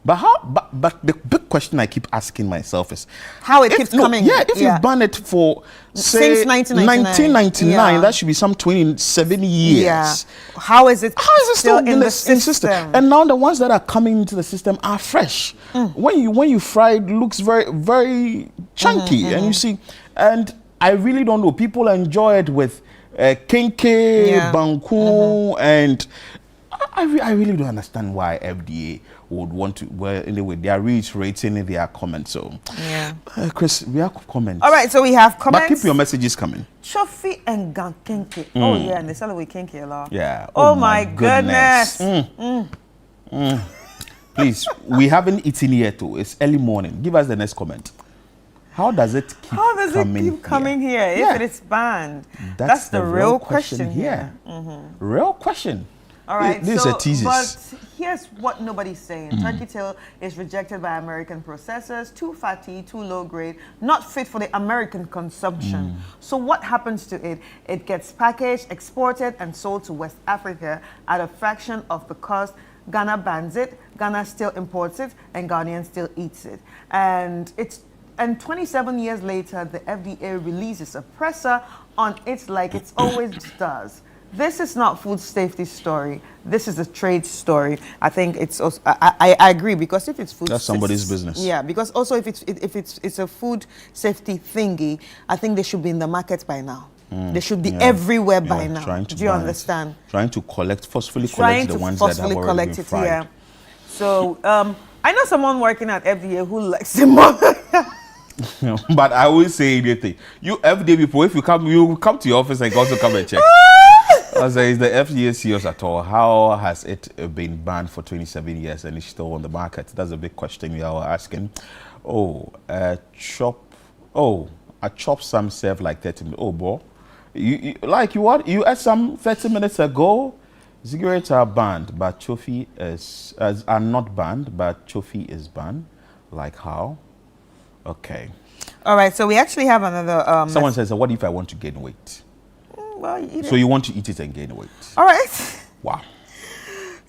But how? But the big question I keep asking myself is how it keeps coming. Yeah, if you ban it for say since 1999, that should be some 27 years. Yeah. How is it still in the system? And now the ones that are coming into the system are fresh. When you fry it, looks very very chunky, and you see. And I really don't know. People enjoy it with kenke, banku, and I really don't understand why FDA would want to. Well, anyway, they are reiterating their comments. So, Chris, we have comments. All right, so we have comments. But keep your messages coming. Chofi and gankenke. Oh yeah, and they sell it with kenke a lot. Yeah. Oh my goodness. Please, we haven't eaten yet too. It's early morning. Give us the next comment. How does it keep coming here if it is banned? That's the real question here. Real question. All right, this is a thesis. But here's what nobody's saying. Turkey tail is rejected by American processors, too fatty, too low grade, not fit for the American consumption. So what happens to it? It gets packaged, exported, and sold to West Africa at a fraction of the cost. Ghana bans it, Ghana still imports it, and Ghanaian still eats it. And 27 years later, the FDA releases a presser on it like it always does. This is not food safety story. This is a trade story. I think it's also, I agree, because if it's food, that's somebody's business. Yeah, because also if it's a food safety thingy, I think they should be in the market by now. They should be everywhere by now. Do you understand? Trying to forcefully collect the ones that have already been fried. Yeah. So I know someone working at FDA who likes it more. But I always say anything. You FDA people, if you come to your office and also come and check. I say, is the FDA serious at all? How has it been banned for 27 years and it's still on the market? That's a big question we are asking. A chop some serve like 30 minutes. Oh, boy. You ate some 30 minutes ago. Cigarettes are banned, but chofi are not banned, but chofi is banned. Like how? Okay. All right, so we actually have another... Someone says, what if I want to gain weight? Well, so you want to eat it and gain weight? All right. Wow.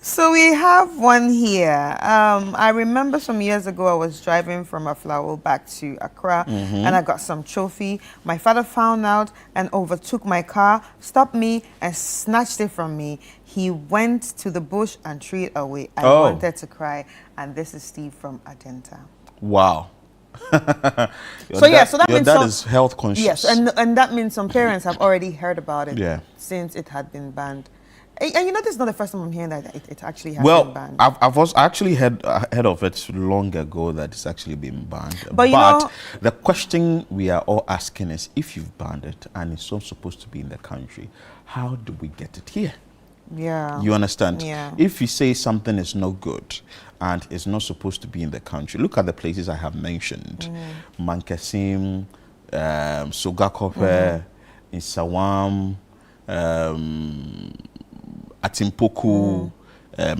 So we have one here. I remember some years ago I was driving from Aflao back to Accra, and I got some chofi. My father found out and overtook my car, stopped me, and snatched it from me. He went to the bush and threw it away. I wanted to cry. And this is Steve from Adenta. Wow. So that means that is health conscious. Yes, and that means some parents have already heard about it since it had been banned. And you know, this is not the first time I'm hearing that it actually has been banned. I've also actually heard of it long ago that it's actually been banned. But you know, the question we are all asking is, if you've banned it and it's not supposed to be in the country, how do we get it here? Yeah. You understand? Yeah. If you say something is no good and it's not supposed to be in the country, look at the places I have mentioned. Mankesim, Sogakope, Insawam, Atimpoku,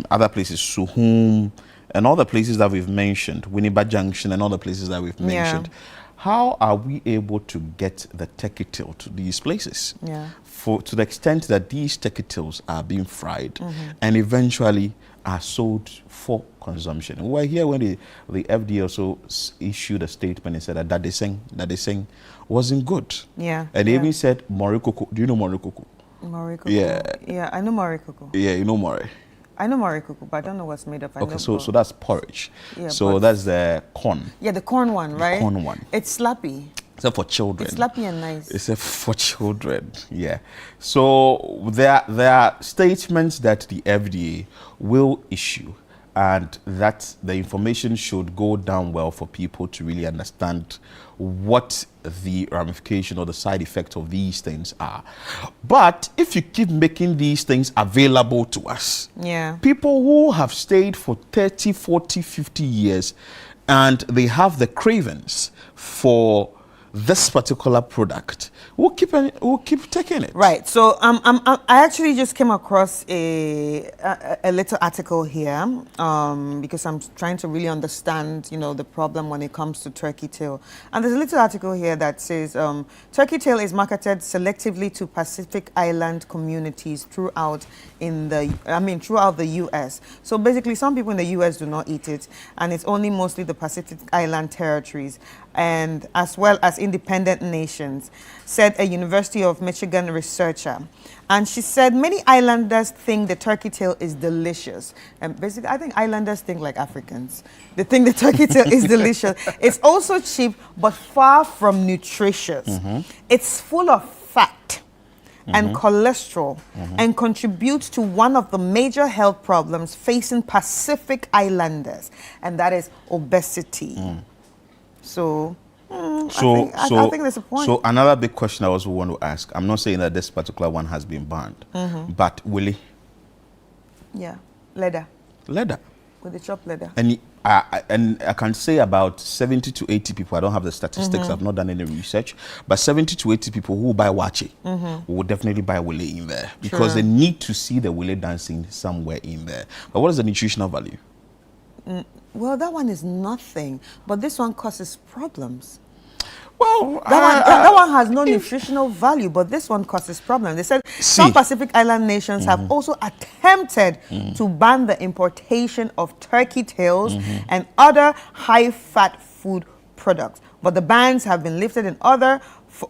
other places, Suhum, and all the places that we've mentioned, Winneba Junction and all the places that we've mentioned, how are we able to get the turkey tail to these places? Yeah. To the extent that these turkey tails are being fried and eventually are sold for consumption. We were here when the FDA also issued a statement and said that they saying wasn't good. Yeah. And they even said morikoko. Do you know morikoko? Morikoko. Yeah. Yeah, I know morikoko. Yeah, you know more. I know morikoko, but I don't know what's made of. Okay, so that's porridge. Yeah, so that's the corn. Yeah, the corn one, right? The corn one. It's slappy. Except for children. It's slappy and nice. Except for children, yeah. So there are statements that the FDA will issue, and that the information should go down well for people to really understand what the ramification or the side effect of these things are. But if you keep making these things available to us, people who have stayed for 30, 40, 50 years and they have the cravings for this particular product, we'll keep taking it. Right. So I actually just came across a little article here because I'm trying to really understand, the problem when it comes to turkey tail. And there's a little article here that says turkey tail is marketed selectively to Pacific Island communities throughout the U.S. So basically, some people in the U.S. do not eat it, and it's only mostly the Pacific Island territories, and as well as independent nations, said a University of Michigan researcher. And she said many islanders think the turkey tail is delicious. And basically, I think islanders think like Africans. They think the turkey tail is delicious. It's also cheap, but far from nutritious. It's full of fat and cholesterol and contributes to one of the major health problems facing Pacific Islanders, and that is obesity. So I think there's a point. So another big question I also want to ask, I'm not saying that this particular one has been banned, but will it? Yeah, leather. Leather. With the chopped leather. And I can say about 70 to 80 people, I don't have the statistics, I've not done any research, but 70 to 80 people who buy wache will definitely buy wile in there because they need to see the wile dancing somewhere in there. But what is the nutritional value? Well, that one is nothing, but this one causes problems. Well, that one has no nutritional value, but this one causes problems. They said some Pacific Island nations have also attempted to ban the importation of turkey tails and other high-fat food products, but the bans have been lifted in order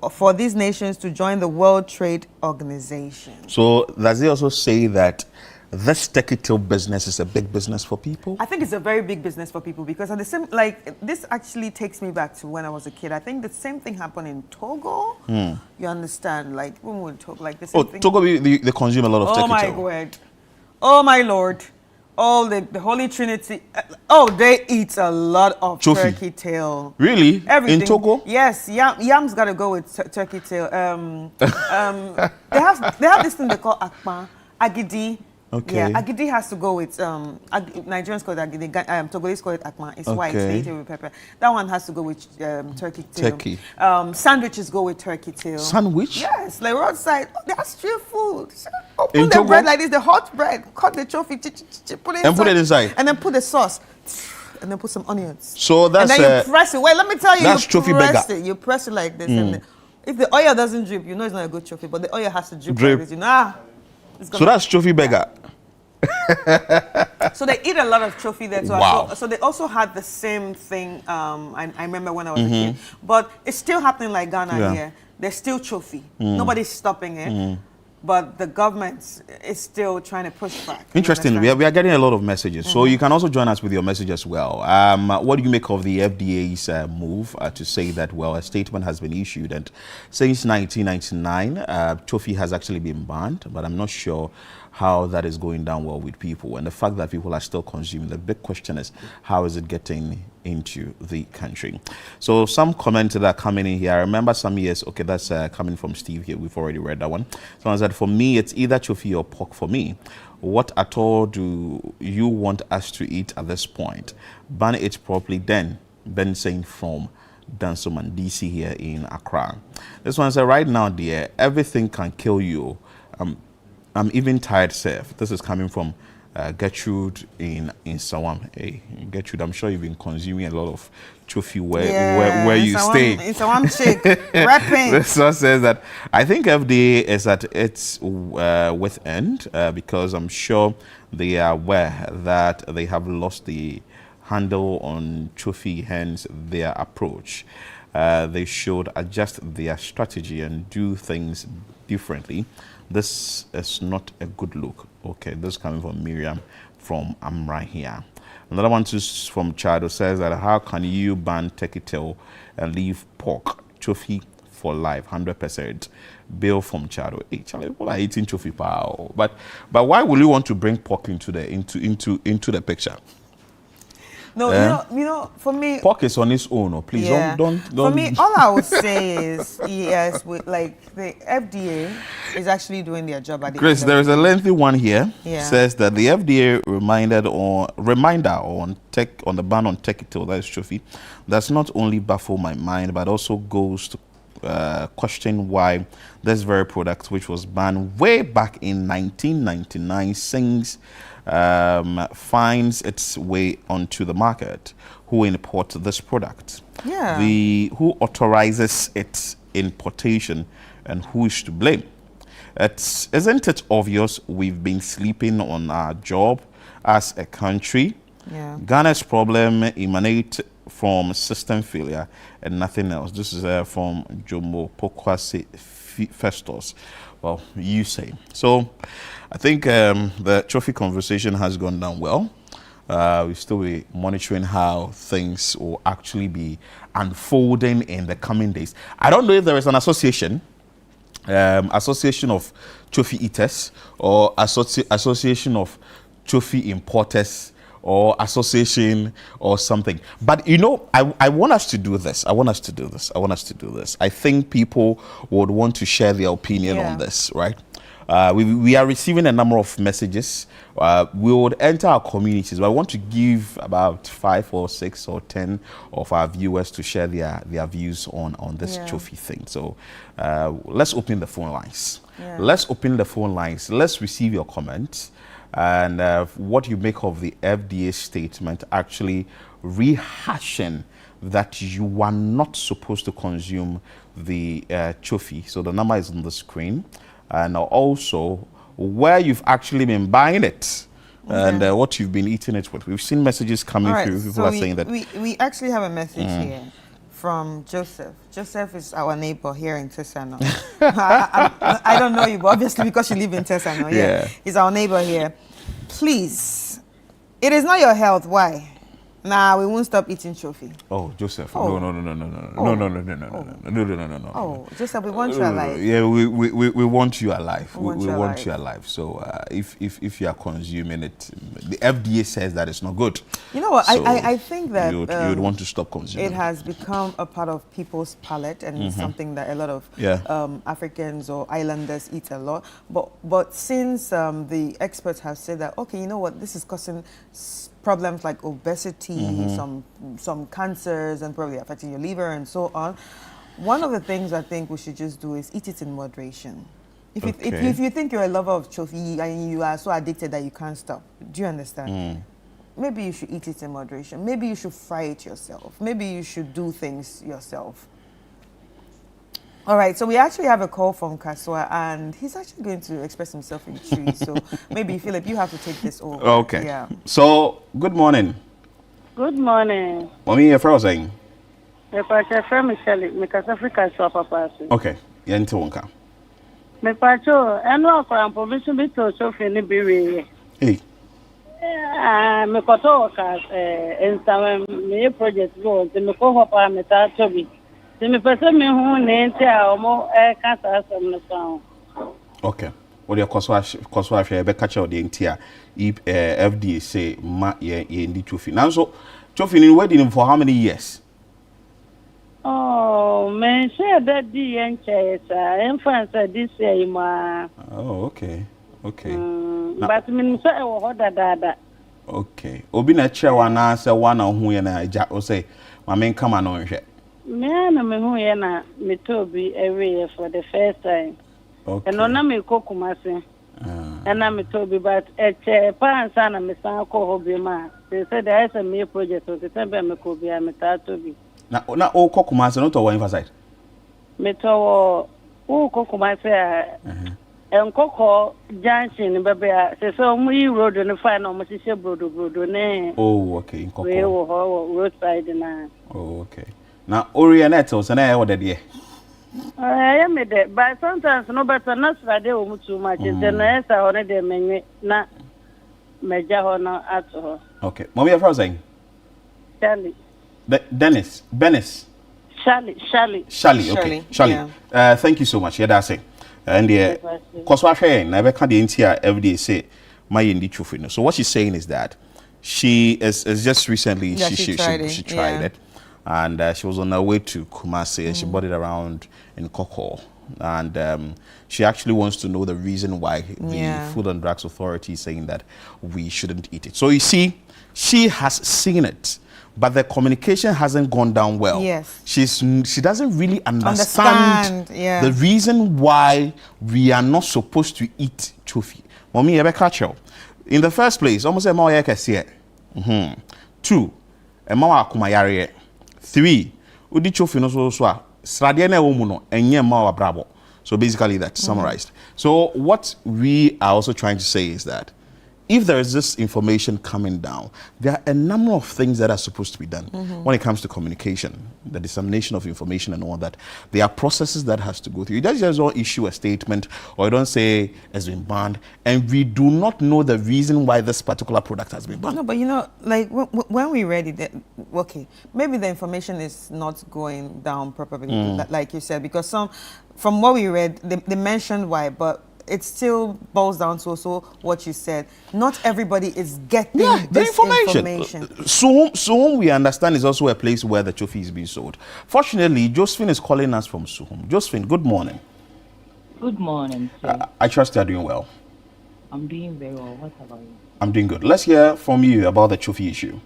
for these nations to join the World Trade Organization. So does it also say that this turkey tail business is a big business for people? I think it's a very big business for people because at the same, this actually takes me back to when I was a kid. I think the same thing happened in Togo. You understand? Like when we would talk like this. Togo, they consume a lot of turkey tail. Oh my God! Oh my Lord! Oh, the Holy Trinity. They eat a lot of turkey tail. Really? Everything. In Togo? Yes, yam's got to go with turkey tail. They have this thing they call akpa, agidi. Okay. Yeah, agidi has to go with Nigerians call it agidi, Togolese call it akma. It's white, they eat it with pepper. That one has to go with turkey tail. Turkey. Sandwiches go with turkey tail. Sandwich? Yes, like roadside. That's street food. Open the bread like this, the hot bread. Cut the chofi, put it inside. And put it inside. And then put the sauce. And then put some onions. So that's and then you press it. Wait, let me tell you. That's chofi burger. You press it like this. And then, if the oil doesn't drip, you know it's not a good chofi. But the oil has to drip. Like this, so that's chofi burger. So they eat a lot of chofi there too. Wow. So they also had the same thing. I remember when I was a kid, but it's still happening like Ghana here. There's still chofi. Nobody's stopping it, but the government is still trying to push back. Interesting. We are getting a lot of messages, so you can also join us with your message as well. What do you make of the FDA's move to say that a statement has been issued, and since 1999, chofi has actually been banned, but I'm not sure how that is going down well with people, and the fact that people are still consuming. The big question is, how is it getting into the country? So some comments that are coming in here. I remember some years, that's coming from Steve here. We've already read that one. Someone said, for me, it's either chofi or pork for me. What at all do you want us to eat at this point? Ban it properly then. Ben saying from Dansoman, DC here in Accra. This one said, right now, dear, everything can kill you. I'm even tired, Seth. This is coming from Gertrude in Sawam. Hey, Gertrude, I'm sure you've been consuming a lot of chofi where you stay. In Sawam chick, rapping. This one says that I think FDA is at its wit's end because I'm sure they are aware that they have lost the handle on chofi, hence their approach. They should adjust their strategy and do things differently. This is not a good look. Okay, this is coming from Miriam from Amra here. Another one from Chado says that how can you ban tekitel and leave pork? Chofi for life, 100%. Bill from Chado. Hey, Charlie, people are eating chofi pow. But why will you want to bring pork into the picture? No, you know, for me, pork is on its own. Please don't. For me, all I would say is yes, with like the FDA is actually doing their job at the Chris, end there is a lengthy one here. Yeah. Says that the FDA reminder on the ban on tekitel, that is chofi, does not only baffle my mind but also goes to question why this very product, which was banned way back in 1999, finds its way onto the market. Who import this product? Yeah. Who authorizes its importation, and who is to blame? Isn't it obvious we've been sleeping on our job as a country? Yeah. Ghana's problem emanates from system failure and nothing else. This is from Jomo Pokwase Festus. Well, you say. So I think the trophy conversation has gone down well. We'll still be monitoring how things will actually be unfolding in the coming days. I don't know if there is an association of trophy eaters or association of trophy importers or association or something. But you know, I want us to do this. I think people would want to share their opinion on this, right? We are receiving a number of messages. We would enter our communities, but I want to give about 5 or 6 or 10 of our viewers to share their views on this trophy thing. So let's open the phone lines. Let's receive your comments and what you make of the FDA statement actually rehashing that you are not supposed to consume the chofi. So the number is on the screen. And also where you've actually been buying it and what you've been eating it with. We've seen messages coming through. People are saying that. We actually have a message here from Joseph. Joseph is our neighbor here in Tesano. I don't know you, but obviously because you live in Tesano. Yeah. He's our neighbor here. Please, it is not your health. Why? Nah, we won't stop eating chofi. Oh, Joseph. No. Oh, Joseph, we want you alive. Yeah, we want you alive. We want you alive. So if you are consuming it, the FDA says that it's not good. You know what? So I think that you would want to stop consuming. It has become a part of people's palate and something that a lot of Africans or islanders eat a lot. But since the experts have said that, okay, you know what, this is causing problems like obesity, some cancers, and probably affecting your liver and so on. One of the things I think we should just do is eat it in moderation. If you think you're a lover of chofi and you are so addicted that you can't stop, do you understand? Maybe you should eat it in moderation. Maybe you should fry it yourself. Maybe you should do things yourself. All right, so we actually have a call from Kaswa, and he's actually going to express himself in tree. So maybe, Philip, you have to take this over. Okay. Yeah. So, good morning. Good morning. Mommy, your friend was saying? My friend Michelle, because Africa is so papa. Okay. Yeah, into Wonka. My pacho, I know for information bit to show for any be. Hey. Me koto ka Instagram me project go, me ko hopa me ta chobi. Me person me hu ne nti a omo cancer asem no so. Okay. What your coswa share be catch out the ntia FDA say ma ye ndi chofi. Now so chofi in wedding for how many years? Oh, man, share that the influence this year ma. Oh, okay. Okay. But me say e wo dada. Okay. Obi na che wa na say one na hu ye na ja o say ma men kama no nhwe. Me na me hu ye na me tobi every year for the first time. Okay. And no na me ko Kumasi. And I'm told but parents and Miss Uncle Hobby man. They said there is a mere project of the temple me could be a metatobi. Now all Kokumas not to emphasize. Meto who Kokuma say and Coco Junction baby say so we road on the final Mrs. Brodo ne. Oh, okay, in Coco. Roadside na. Oh, okay. Now Orionette was an air order there. I am it, but sometimes no better not Friday too much. It's the next I wanted them not major honor at all. Okay, Mommy, I'm saying Charlie. Dennis, Benis. Shally, okay. Shally. Yeah. Thank you so much. Yeah, that's it. And cause what I'm never can the entire every day say my indi truth. So what she's saying is that she is just recently she tried it. And she was on her way to Kumasi and she bought it around in Koko. And she actually wants to know the reason why the Food and Drugs Authority is saying that we shouldn't eat it. So you see, she has seen it, but the communication hasn't gone down well. Yes. She doesn't really understand the reason why we are not supposed to eat chofi. Mommy, in the first place, almost a more yeke. 2, a more akumayare. 3, udi chofi no so srade na ewo mu no enye ma wa brabo. So basically that's summarized. So what we are also trying to say is that if there is this information coming down, there are a number of things that are supposed to be done when it comes to communication, the dissemination of information and all that. There are processes that has to go through. You just don't issue a statement or you don't say it's been banned, and we do not know the reason why this particular product has been banned. No, but you know, like when we read it, okay, maybe the information is not going down properly, like you said, because from what we read, they mentioned why, but it still boils down to also what you said. Not everybody is getting this information. Suhum, we understand, is also a place where the chofi is being sold. Fortunately, Josephine is calling us from Suhum. Josephine, good morning. Good morning, sir. I trust you are doing well. I'm doing very well. What about you? I'm doing good. Let's hear from you about the chofi issue.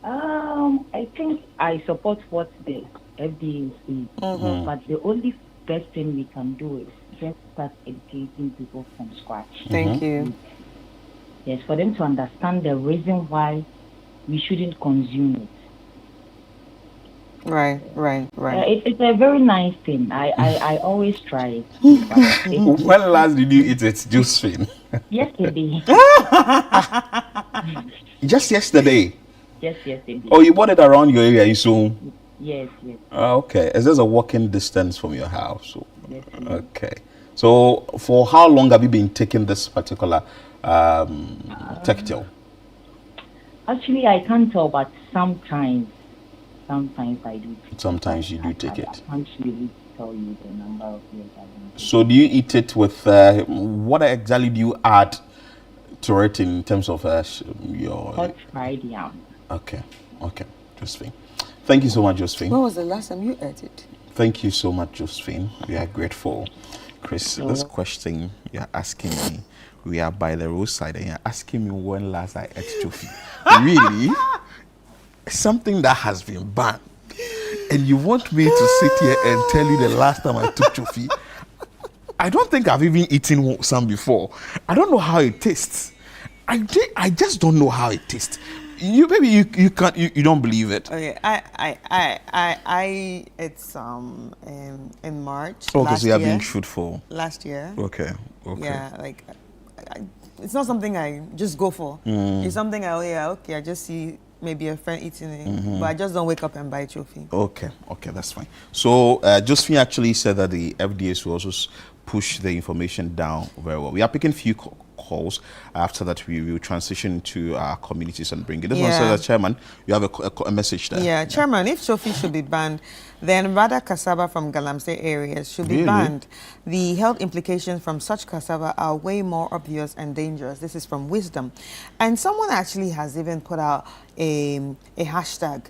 I think I support what the FDA is saying, but the only best thing we can do is just start educating people from scratch. Thank you. Yes, for them to understand the reason why we shouldn't consume it. Right. It's a very nice thing. I always try it. When last did you eat it, Josephine? Yesterday. Just yesterday? Just yesterday. Oh, you bought it around your area in Suhum? Yes. Okay. Is this a walking distance from your house? Yes. Okay. So, for how long have you been taking this particular textile? Actually, I can't tell, but sometimes I do. Sometimes you do take it. I can't really tell you the number of years I do. So, do you eat it with what exactly do you add to it in terms of your hot fried yam? Okay, Josephine. Thank you so much, Josephine. When was the last time you ate it? Thank you so much, Josephine. We are grateful. Chris, this question you're asking me, we are by the roadside and you're asking me when last I ate chofi. Really? Something that has been banned. And you want me to sit here and tell you the last time I took chofi? I don't think I've even eaten some before. I don't know how it tastes. I just don't know how it tastes. You don't believe it. Okay, I it's in March. Okay, so you are being truthful. Last year. Okay. Yeah, like it's not something I just go for. It's something I just see maybe a friend eating it, but I just don't wake up and buy chofi. Okay, that's fine. So Josephine actually said that the FDA will also push the information down very well. We are picking few calls. After that, we will transition to our communities and bring it. This one says, Chairman, you have a message there. Yeah, Chairman, if chofi should be banned, then rather cassava from Galamsey areas should be banned. The health implications from such cassava are way more obvious and dangerous. This is from Wisdom. And someone actually has even put out a hashtag.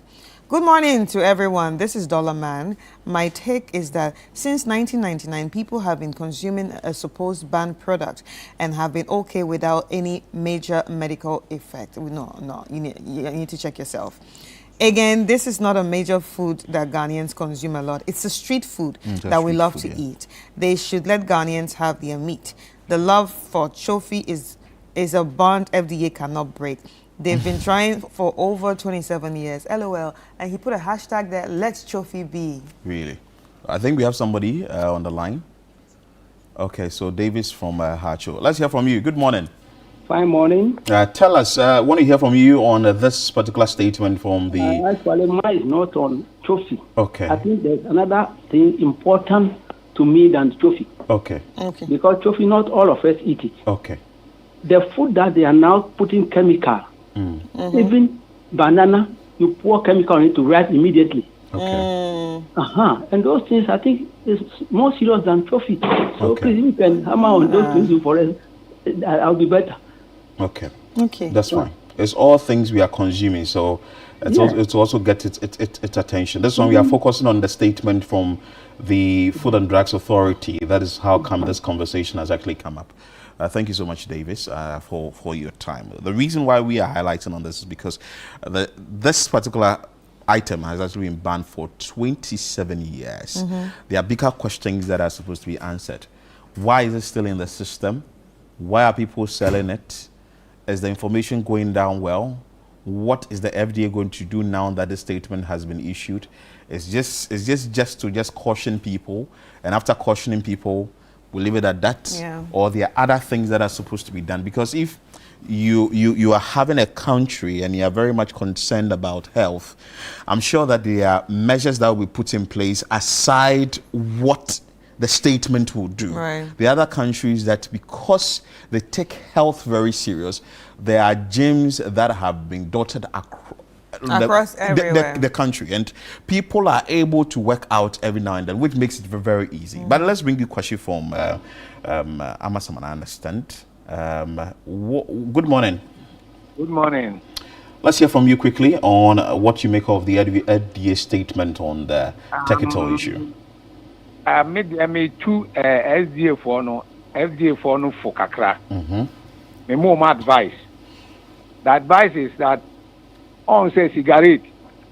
Good morning to everyone. This is Dollar Man. My take is that since 1999, people have been consuming a supposed banned product and have been okay without any major medical effect. No, you need to check yourself. Again, this is not a major food that Ghanaians consume a lot. It's a street food that we love to eat. They should let Ghanaians have their meat. the love for chofi is a bond FDA cannot break. They've been trying for over 27 years. LOL. And he put a hashtag there, let's chofi be. Really? I think we have somebody on the line. Okay, so Davis from Hacho. Let's hear from you. Good morning. Fine morning. Tell us, I want to hear from you on this particular statement from the... Actually, mine is not on chofi. Okay. I think there's another thing important to me than chofi. Okay. Because chofi, not all of us eat it. Okay. The food that they are now putting chemical, even banana, you pour chemical on it to ripe immediately. Okay. And those things, I think, is more serious than chofi. So please, if you can hammer on those things for us, I'll be better. Okay. Okay. That's fine. It's all things we are consuming, so it's also get its attention. This one we are focusing on the statement from the Food and Drugs Authority. That is how come this conversation has actually come up. Thank you so much, Davis, for your time. The reason why we are highlighting on this is because this particular item has actually been banned for 27 years. There are bigger questions that are supposed to be answered. Why is it still in the system? Why are people selling it? Is the information going down well? What is the FDA going to do now that the statement has been issued? It's just to caution people, and after cautioning people, we'll leave it at that. Yeah. Or there are other things that are supposed to be done. Because if you are having a country and you are very much concerned about health, I'm sure that there are measures that will be put in place aside what the statement will do. Right. The other countries that, because they take health very serious, there are gyms that have been dotted across everywhere. The country, and people are able to work out every now and then, which makes it very, very easy. But let's bring the question from Amasaman, I understand. Good morning. Good morning. Let's hear from you quickly on what you make of the FDA statement on the technical issue. I made two FDA for no for kakra. My mom advice. The advice is that on say cigarette,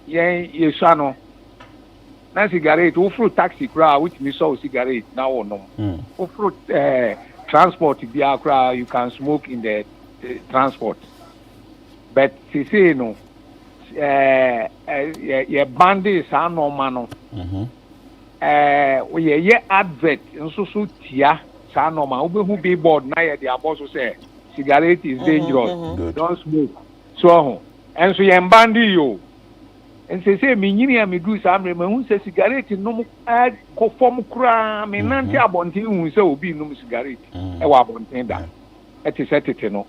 ye shano. Na cigarette, we fruit taxi crowd which me saw cigarette now or no. We fruit transport be a you can smoke in the transport. But she say no. Ye bandi sa no mano. We advert so tia sa normal we who be board na ye the boss say cigarette is dangerous. Don't smoke. So and so ye bandi yo. And say me nyini me do sa me hu say cigarette no ko form kra me nanti abonten hu say obi no cigarette e wa abonten da. Etete no.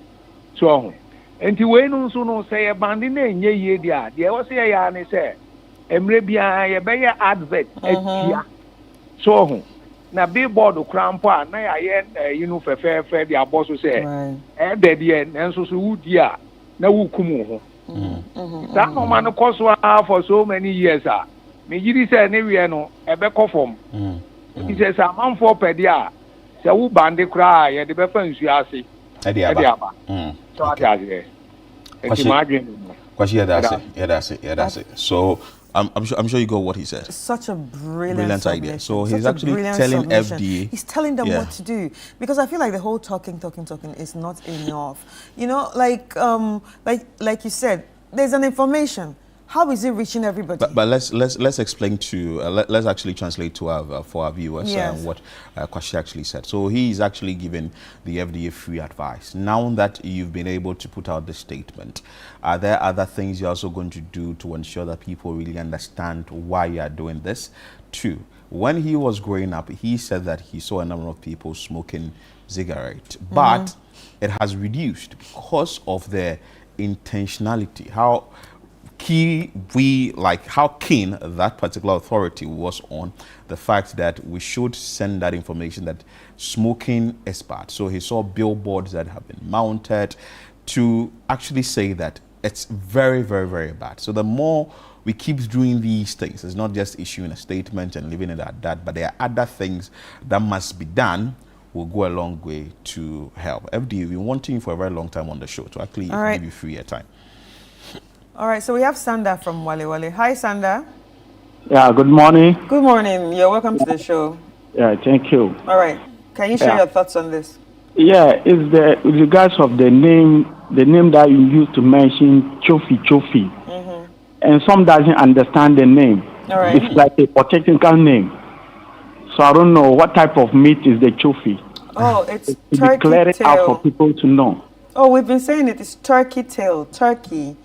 So enti we no so no say ye bandi na enye ye dia. De wo say ya ne say emre bia ye be ya advert etia so na billboard crampo na ya ye you know fe the boss say e de de enso so wudi a na wukum ho that no man cause for so many years me yiri say ne we no e be kofom he says am for pedi a say wu bande kra ye de be fa nsu ase e de aba so ade that's it. So I'm sure you got what he said. Such a brilliant idea. So he's actually telling FDA. He's telling them what to do, because I feel like the whole talking is not enough. You know, like you said, there's an information. How is it reaching everybody? But let's explain to let's actually translate to for our viewers what Kwashi actually said. So he is actually giving the FDA free advice. Now that you've been able to put out the statement, are there other things you're also going to do to ensure that people really understand why you are doing this? Two, when he was growing up, he said that he saw a number of people smoking cigarette, but it has reduced because of the intentionality. How keen that particular authority was on the fact that we should send that information that smoking is bad. So he saw billboards that have been mounted to actually say that it's very, very, very bad. So the more we keep doing these things, it's not just issuing a statement and leaving it at that, but there are other things that must be done, will go a long way to help. FD, we've been wanting you for a very long time on the show to actually give you free airtime. All right, so we have Sanda from Wale Wale. Hi, Sanda. Yeah, good morning. Good morning. You're welcome to the show. Yeah, thank you. All right. Can you share your thoughts on this? Yeah, it's with regards of the name that you used to mention, chofi. And some doesn't understand the name. All right. It's like a technical name. So I don't know what type of meat is the chofi. Oh, it's To turkey declare it out for tail. people to know. Oh, we've been saying it. It's turkey tail. Turkey.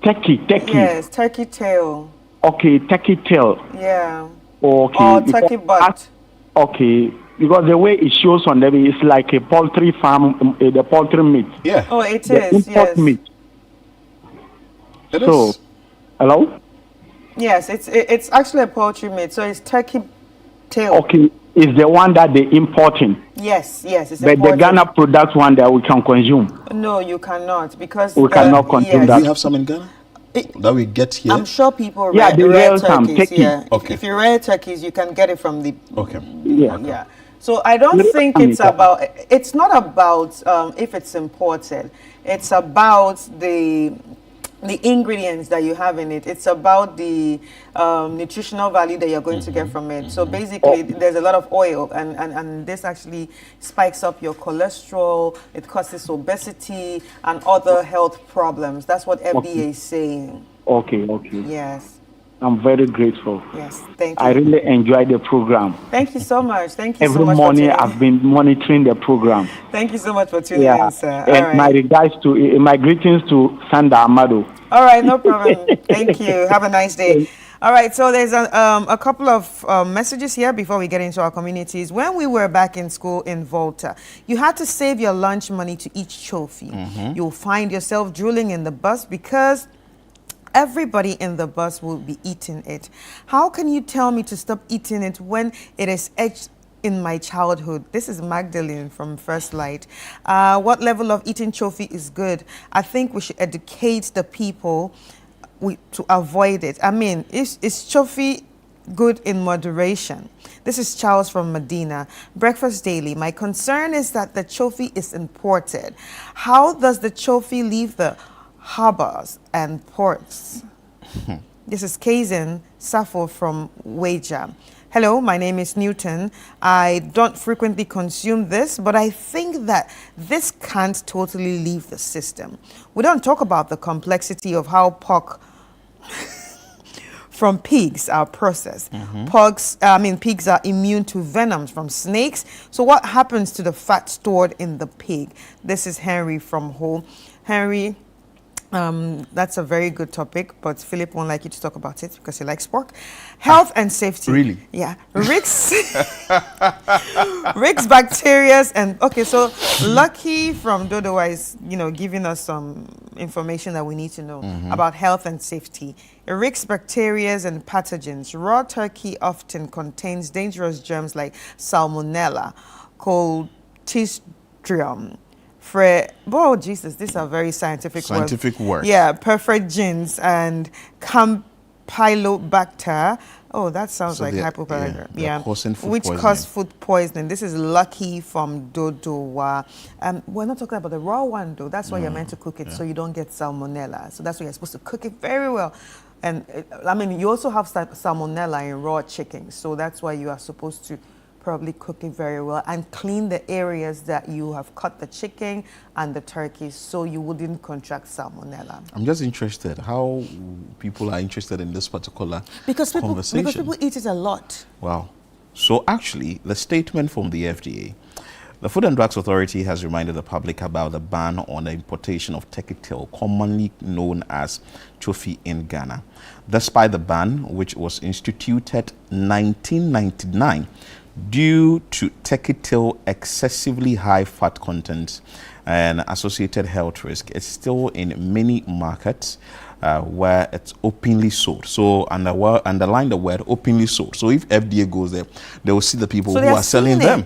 Turkey. Yes, turkey tail. Okay, turkey tail. Yeah. Okay. Or turkey butt. Okay, because the way it shows on them is like a poultry farm, the poultry meat. Yeah. Oh, it The is. import Yes. meat. It So, is. hello? Yes, it's actually a poultry meat. So it's turkey tail. Okay, is the one that they importing. Yes, it's But the important. Ghana product one that we can consume. No, you cannot because We cannot consume yes. that. Do we have some in Ghana that we get here? I'm sure people Yeah, they rear rear some turkeys. turkey. Yeah. Okay. If you rear turkeys, you can get it from the. Okay. Yeah. So I don't Rear think some it's is about. It's not about if it's imported. It's about the ingredients that you have in it. It's about the nutritional value that you're going to get from it. So basically, there's a lot of oil, and this actually spikes up your cholesterol. It causes obesity and other health problems. That's what FDA is saying. Okay. Yes. I'm very grateful. Yes. Thank you. I really enjoy the program. Thank you so much. Thank you Every so much morning for tuning I've been monitoring the program. Thank you so much for tuning in, sir. All And right. my greetings to Sandra Amado. All right, no problem. Thank you. Have a nice day. All right, so there's a couple of messages here before we get into our communities. When we were back in school in Volta, you had to save your lunch money to eat chofi. You'll find yourself drooling in the bus because everybody in the bus will be eating it. How can you tell me to stop eating it when it is etched in my childhood? This is Magdalene from First Light. What level of eating chofi is good? I think we should educate the people to avoid it. I mean, is chofi good in moderation? This is Charles from Medina. Breakfast Daily. My concern is that the chofi is imported. How does the chofi leave the harbors and ports? This is Kazin Safo from Waja. Hello, my name is Newton. I don't frequently consume this, but I think that this can't totally leave the system. We don't talk about the complexity of how pork from pigs are processed. Pigs are immune to venoms from snakes. So what happens to the fat stored in the pig? This is Henry from Hull. Henry, that's a very good topic, but Philip won't like you to talk about it because he likes pork. Health and safety. Really? Yeah. Rick's bacteria and okay, so Lucky from Dodowa is giving us some information that we need to know about health and safety. Rick's bacteria and pathogens. Raw turkey often contains dangerous germs like Salmonella, Coltistridium. Oh Jesus, these are very scientific words. Yeah, perfect genes and Campylobacter. Oh, that sounds like hypopyrethroid. Yeah, which cause food poisoning. This is Lucky from Dodowa. We're not talking about the raw one though. That's why you're meant to cook it so you don't get salmonella. So that's why you're supposed to cook it very well. And you also have salmonella in raw chicken. So that's why you are supposed to probably cook it very well and clean the areas that you have cut the chicken and the turkey so you wouldn't contract salmonella. I'm just interested how people are interested in this particular conversation. Because people eat it a lot. Wow. So actually, the statement from the FDA, the Food and Drugs Authority has reminded the public about the ban on the importation of turkey tail, commonly known as chofi in Ghana. Despite the ban, which was instituted 1999, due to turkey tail excessively high fat content and associated health risk, it's still in many markets where it's openly sold. So underline the word openly sold. So if FDA goes there, they will see the people who are selling them.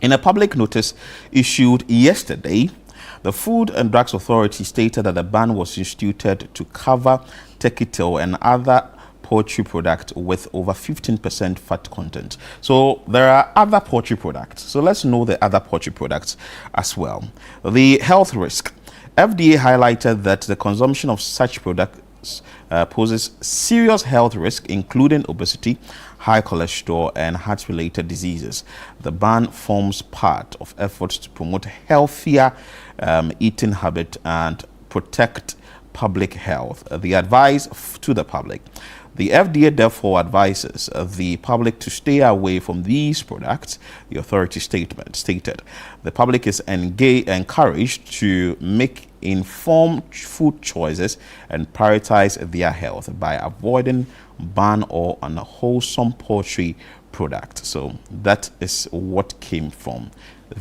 In a public notice issued yesterday, the Food and Drugs Authority stated that the ban was instituted to cover turkey tail and other poultry product with over 15% fat content. So there are other poultry products. So let's know the other poultry products as well. The health risk. FDA highlighted that the consumption of such product poses serious health risk, including obesity, high cholesterol, and heart-related diseases. The ban forms part of efforts to promote healthier eating habit and protect public health. The advice to the public. The FDA therefore advises the public to stay away from these products, the authority statement stated. The public is encouraged to make informed food choices and prioritize their health by avoiding ban or unwholesome poultry product. So that is what came from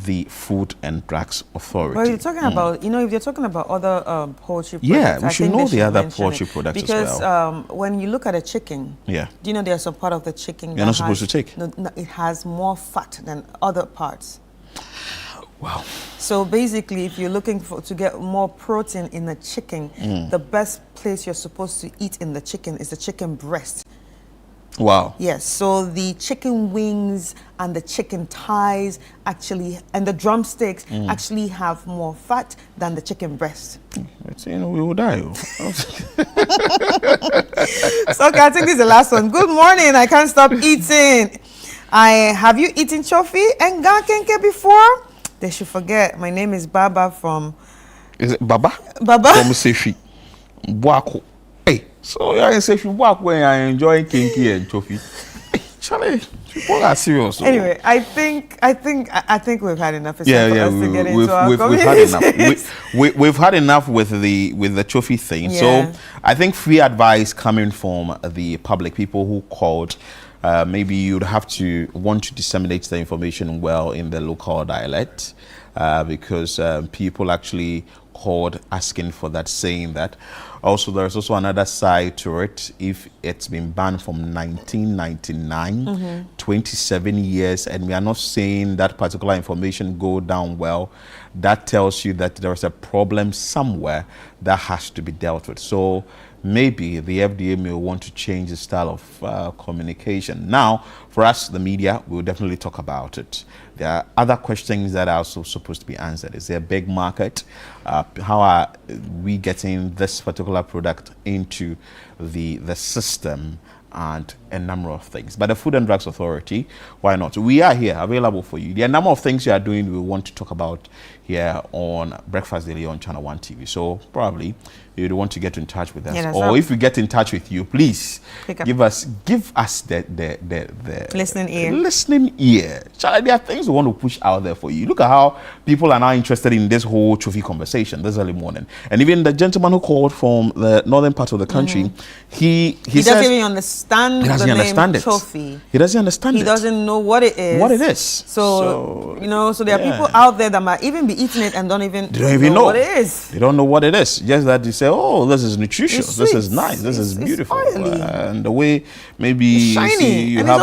the Food and Drugs Authority. Well, you're talking about, if you're talking about other poultry products, yeah, we should know the other poultry products because, as well. Because when you look at a chicken, do you know there's some part of the chicken you're not supposed to take? No, it has more fat than other parts. Wow. So basically, if you're looking to get more protein in the chicken, the best place you're supposed to eat in the chicken is the chicken breast. Wow. Yes, so the chicken wings and the chicken thighs actually, and the drumsticks actually have more fat than the chicken breast. We will die. So, okay, I think this is the last one. Good morning, I can't stop eating. Have you eaten chofi and gankenke before? They should forget. My name is Baba from... Is it Baba? Baba? From Sefi. Buako. Hey, so I can say if you walk when I enjoy kinky and chofi. Charlie, people are serious. Anyway, I think we've had enough. It's time for us to get into our we've had enough. We've had enough with the chofi thing. Yeah. So I think free advice coming from the public, people who called. Maybe you'd have to want to disseminate the information well in the local dialect, because people actually called asking for that, saying that. Also, there's also another side to it. If it's been banned from 1999, 27 years, and we are not seeing that particular information go down well, that tells you that there's a problem somewhere that has to be dealt with. So maybe the FDA may want to change the style of communication. Now, for us, the media, we'll definitely talk about it. There are other questions that are also supposed to be answered. Is there a big market? How are we getting this particular product into the system? And a number of things. But the Food and Drugs Authority, why not? We are here, available for you. There are a number of things you are doing we want to talk about here on Breakfast Daily on Channel 1 TV. So probably you'd want to get in touch with us. Yeah, or if we get in touch with you, please give us the listening ear. Charlie, there are things we want to push out there for you. Look at how people are now interested in this whole chofi conversation this early morning. And even the gentleman who called from the northern part of the country, he doesn't even understand the name chofi. He doesn't understand it. He doesn't know what it is. So there are people out there that might even be eating it and don't even know what it is. They don't know what it is. Just that they say, oh, this is nutritious, this is nice, this is beautiful. And the way maybe shiny. you have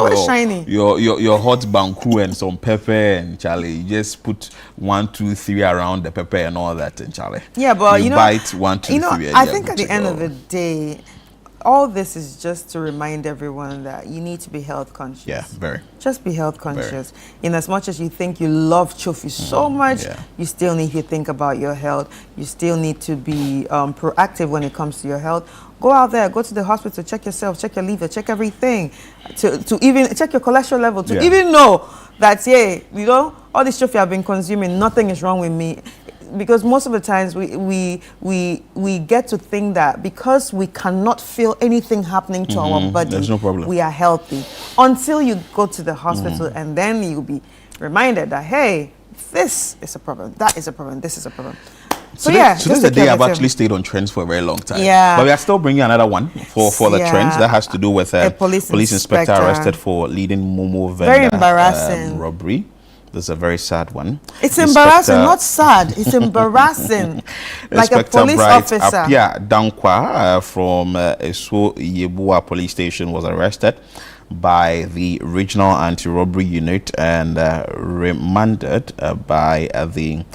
your hot banku and some pepper, and Charlie, you just put 1, 2, 3 around the pepper and all that, and Charlie. Yeah, but you bite 1, 2, 3. I think at the end of the day, all this is just to remind everyone that you need to be health conscious. Yeah, very. Just be health conscious. In as much as you think you love chofi so much, you still need to think about your health. You still need to be proactive when it comes to your health. Go out there, go to the hospital, check yourself, check your liver, check everything. To even check your cholesterol level, to even know that, all this chofi I've been consuming, nothing is wrong with me. Because most of the times we get to think that because we cannot feel anything happening to our body, there's no problem. We are healthy. Until you go to the hospital and then you'll be reminded that, hey, this is a problem, that is a problem, this is a problem. So this is the day I've actually stayed on trends for a very long time. Yeah. But we are still bringing another one for the trends that has to do with a police inspector arrested for leading Momo vendor very embarrassing robbery. This is a very sad one. It's embarrassing, not sad. It's embarrassing. Like a police officer. Apia Dankwa from Eso Yebua police station was arrested by the regional anti-robbery unit and remanded by the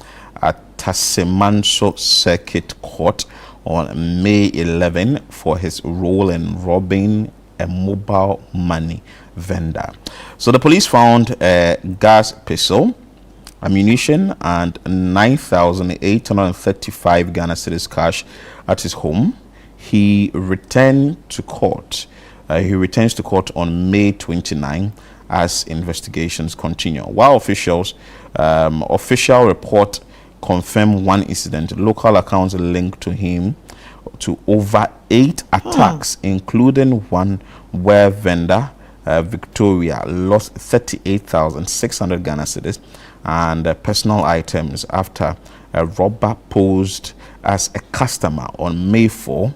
Tasemanso Circuit Court on May 11 for his role in robbing a mobile money vendor. So the police found a gas pistol, ammunition, and 9,835 Ghana cedis cash at his home. he returned to court. He returns to court on May 29 as investigations continue. While official report confirmed one incident, local accounts linked to him to over 8 attacks, including one where vendor Victoria lost 38,600 Ghana cedis and personal items after a robber posed as a customer on May 4,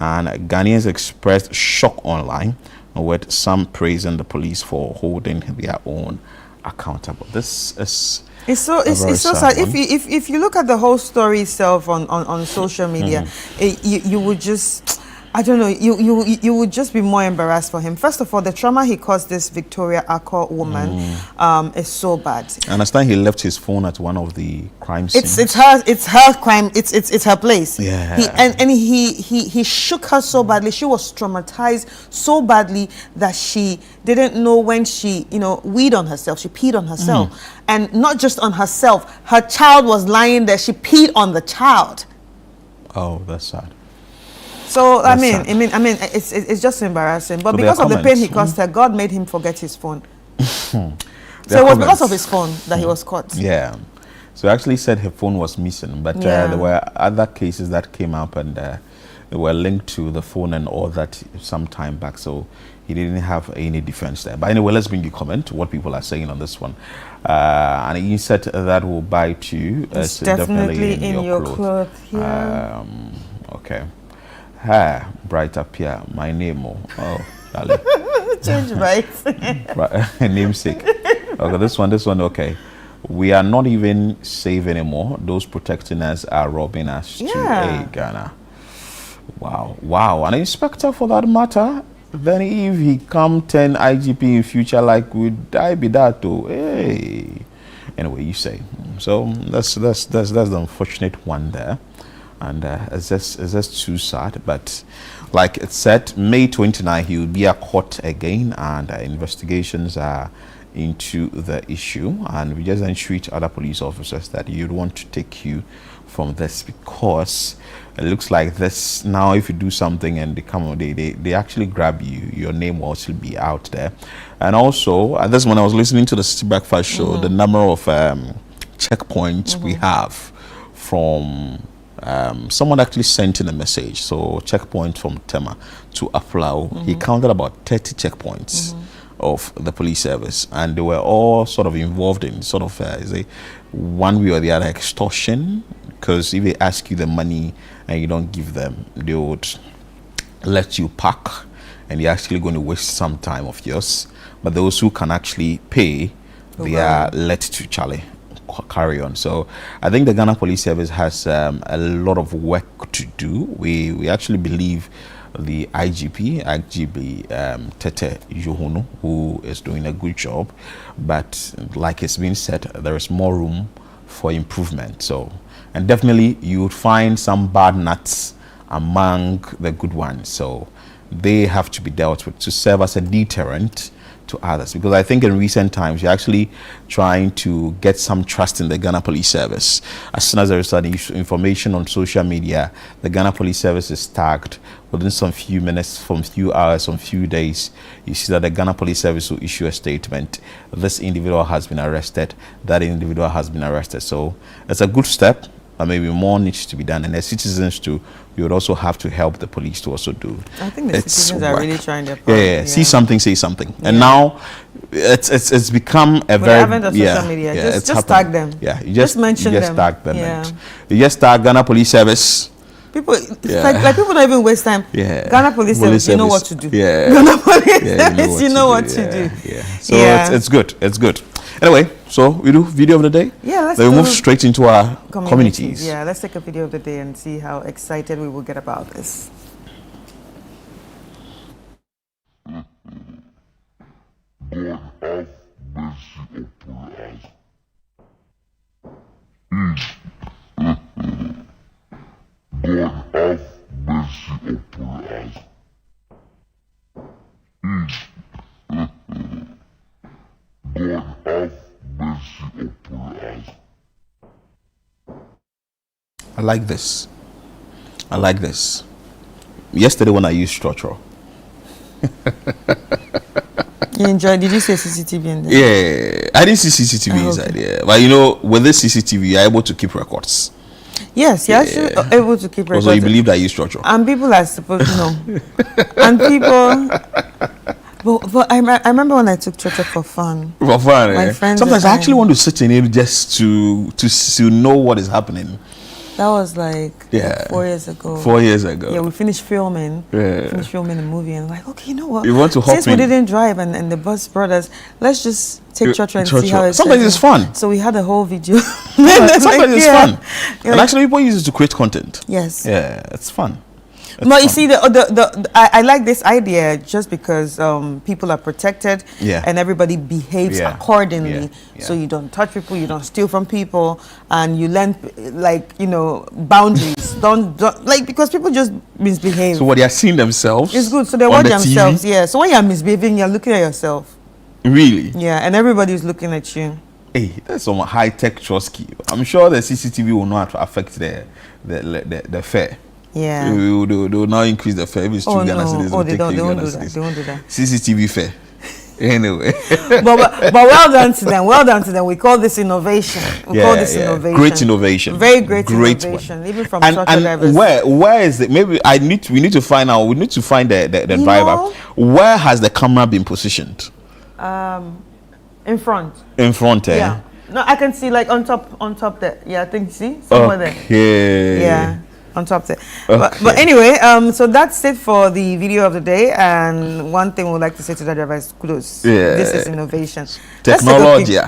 and Ghanaians expressed shock online, with some praising the police for holding their own accountable. This is it's so sad. If you look at the whole story itself on social media, you would just, I don't know, you would just be more embarrassed for him. First of all, the trauma he caused this Victoria Akko woman is so bad. I understand he left his phone at one of the crime scenes. It's her crime. It's her place. Yeah. He shook her so badly. She was traumatized so badly that she didn't know when she weed on herself. She peed on herself, and not just on herself. Her child was lying there. She peed on the child. Oh, that's sad. So I mean, it's just embarrassing. But because of the pain he caused her, God made him forget his phone. So it was because of his phone that he was caught. Yeah. So he actually said her phone was missing, but there were other cases that came up and they were linked to the phone and all that some time back. So he didn't have any defense there. But anyway, let's bring you comment what people are saying on this one. And he said that will bite you. It's definitely in your cloth. Yeah. Okay. Hi, bright up here. My name, darling. Change right. Namesake. Okay, this one. Okay, we are not even safe anymore. Those protecting us are robbing us too. Hey, Ghana. Wow. An inspector for that matter. Then if he come 10 IGP in future, like would I be that too? Hey. Anyway, you say. So that's the unfortunate one there. And it's just too sad, but like it said, May 29 he will be at court again, and investigations are into the issue, and we just entreat other police officers that you'd want to take you from this, because it looks like this now, if you do something and they actually grab you, your name will also be out there. And also at this, when I was listening to the City Breakfast show, the number of checkpoints we have from someone actually sent in a message. So checkpoint from Tema to Aflao, he counted about 30 checkpoints of the police service, and they were all sort of involved in sort of one way or the other extortion, because if they ask you the money and you don't give them, they would let you park, and you're actually going to waste some time of yours. But those who can actually pay, they are let to carry on. So I think the Ghana Police Service has a lot of work to do. We actually believe the IGP Tete Yohunu, who is doing a good job, but like it's been said, there is more room for improvement. So, and definitely you would find some bad nuts among the good ones, so they have to be dealt with to serve as a deterrent to others, because I think in recent times you're actually trying to get some trust in the Ghana Police Service. As soon as there is any information on social media, the Ghana Police Service is tagged. Within some few minutes, from few hours, some few days, you see that the Ghana Police Service will issue a statement. This individual has been arrested, that individual has been arrested. So it's a good step, but maybe more needs to be done, and as citizens too, we would also have to help the police to also do. I think the citizens are really trying their part. Yeah. See something, say something. And now it's become a very advent of social media. Just tag them. Yeah, you just mention them. Tag them. And you just tag Ghana Police Service. People, like people don't even waste time. Yeah. Ghana Police Service, you know what to do. Yeah. Ghana Police Service, you know what to do. Yeah. So it's good. It's good. Anyway, so we do video of the day. Yeah, then we move straight into our communities. Yeah, let's take a video of the day and see how excited we will get about this. God have mercy upon us. God have mercy upon us. God have mercy upon us. I like this. yesterday when I used structure. You enjoyed? Did you see CCTV in there? Yeah, I didn't see CCTV inside there, but you know, with this CCTV, you're able to keep records. Yes, you're actually able to keep records. Also, you believe that you structure. And people are supposed to know. And people. But I remember when I took structure for fun. For fun, my friends. Sometimes I actually want to sit in it just to know what is happening. That was like 4 years ago. 4 years ago. Yeah, we finished filming. Yeah. We finished filming the movie and like, okay, you know what? You want to hop Since we didn't drive and the bus brought us, let's just take structure and see how it's. Sometimes it's fun. So we had a whole video. Sometimes it's fun. And actually, people use it to create content. Yes. Yeah, it's fun. But you see, I like this idea just because people are protected and everybody behaves accordingly. So you don't touch people, you don't steal from people, and you learn, like, you know, boundaries. don't like, because people just misbehave. So what they are seeing themselves. It's good. So they watch themselves. TV? Yeah. So when you're misbehaving, you're looking at yourself. Really? Yeah, and everybody's looking at you. Hey, that's some high tech trust. I'm sure the CCTV will not affect the fare. Yeah. They will now increase the fare. If it's 2 Ghana cedis, they won't do that. They won't do that. CCTV fare. Anyway. but well done to them. Well done to them. We call this innovation. We call this innovation. Great innovation. Very great innovation. Even from truck drivers. Where is it? Maybe we need to find out. We need to find the driver. Where has the camera been positioned? In front. In front, Yeah. No, I can see like on top there. Yeah, I think see somewhere there. Yeah. On top there. Okay. But anyway, so that's it for the video of the day. And one thing we'd like to say to that driver is kudos. Yeah. This is innovation. Technology.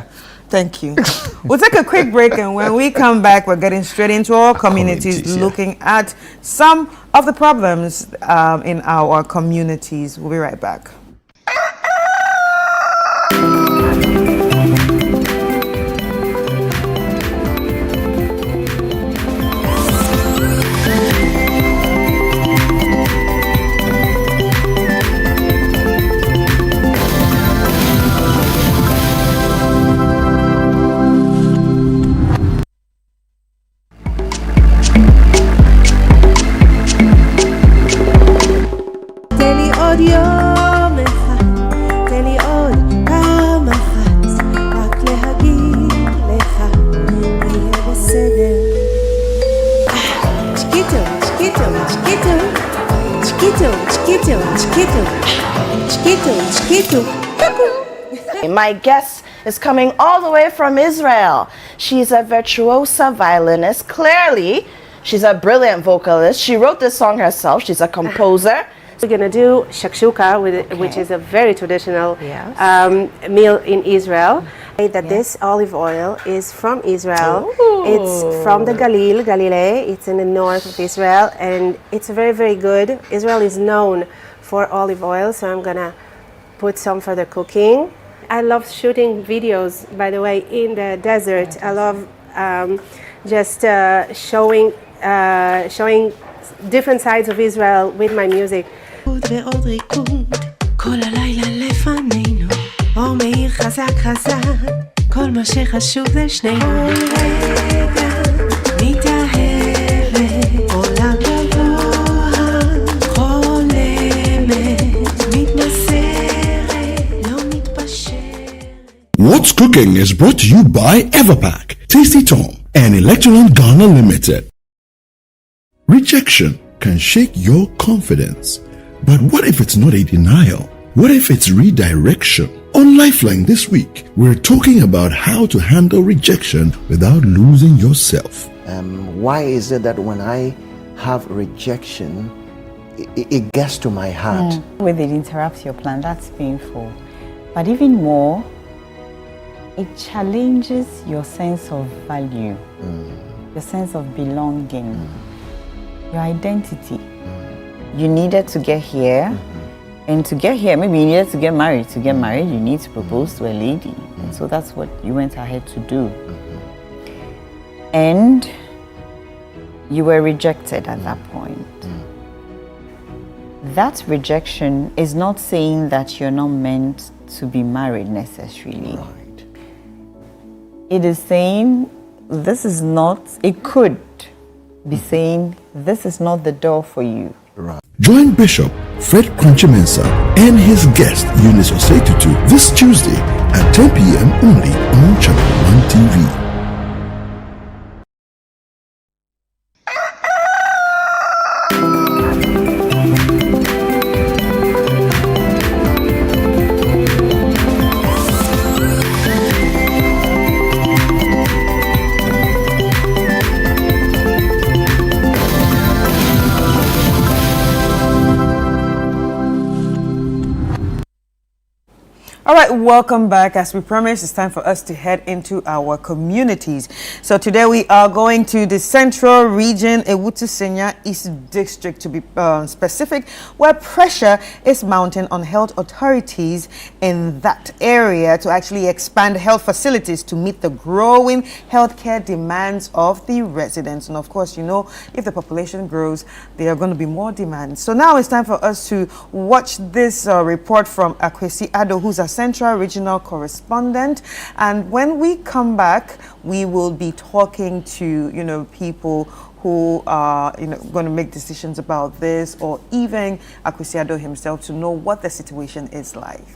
Thank you. We'll take a quick break, and when we come back, we're getting straight into our communities, looking at some of the problems in our communities. We'll be right back. My guest is coming all the way from Israel. She's a virtuosa violinist. Clearly, she's a brilliant vocalist. She wrote this song herself. She's a composer. We're going to do shakshuka, which is a very traditional meal in Israel. This olive oil is from Israel. Ooh. It's from the Galilee. It's in the north of Israel, and it's very, very good. Israel is known for olive oil, so I'm going to put some for the cooking. I love shooting videos, by the way, in the desert. I love just showing different sides of Israel with my music. What's Cooking is brought to you by Everpack, Tasty Tom, and Electron Ghana Limited. Rejection can shake your confidence. But what if it's not a denial? What if it's redirection? On Lifeline this week, we're talking about how to handle rejection without losing yourself. Why is it that when I have rejection, it gets to my heart? When it interrupts your plan, that's painful. But even more, it challenges your sense of value, your sense of belonging, your identity. You needed to get here, and to get here, maybe you needed to get married. To get married, you need to propose to a lady. And so that's what you went ahead to do. And you were rejected at that point. That rejection is not saying that you're not meant to be married necessarily. It is saying this is not, it could be saying this is not the door for you. Join Bishop Fred Crunchy-Mensah and his guest Eunice Osetutu this Tuesday at 10 p.m. only on Channel 1 TV. All right, welcome back. As we promised, it's time for us to head into our communities. So today we are going to the Central Region, Ewutu Senya East District to be specific, where pressure is mounting on health authorities in that area to actually expand health facilities to meet the growing healthcare demands of the residents. And of course, you know, if the population grows, there are going to be more demands. So now it's time for us to watch this report from Akwesi Ado, who's a Central Regional Correspondent, and when we come back, we will be talking to people who are going to make decisions about this, or even Akwesi Ado himself, to know what the situation is like.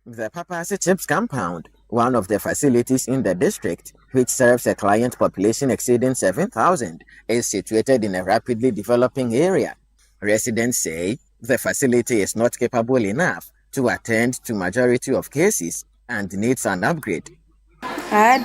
The Papasi Chips compound, one of the facilities in the district, which serves a client population exceeding 7,000, is situated in a rapidly developing area. Residents say the facility is not capable enough to attend to majority of cases and needs an upgrade. The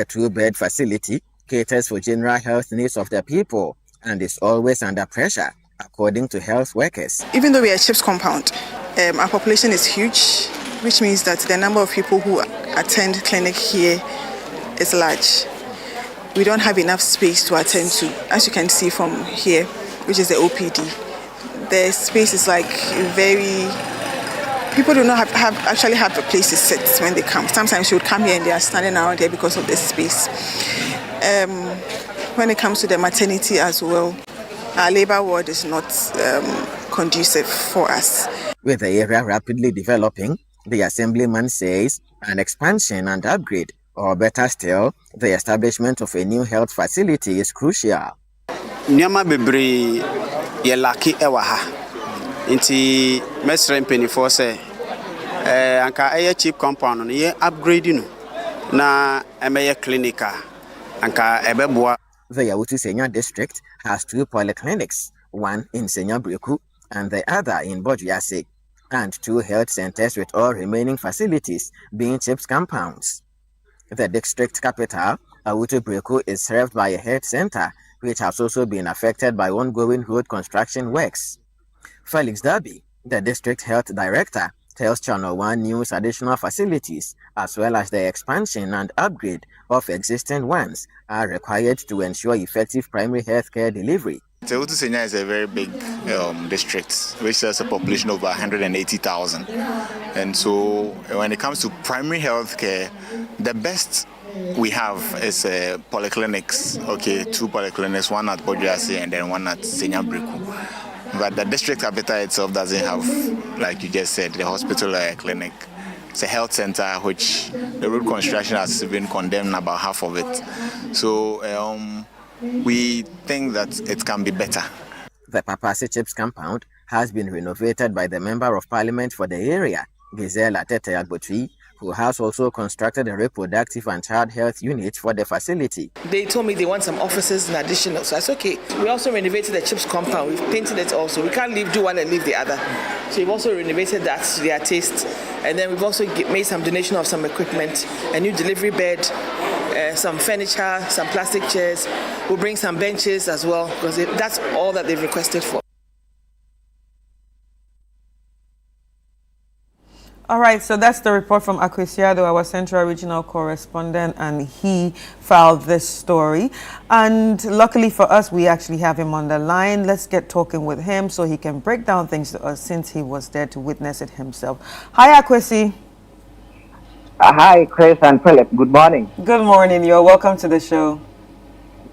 two-bed facility caters for general health needs of the people and is always under pressure, according to health workers. Even though we are a CHIPS compound, our population is huge, which means that the number of people who attend clinic here is large. We don't have enough space to attend to. As you can see from here, which is the OPD, the space is like very... People do not actually have a place to sit when they come. Sometimes you would come here and they are standing around here because of the space. When it comes to the maternity as well, our labor ward is not conducive for us. With the area rapidly developing, the assemblyman says an expansion and upgrade, or better still, the establishment of a new health facility is crucial. Nyama bebre ye laki ewa ha. Inti mesre mpenifor se anka eye cheap compound no ye upgrade no na emeye clinica anka ebeboa. The Ewutu Senya district has two polyclinics, one in Senya Breku and the other in Bojuase, and two health centers with all remaining facilities being CHIPS compounds. The district capital, Ewutu Breku, is served by a health center which has also been affected by ongoing road construction works. Felix Darby, the district health director, tells Channel 1 News additional facilities as well as the expansion and upgrade of existing ones are required to ensure effective primary health care delivery. Ewutu Senya is a very big district which has a population of 180,000, and so when it comes to primary health care, the best we have is polyclinics. Okay, two polyclinics, one at Bojuase and then one at Senya Breku. But the district capital itself doesn't have, like you just said, the hospital or clinic. It's a health center which the road construction has been condemned, about half of it. So we think that it can be better. The Papasi Chips compound has been renovated by the Member of Parliament for the area, Giselle Atete Agbotui, who has also constructed a reproductive and child health unit for the facility. They told me they want some offices in addition, so that's okay. We also renovated the CHIPS compound. We've painted it also. We can't do one and leave the other. So we've also renovated that to their taste. And then we've also made some donation of some equipment, a new delivery bed, some furniture, some plastic chairs. We'll bring some benches as well, because that's all that they've requested for. All right, so that's the report from Akwesi Ado, our Central Regional Correspondent, and he filed this story. And luckily for us, we actually have him on the line. Let's get talking with him so he can break down things to us since he was there to witness it himself. Hi, Akwesi. Hi, Chris and Philip. Good morning. Good morning. You're welcome to the show.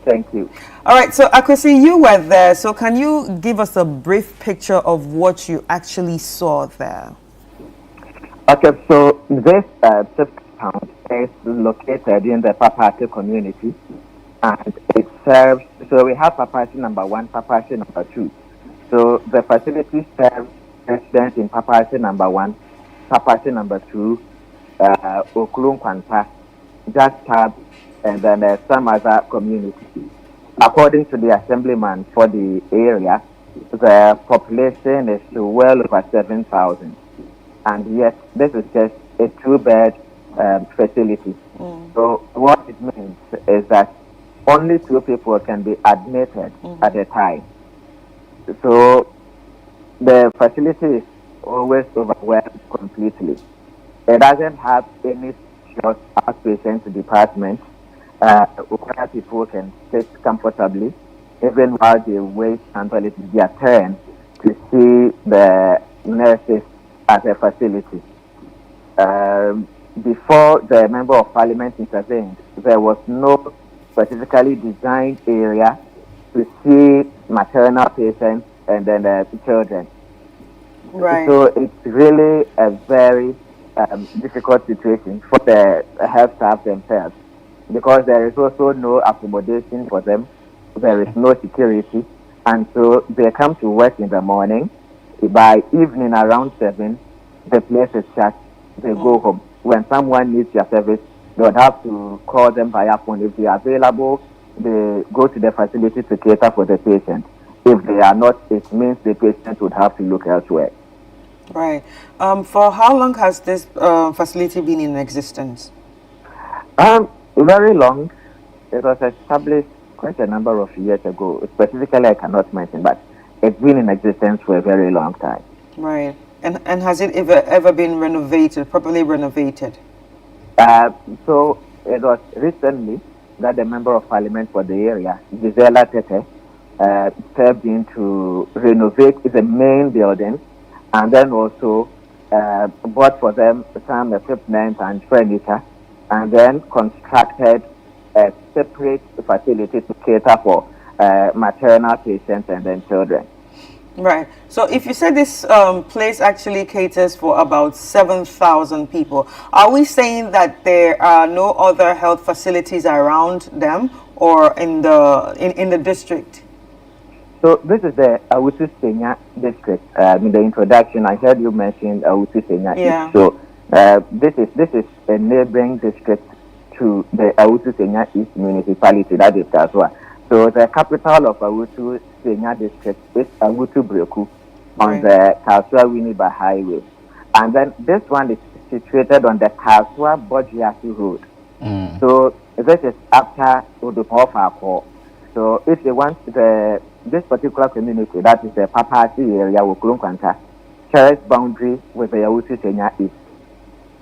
Thank you. All right. So, Akwesi, you were there. So, can you give us a brief picture of what you actually saw there? Okay. So, this chip compound is located in the Papati community, and it serves. So, we have Papati number 1, Papati number 2. So, the facility serves residents in Papati number 1, Papati number 2. Okulun Kwanta, Just Tab, and then some other communities. According to the assemblyman for the area, the population is well over 7,000. And yet, this is just a 2-bed facility. So what it means is that only 2 people can be admitted at a time. So the facility is always overwhelmed completely. It doesn't have any short outpatient department where people can sit comfortably, even while they wait until it is their turn to see the nurses at the facility. Before the Member of Parliament intervened, there was no specifically designed area to see maternal patients and then the children. Right. So it's really a very difficult situation for the health staff themselves, because there is also no accommodation for them, there is no security, and so they come to work in the morning. By evening around 7, the place is shut, they go home. When someone needs their service, they would have to call them via phone. If they are available, they go to the facility to cater for the patient. If they are not, it means the patient would have to look elsewhere. Right. For how long has this facility been in existence? Very long. It was established quite a number of years ago. Specifically, I cannot mention, but it's been in existence for a very long time. Right. And has it ever been renovated, properly renovated? So it was recently that the Member of Parliament for the area, Gisela Tete, stepped in to renovate the main building, and then also bought for them some equipment and furniture, and then constructed a separate facility to cater for maternal patients and then children. Right. So if you said this place actually caters for about 7,000 people, are we saying that there are no other health facilities around them or in the district? So this is the Awutu Senya district. In the introduction, I heard you mention Awutu Senya. Yeah. So this is a neighboring district to the Awutu Senya East municipality, that is Kaswa. So the capital of Awutu Senya district is Awutu Breku on the Kaswa Winneba Highway. And then this one is situated on the Kaswa Bojiasi Road. So this is after Udupofa. So if they want this particular community, that is the Papasi area, Wokulun Kwanta, shares boundary with the Awutu Senya East.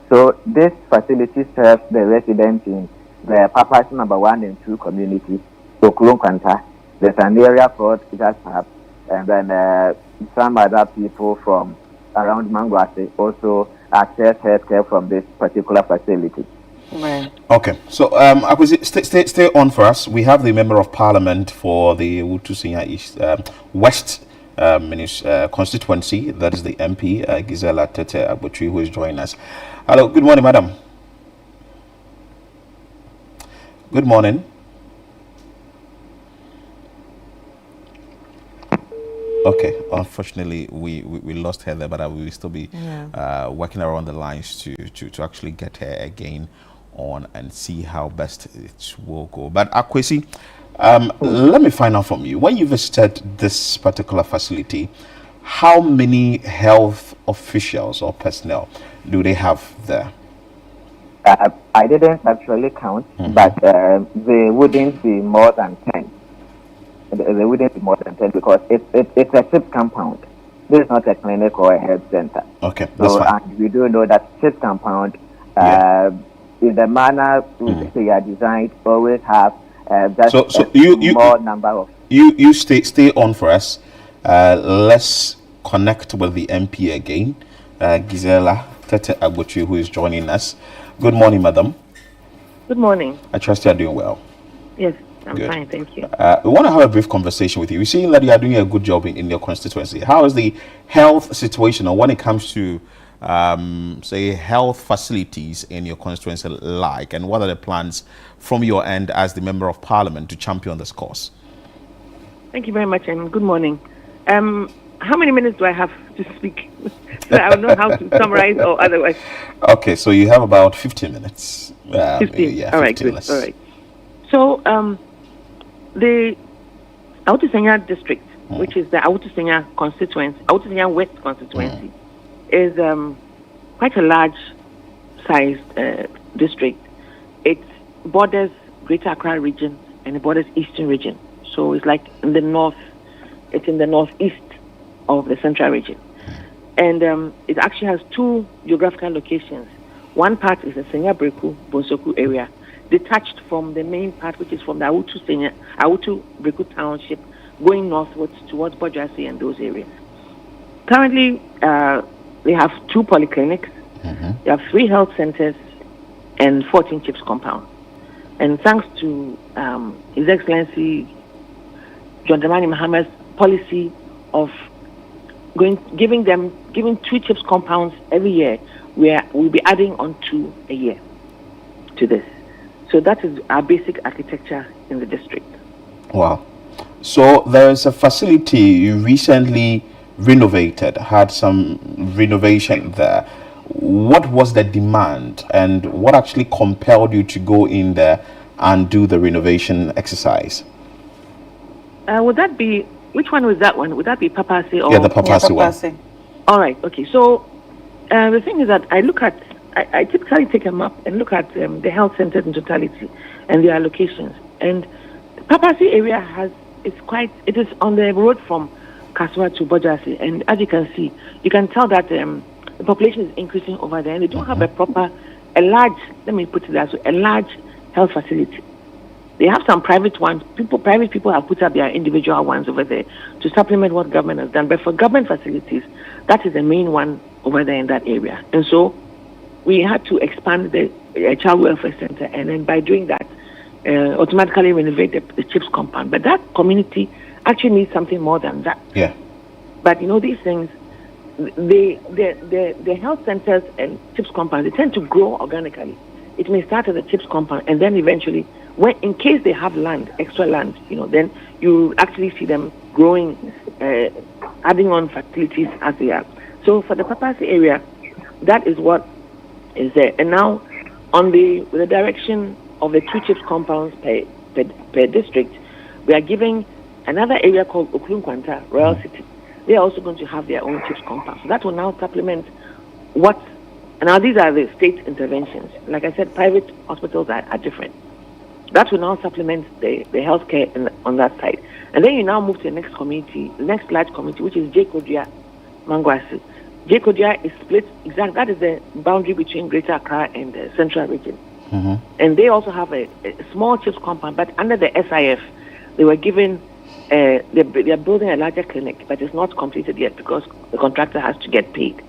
So this facility serves the residents in the Papasi number 1 and 2 communities, Wokulun Kwanta. There's an area called Jasab, and then some other people from around Mangwase also access healthcare from this particular facility. Right. Okay, so stay on for us. We have the Member of Parliament for the Awutu Senya East West constituency, that is the MP, Gisela Tete Abutri, who is joining us. Hello, good morning, madam. Good morning. Okay, unfortunately, we lost her there, but we will still be working around the lines to actually get her again on and see how best it will go. But Akwesi, let me find out from you. When you visited this particular facility, how many health officials or personnel do they have there? I didn't actually count, but they wouldn't be more than 10. They wouldn't be more than 10 because it's a SIP compound. This is not a clinic or a health center. Okay, that's fine. And we do know that SIP compound, in the manner they are designed, always have just more number of. You stay on for us. Let's connect with the MP again, Gisela Tete Abutri, who is joining us. Good morning, madam. Good morning. I trust you are doing well. Yes, I'm Good. fine, thank you. We want to have a brief conversation with you. We see that you are doing a good job in your constituency. How is the health situation, or when it comes to, say, health facilities in your constituency like, and what are the plans from your end as the Member of Parliament to champion this cause? Thank you very much, and good morning. How many minutes do I have to speak? So I don't know how to summarize or otherwise. Okay, so you have about 15 minutes. 15. Yeah, All right, 15 good. All right. So the Autusenya district, which is the Autusenya constituency, Autusenya West constituency, is quite a large-sized district. It borders Greater Accra region and it borders Eastern region. So it's like in the north. It's in the northeast of the Central region. And it actually has two geographical locations. One part is the Senya Breku, Bonsoku area, detached from the main part, which is from the Awutu Breku township, going northwards towards Bojuase and those areas. Currently, they have 2 polyclinics, they have 3 health centers, and 14 CHIPS compounds. And thanks to His Excellency John Dramani Mahama's policy of giving 2 CHIPS compounds every year, we'll be adding on 2 a year to this. So that is our basic architecture in the district. Wow. So there's a facility you recently renovated, had some renovation there. What was the demand, and what actually compelled you to go in there and do the renovation exercise? Would that be, which one was that one? Would that be Papase or? Yeah, the Papase one. All right, okay. So the thing is that I typically take a map and look at the health centers in totality and their locations. And the Papase area it is on the road from Kaswa to Bojuase. And as you can see, you can tell that the population is increasing over there, and they don't have a large health facility. They have some private ones. Private people have put up their individual ones over there to supplement what government has done. But for government facilities, that is the main one over there in that area. And so we had to expand the child welfare center, and then by doing that, automatically renovate the CHIPS compound. But that community actually needs something more than that. Yeah. But these things, the health centers and CHIPS compounds, they tend to grow organically. It may start at the CHIPS compound, and then eventually, in case they have extra land, then you actually see them growing, adding on facilities as they are. So for the Papase area, that is what is there. And now, with the direction of the 2 CHIPS compounds per district, we are giving another area called Okulunkwanta, Royal City. They are also going to have their own CHIPS compound. So that will now supplement now these are the state interventions. Like I said, private hospitals are different. That will now supplement the healthcare on that side. And then you now move to the next large community, which is Jekodua, Mangwasi. Jekodua is split, that is the boundary between Greater Accra and the Central region. And they also have a small CHIPS compound, but under the SIF, they were given, they are building a larger clinic, but it's not completed yet because the contractor has to get paid.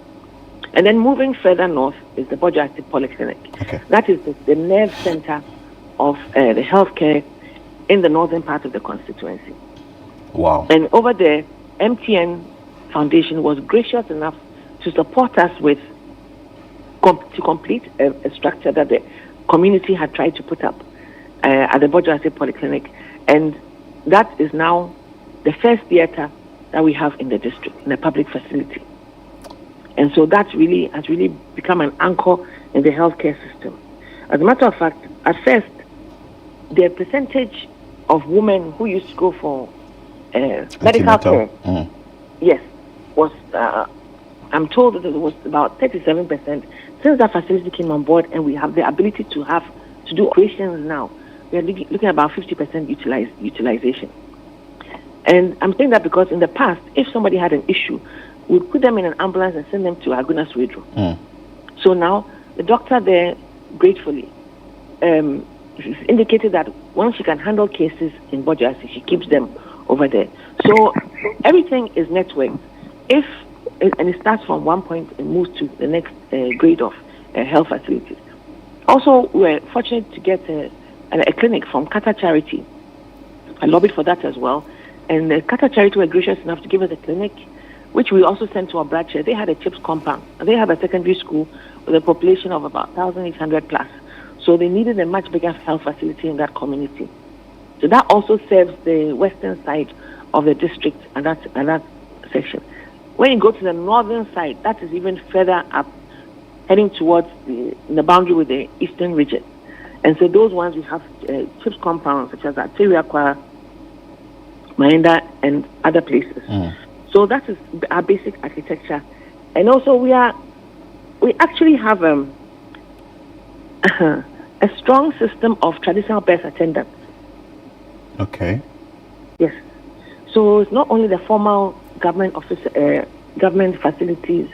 And then moving further north is the Bojuase Polyclinic. Okay. That is the nerve center of the healthcare in the northern part of the constituency. Wow. And over there, MTN Foundation was gracious enough to support us with to complete a structure that the community had tried to put up at the Bojuase Polyclinic. And that is now the first theater that we have in the district, in a public facility. And so that has really become an anchor in the healthcare system. As a matter of fact, at first, the percentage of women who used to go for medical care, yes, was, I'm told that it was about 37%. Since that facility came on board and we have the ability to do operations now, we are looking at about 50% utilization. And I'm saying that because in the past, if somebody had an issue, we'd put them in an ambulance and send them to Agunas Wedro. So now, the doctor there, gratefully, indicated that once she can handle cases in Bojuase, she keeps them over there. So everything is networked. And it starts from one point and moves to the next grade of health facilities. Also, we're fortunate to get a clinic from Qatar Charity. I lobbied for that as well. And the Qatar Charity were gracious enough to give us a clinic, which we also sent to our branch. They had a CHIPS compound. They have a secondary school with a population of about 1,800 plus. So they needed a much bigger health facility in that community. So that also serves the western side of the district and that section. When you go to the northern side, that is even further up, heading towards the boundary with the eastern region. And so those ones we have CHIPS compounds such as Atiriakwa, Maenda, and other places. So that is our basic architecture. And also we actually have a strong system of traditional birth attendants. Okay. Yes. So it's not only the formal government government facilities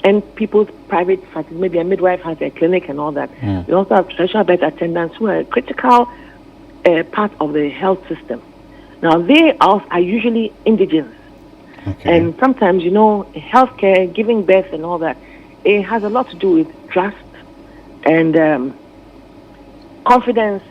and people's private facilities. Maybe a midwife has a clinic and all that. We also have traditional birth attendants who are a critical part of the health system. Now, they are usually indigenous. Okay. And sometimes, healthcare, giving birth and all that, it has a lot to do with trust and confidence.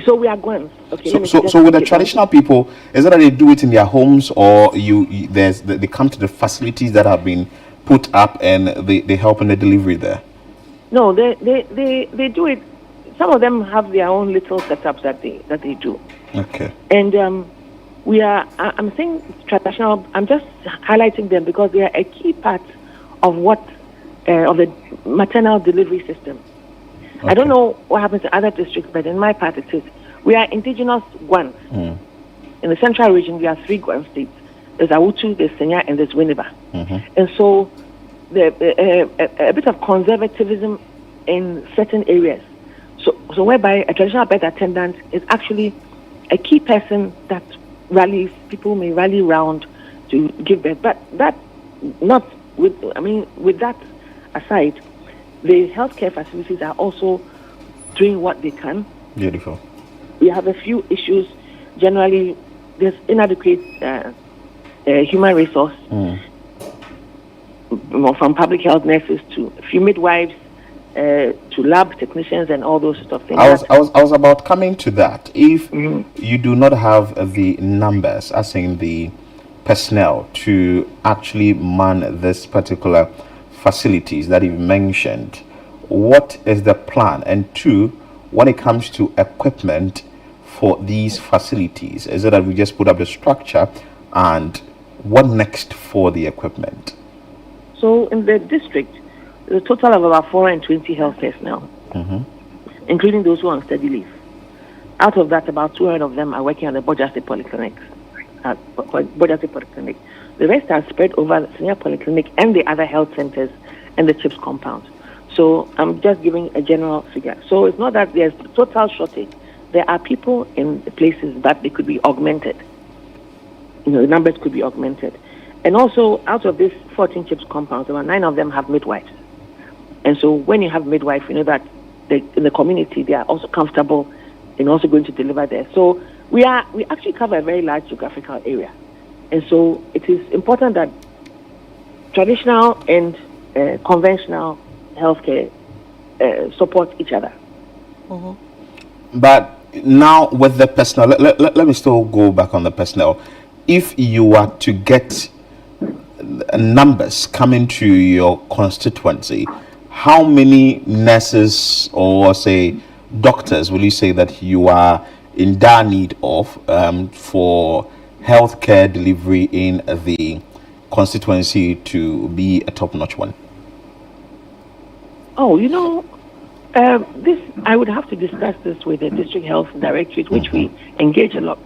So we are Gwans. Okay, so with the traditional people, is it that they do it in their homes, or they come to the facilities that have been put up and they help in the delivery there? No, they do it. Some of them have their own little setups that they do. Okay. And I'm saying traditional. I'm just highlighting them because they are a key part of of the maternal delivery system. Okay. I don't know what happens in other districts, but in my part it is. We are indigenous Gwans. In the central region, we have 3 Gwan states. There's Awutu, there's Senya, and there's Winneba. And so a bit of conservatism in certain areas. So whereby a traditional birth attendant is actually a key person that people may rally around to give birth. But with that aside, the healthcare facilities are also doing what they can. Beautiful. We have a few issues. Generally, there's inadequate human resource from public health nurses to a few midwives to lab technicians and all those sort of things. I was about coming to that. If you do not have the numbers, as in the personnel, to actually man this particular facilities that you've mentioned, what is the plan? And 2, when it comes to equipment for these facilities, is it that we just put up the structure, and what next for the equipment? So in the district, there's a total of about 420 health personnel, including those who are on steady leave. Out of that, about 200 of them are working at the Bojase Polyclinic. The rest are spread over the Senior Polyclinic and the other health centers and the CHIPS compound. So I'm just giving a general figure. So it's not that there's total shortage. There are people in the places, but they could be augmented. The numbers could be augmented. And also, out of these 14 CHIPS compounds, about 9 of them have midwives. And so when you have midwife, you know that in the community, they are also comfortable in also going to deliver there. So we actually cover a very large geographical area. And so it is important that traditional and conventional healthcare support each other. But now with the personnel, let me still go back on the personnel. If you were to get numbers coming to your constituency, how many nurses or say doctors will you say that you are in dire need of for healthcare delivery in the constituency to be a top-notch one? Oh, this I would have to discuss this with the district health directorate, which we engage a lot.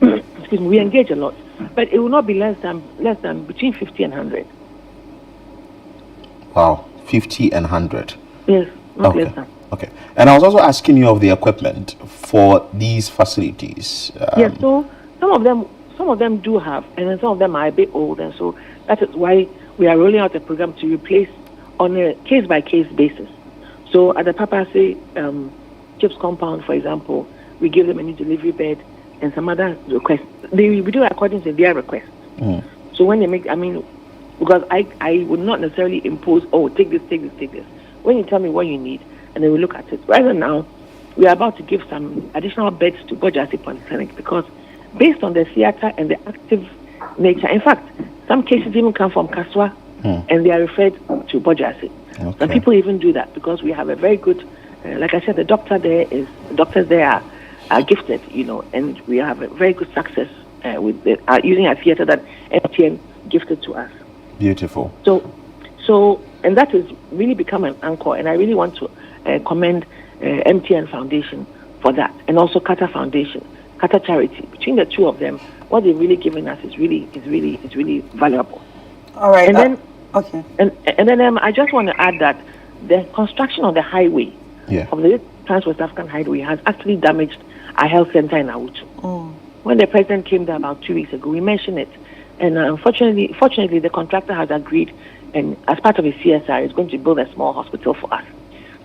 Excuse me, we engage a lot, but it will not be less than between 50 and 100. Wow, 50 and 100. Yes, not less than. Okay, and I was also asking you of the equipment for these facilities. Yes, so some of them do have, and then some of them are a bit old, and so that is why we are rolling out a program to replace on a case-by-case basis. So at the Papase CHIPS compound, for example, we give them a new delivery bed and some other requests. We do it according to their request. So when they make, because I would not necessarily impose, take this. when you tell me what you need, and then we look at it. Right now, we are about to give some additional beds to Bojasi Polyclinic because based on the theater and the active nature, in fact, some cases even come from Kaswa and they are referred to Bojasi. Okay. Some people even do that because we have a very good, like I said, the doctors there are gifted, and we have a very good success with using a theater that MTN gifted to us. Beautiful. So, and that has really become an anchor, and I really want to commend MTN Foundation for that, and also Qatar Foundation, Qatar Charity. Between the two of them, what they've really given us is really valuable. All right. And then, okay. And then I just want to add that the construction of the highway, of the Trans-West African Highway, has actually damaged our health center in Awutu. When the president came there about 2 weeks ago, we mentioned it, and fortunately, the contractor has agreed, and as part of his CSR, is going to build a small hospital for us,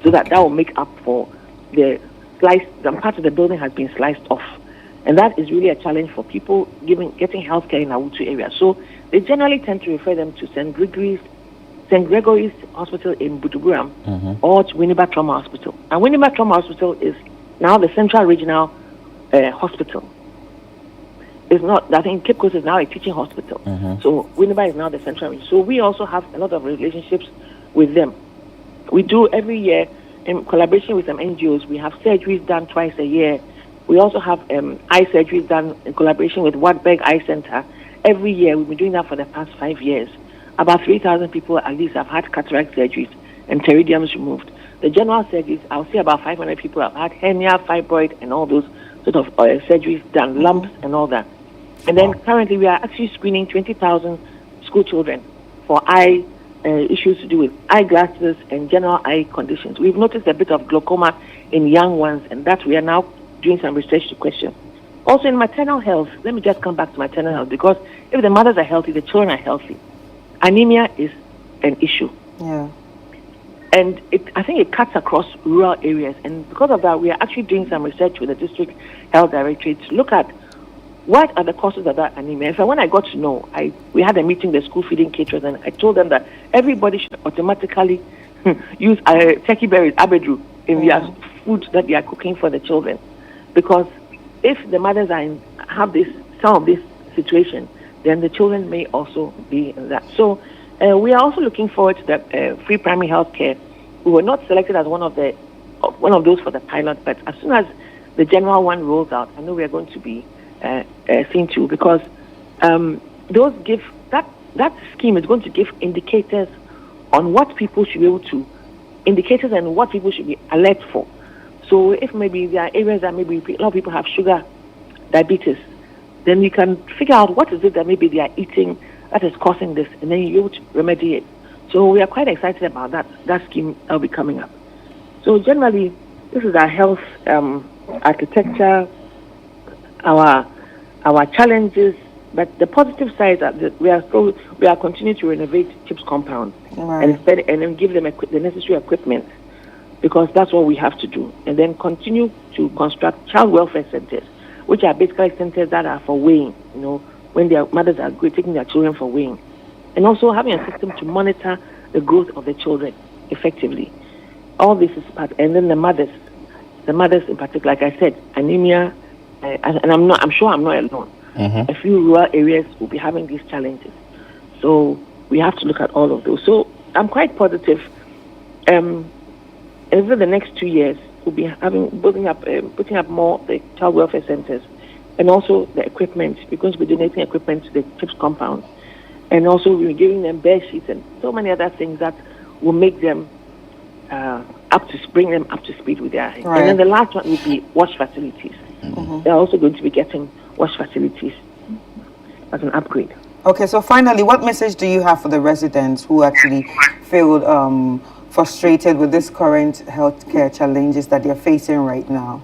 so that will make up for the part of the building has been sliced off, and that is really a challenge for people getting healthcare in Awutu area. So they generally tend to refer them to St. Gregory's Hospital in Buduburam or to Winneba Trauma Hospital. And Winneba Trauma Hospital is now the Central Regional Hospital. It's not, I think Cape Coast is now a teaching hospital. So Winneba is now the Central Region. So we also have a lot of relationships with them. We do every year, in collaboration with some NGOs, we have surgeries done twice a year. We also have eye surgeries done in collaboration with Wartburg Eye Center. Every year, we've been doing that for the past 5 years. About 3,000 people at least have had cataract surgeries and pterygiums removed. The general surgeries, I'll say about 500 people have had hernia, fibroid, and all those sort of surgeries done, lumps and all that. And then currently, we are actually screening 20,000 school children for eye issues to do with eyeglasses and general eye conditions. We've noticed a bit of glaucoma in young ones, and that we are now doing some research to question. Also in maternal health, let me just come back to maternal health, because if the mothers are healthy, the children are healthy. Anemia is an issue. Yeah. And I think it cuts across rural areas. And because of that, we are actually doing some research with the district health directorate to look at what are the causes of that anemia. So when I got to know, we had a meeting with the school feeding caterers, and I told them that everybody should automatically use turkey berries, abedru, in their food that they are cooking for the children. Because if the mothers have some of this situation, then the children may also be in that. So we are also looking forward to the free primary health care. We were not selected as one of those for the pilot, but as soon as the general one rolls out, I know we are going to be seen to, because that scheme is going to give indicators on what people should be able to, indicators and what people should be alert for. So if maybe there are areas that maybe a lot of people have sugar, diabetes, then you can figure out what is it that maybe they are eating that is causing this, and then you're able to remedy it. So we are quite excited about that scheme that will be coming up. So generally, this is our health architecture, our challenges, but the positive side is that we are continuing to renovate CHIPS compounds and then give them the necessary equipment, because that's what we have to do, and then continue to construct child welfare centers, which are basically centers that are for weighing, when their mothers are taking their children for weighing, and also having a system to monitor the growth of the children effectively. All this is part, and then the mothers in particular, like I said, anemia, and I'm sure I'm not alone. A few rural areas will be having these challenges, so we have to look at all of those. So I'm quite positive. Over the next 2 years, we'll be putting up more the child welfare centers, and also the equipment. We're going to be donating equipment to the CHIPS compound, and also we're giving them bed sheets and so many other things that will make them bring them up to speed with their. Right. And then the last one will be wash facilities. They're also going to be getting wash facilities as an upgrade. Okay, so finally, what message do you have for the residents who actually feel frustrated with this current healthcare challenges that they're facing right now?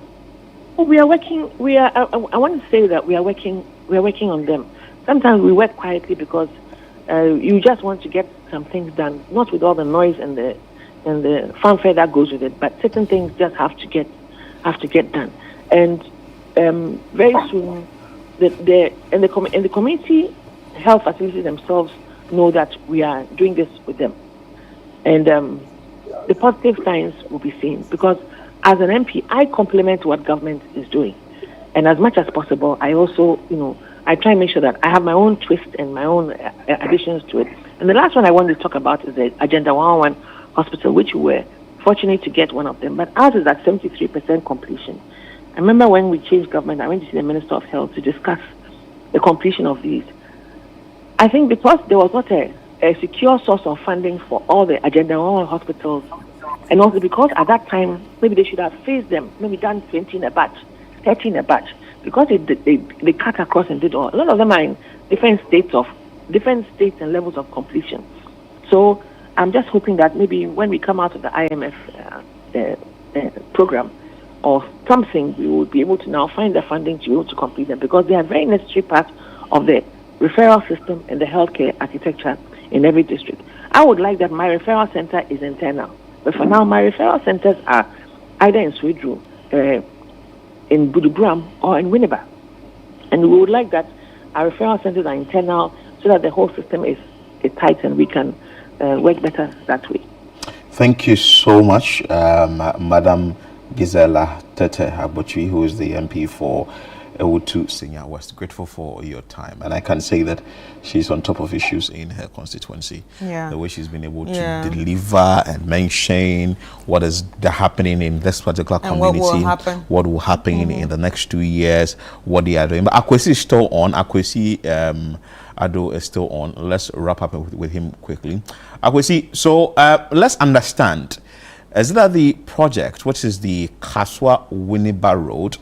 Well, we are working. I want to say that we are working on them. Sometimes we work quietly because you just want to get some things done, not with all the noise and the fanfare that goes with it, but certain things just have to get done. And very soon, the community health facilities themselves know that we are doing this with them. And the positive signs will be seen. Because as an MP, I complement what government is doing. And as much as possible, I also, I try and make sure that I have my own twist and my own additions to it. And the last one I wanted to talk about is the Agenda 111 hospital, which we were fortunate to get one of them. But ours is at 73% completion. I remember when we changed government, I went to see the Minister of Health to discuss the completion of these. I think because there was not a secure source of funding for all the Agenda 111 hospitals, and also because at that time, maybe they should have phased them, maybe done 20 in a batch, 30 in a batch, because they cut across and did all. A lot of them are in different states and levels of completion. So I'm just hoping that maybe when we come out of the IMF program or something, we will be able to now find the funding to be able to complete them, because they are very necessary part of the referral system and the healthcare architecture in every district. I would like that my referral center is internal, but for now my referral centers are either in Swedru, in Budugram, or in Winneba. And we would like that our referral centers are internal so that the whole system is tight and we can work better that way. Thank you so much, Madam Gisela Tete Abochi, who is the MP for Ewutu Senior West. Grateful for your time, and I can say that she's on top of issues in her constituency. Yeah. The way she's been able to deliver and mention what is happening in this particular community, what will happen in the next 2 years, what they are doing. But Akwesi is still on. Akwesi Ado is still on. Let's wrap up with him quickly. Akwesi, so let's understand. Is that the project, which is the Kaswa Winneba Road,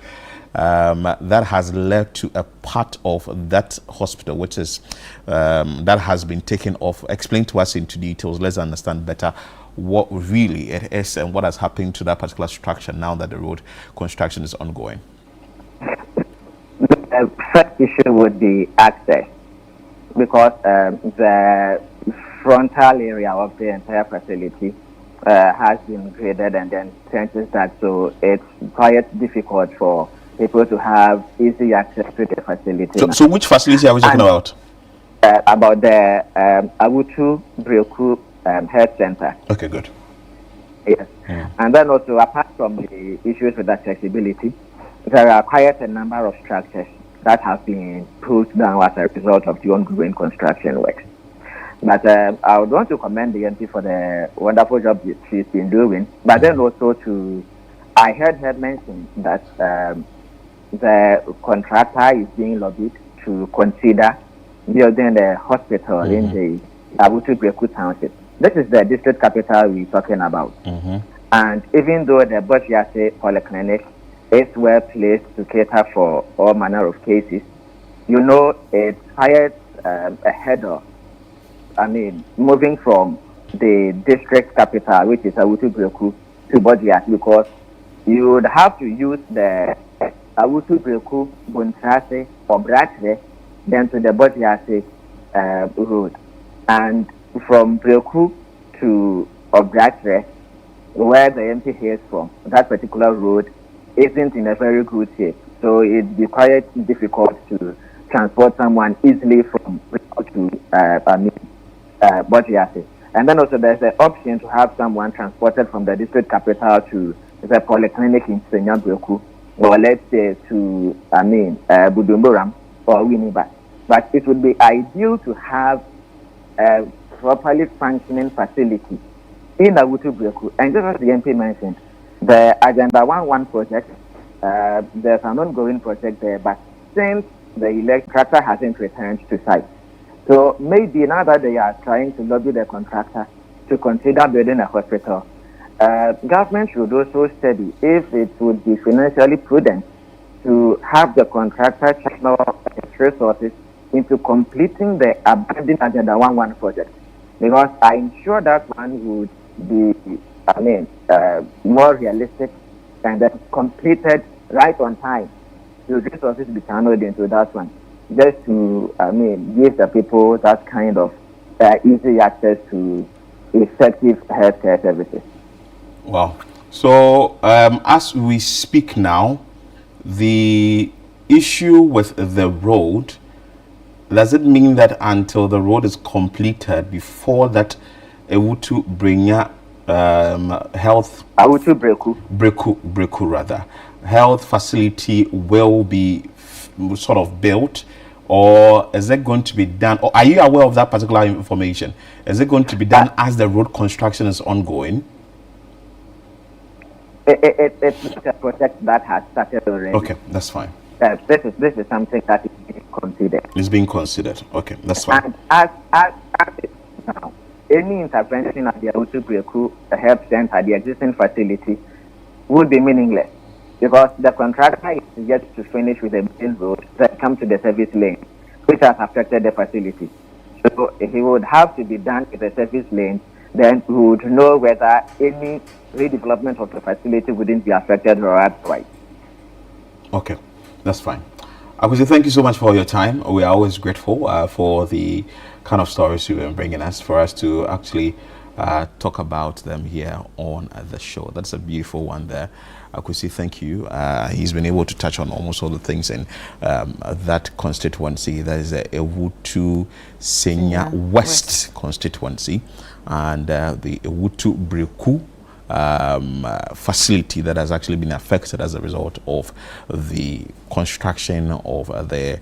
that has led to a part of that hospital, which is that has been taken off? Explain to us into details. Let's understand better what really it is and what has happened to that particular structure now that the road construction is ongoing. The first issue would be access, because the frontal area of the entire facility has been graded and then trenches that, so it's quite difficult for people to have easy access to the facility. So which facility are we talking about? About the Awutu Breku Health Center. Okay, good. Yes. And then also, apart from the issues with accessibility, there are quite a number of structures that have been pulled down as a result of the ongoing construction works. But I would want to commend the MP for the wonderful job she's been doing. But then also I heard her mention that the contractor is being lobbied to consider building the hospital in the Awutu Breku Township. This is the district capital we're talking about. And even though the Bochiase Polyclinic is well placed to cater for all manner of cases, it's quite a header. Moving from the district capital, which is Awutu Breku, to Bochiase, because you would have to use the Awutu Breku, Buntrase, or Bratre, then to the Bochiase road. And from Breku to Obratre, where the MP hails from, that particular road isn't in a very good shape. So it'd be quite difficult to transport someone easily from Breku to Bochiase. And then also there's the option to have someone transported from the district capital to the polyclinic in Senya Breku, or let's say to Budumburam or Winneba. But it would be ideal to have a properly functioning facility in Awutu Breku. And just as the MP mentioned, the Agenda 111 project, there's an ongoing project there, but since the contractor hasn't returned to site, so maybe now that they are trying to lobby the contractor to consider building a hospital, government should also study if it would be financially prudent to have the contractor channel its resources into completing the abandoned Agenda 111 project. Because I'm sure that one would be, more realistic and then completed right on time. The resources be channeled into that one, just to, give the people that kind of easy access to effective healthcare services. Wow. So, as we speak now, the issue with the road, does it mean that until the road is completed, before that Ewutu Brenya health Breku rather health facility will be sort of built, or is it going to be done, or are you aware of that particular information? Is it going to be done as the road construction is ongoing? It's a project that has started already. Okay, that's fine. This is something that is being considered. It's being considered. Okay, that's fine. And as now, any intervention at the Autu Breku Health Center, the existing facility, would be meaningless because the contractor is yet to finish with the main road that comes to the service lane, which has affected the facility. So if it would have to be done with the service lane, then we would know whether any redevelopment of the facility wouldn't be affected or otherwise. Okay, that's fine. Akwesi, thank you so much for your time. We are always grateful for the kind of stories you've been bringing us, for us to actually talk about them here on the show. That's a beautiful one there. Akwesi, thank you. He's been able to touch on almost all the things in that constituency. That is a Ewutu Senya West constituency, and the Ewutu Breku facility that has actually been affected as a result of the construction of the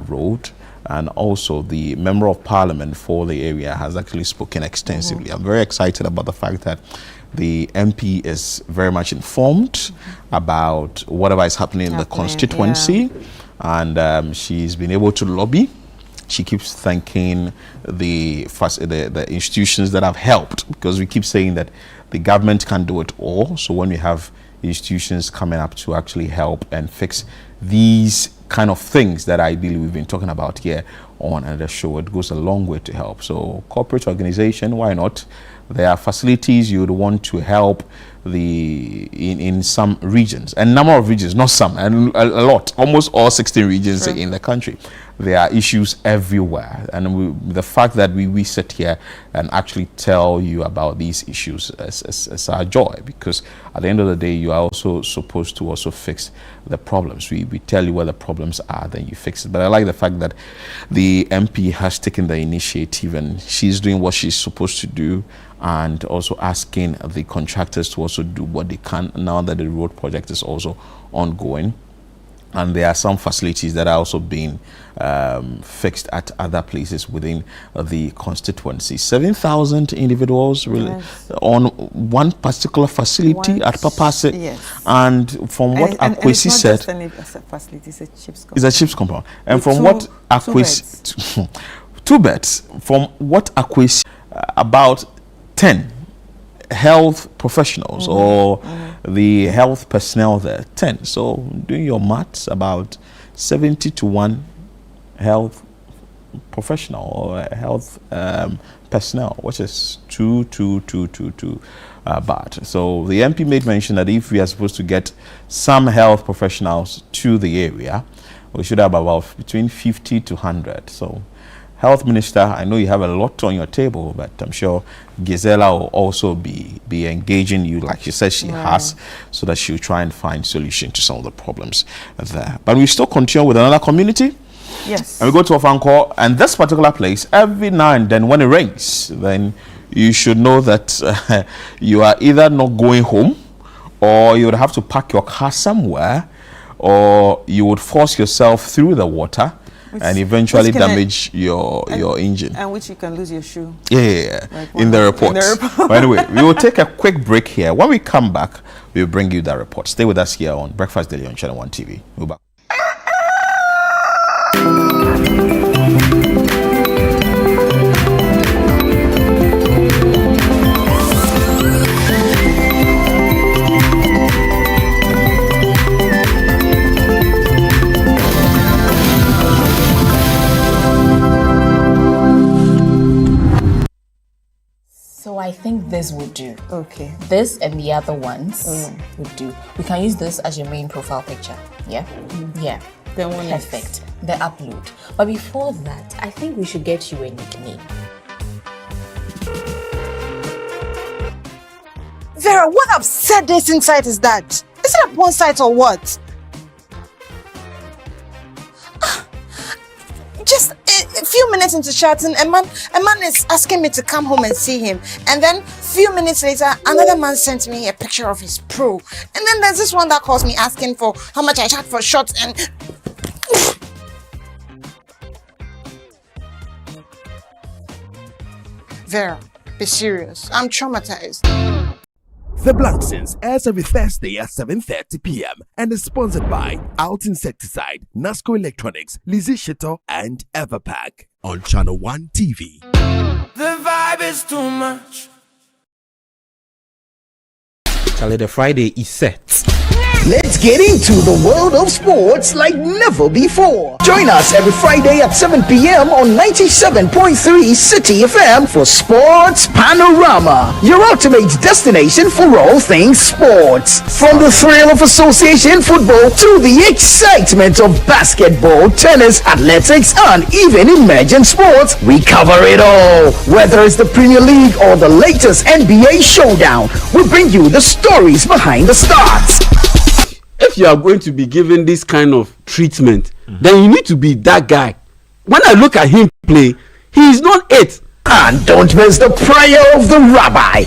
road. And also the member of parliament for the area has actually spoken extensively. I'm very excited about the fact that the MP is very much informed about whatever is happening in the constituency, and she's been able to lobby. She keeps thanking the institutions that have helped, because we keep saying that the government can't do it all. So when we have institutions coming up to actually help and fix these kind of things that ideally we've been talking about here on the show, it goes a long way to help. So corporate organization, why not? There are facilities you would want to help in some regions, a number of regions, not some, and a lot, almost all 16 regions in the country. There are issues everywhere, and the fact that we sit here and actually tell you about these issues is our joy, because at the end of the day, you are also supposed to also fix the problems. We tell you where the problems are, then you fix it. But I like the fact that the MP has taken the initiative and she's doing what she's supposed to do, and also asking the contractors to also do what they can now that the road project is also ongoing. And there are some facilities that are also being fixed at other places within the constituency. 7,000 individuals on one particular facility at Papase. Yes. And from what Akwesi said, it's a facility, it's a chips compound. It's a chips compound. And from what Akwesi, two beds. From what Akwesi, about 10 health professionals or the health personnel there, 10. So doing your maths, about 70 to 1 health professional or health personnel, which is too bad. So the MP made mention that if we are supposed to get some health professionals to the area, we should have about between 50 to 100. So Health Minister, I know you have a lot on your table, but I'm sure Gisela will also be engaging you like she said she has, so that she'll try and find solution to some of the problems there. But we still continue with another community. Yes. And we go to Ofanko, and this particular place, every now and then when it rains, then you should know that you are either not going home, or you would have to park your car somewhere, or you would force yourself through the water and eventually damage your engine. And which you can lose your shoe. Yeah, like in the report. But anyway, we will take a quick break here. When we come back, we'll bring you that report. Stay with us here on Breakfast Daily on Channel 1 TV. We'll be back. So I think this would do. Okay. This and the other ones would do. We can use this as your main profile picture. Yeah? Yeah. Then one perfect. The upload. But before that, I think we should get you a nickname. Vera, what upset this insight is that? Is it a porn site or what? A few minutes into chatting, a man is asking me to come home and see him. And then a few minutes later, another man sent me a picture of his pro. And then there's this one that calls me asking for how much I charge for shots and... Vera, be serious. I'm traumatized. The Blanksons airs every Thursday at 7:30 p.m. and is sponsored by Out Insecticide, Nasco Electronics, Lizzie Shito, and Everpack on Channel 1 TV. The vibe is too much. Charlie, the Friday is set. Let's get into the world of sports like never before. Join us every Friday at 7 p.m. on 97.3 City FM for Sports Panorama, your ultimate destination for all things sports. From the thrill of association football to the excitement of basketball, tennis, athletics, and even emerging sports, we cover it all. Whether it's the Premier League or the latest NBA showdown, we bring you the stories behind the stars. If you are going to be given this kind of treatment, then you need to be that guy. When I look at him play, he is not it. And don't miss the prayer of the rabbi.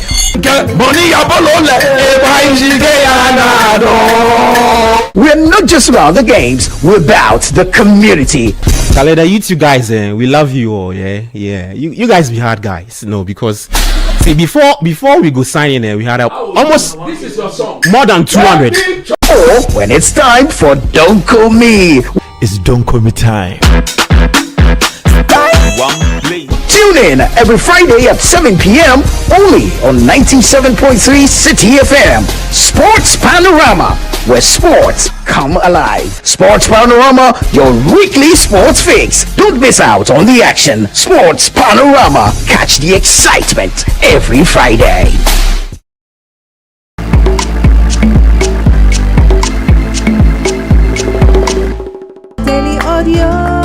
We're not just about the games, we're about the community. Charlie, you two guys, we love you all, yeah. You guys be hard guys, because see, before we go sign in, we had almost more than 200. Or when it's time for Don't Call Me. It's Don't Call Me time. Tune in every Friday at 7 p.m. only on 97.3 City FM. Sports Panorama, where sports come alive. Sports Panorama, your weekly sports fix. Don't miss out on the action. Sports Panorama. Catch the excitement every Friday. Daily audio.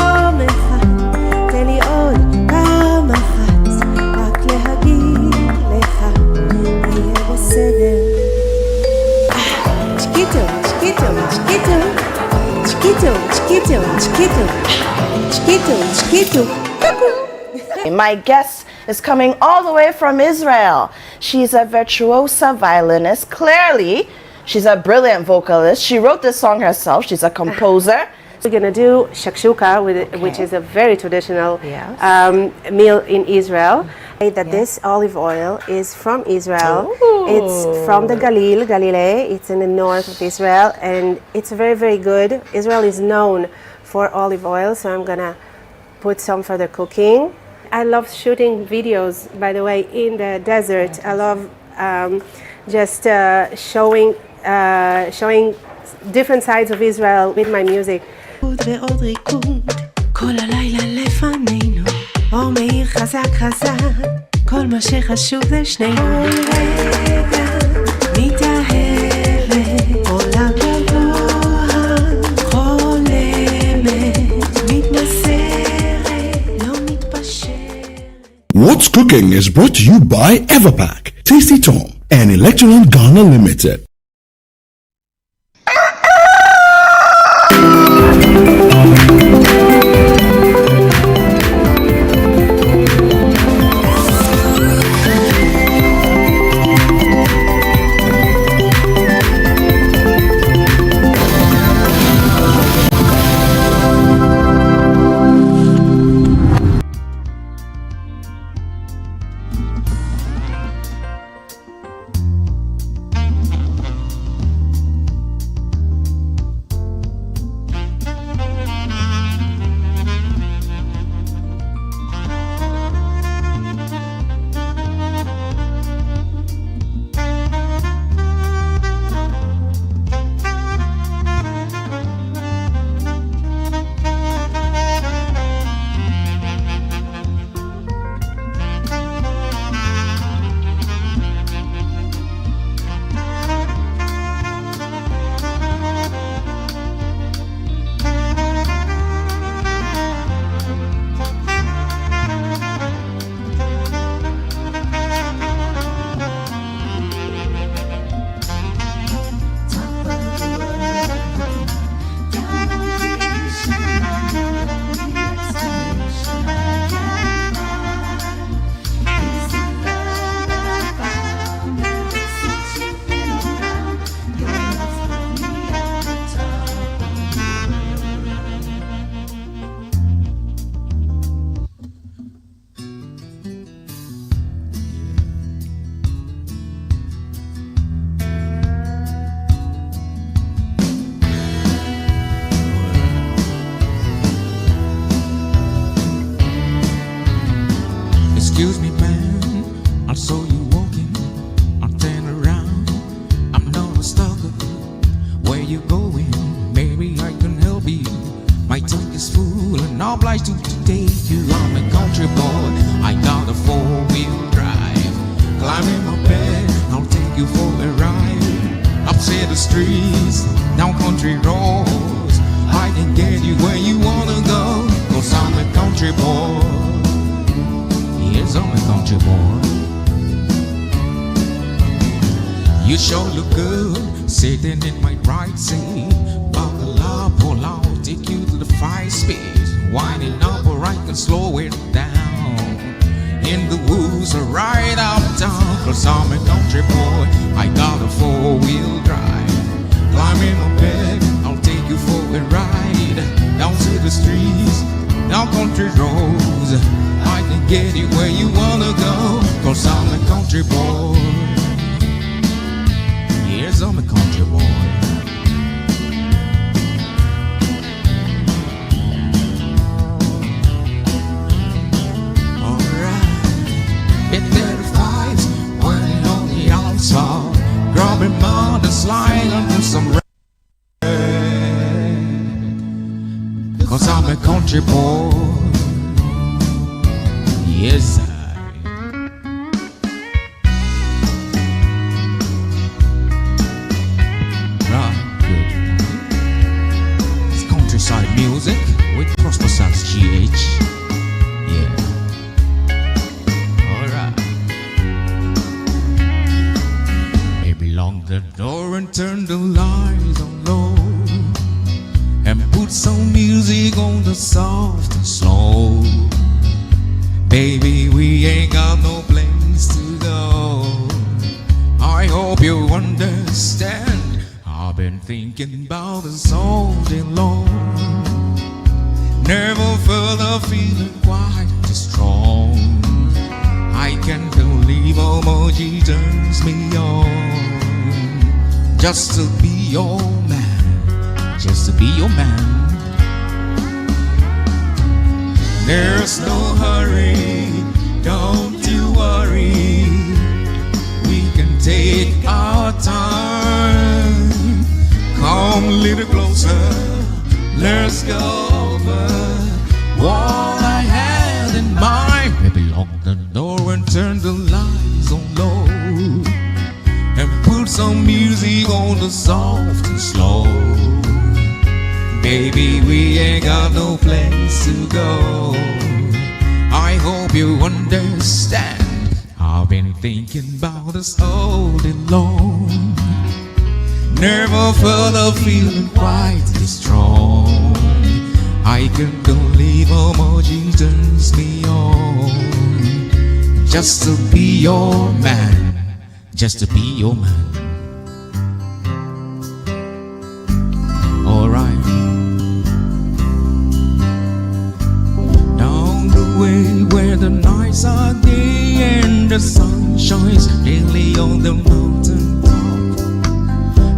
My guest is coming all the way from Israel. She's a virtuosa violinist. Clearly, she's a brilliant vocalist. She wrote this song herself. She's a composer. We're going to do shakshuka, which is a very traditional meal in Israel. This olive oil is from Israel. Ooh. It's from the Galilee. It's in the north of Israel, and it's very, very good. Israel is known for olive oil, so I'm going to put some for the cooking. I love shooting videos, by the way, in the desert. I love just showing different sides of Israel with my music. כל מה שחשוב לשנינו רגע מתאהבת עולם גבוה חולמת מתמסרת לא מתפשרת. What's Cooking is brought to you by Everpack, Tasty Tom, and Electroland Ghana Limited. Excuse me, man, I saw you walking. I turn around, I'm not a stalker. Where you going? Maybe I can help you. My tank is full and I'm obliged to take you. I'm a country boy, I got a 4-wheel drive. Climb in my bed, I'll take you for a ride. Up city streets, down country roads, I can get you where you wanna go. Cause I'm a country boy. Yes, I'm a country boy. You sure look good, sitting in my right seat. Buckle up, pull out, take you to the 5-speed. Winding up or I can slow it down. In the woods or right uptown. Cause I'm a country boy, I got a 4-wheel drive. Climb in my bed, I'll take you for a ride. Down to the streets, down country roads, I can get you where you wanna go. Cause I'm a country boy. Yes, I'm a country boy. Grabbing mud and sliding into some rain. Cause I'm a country boy. Yes, it's countryside music with Prosper Sax GH. Yeah. Lock the door and turn the lights on low, and put some music on the soft and slow. Baby, we ain't got no place to go. I hope you understand. I've been thinking about this all day long. Never felt a feeling quite this strong. I can't believe how much he turns me on. Just to be your man, just to be your man. There's no hurry, don't you worry. We can take our time. Come a little closer, let's go over what I had in mind. Baby, lock the door and turn the lights on low, and put some music on the soft and slow. Baby, we ain't got no place to go. I hope you understand. I've been thinking about us all day long. Never felt a feeling quite this strong. I can't believe how much he turns me on. Just to be your man, just to be your man. Alright. Down the way where the nights are gay and the sun shines daily on the mountain top,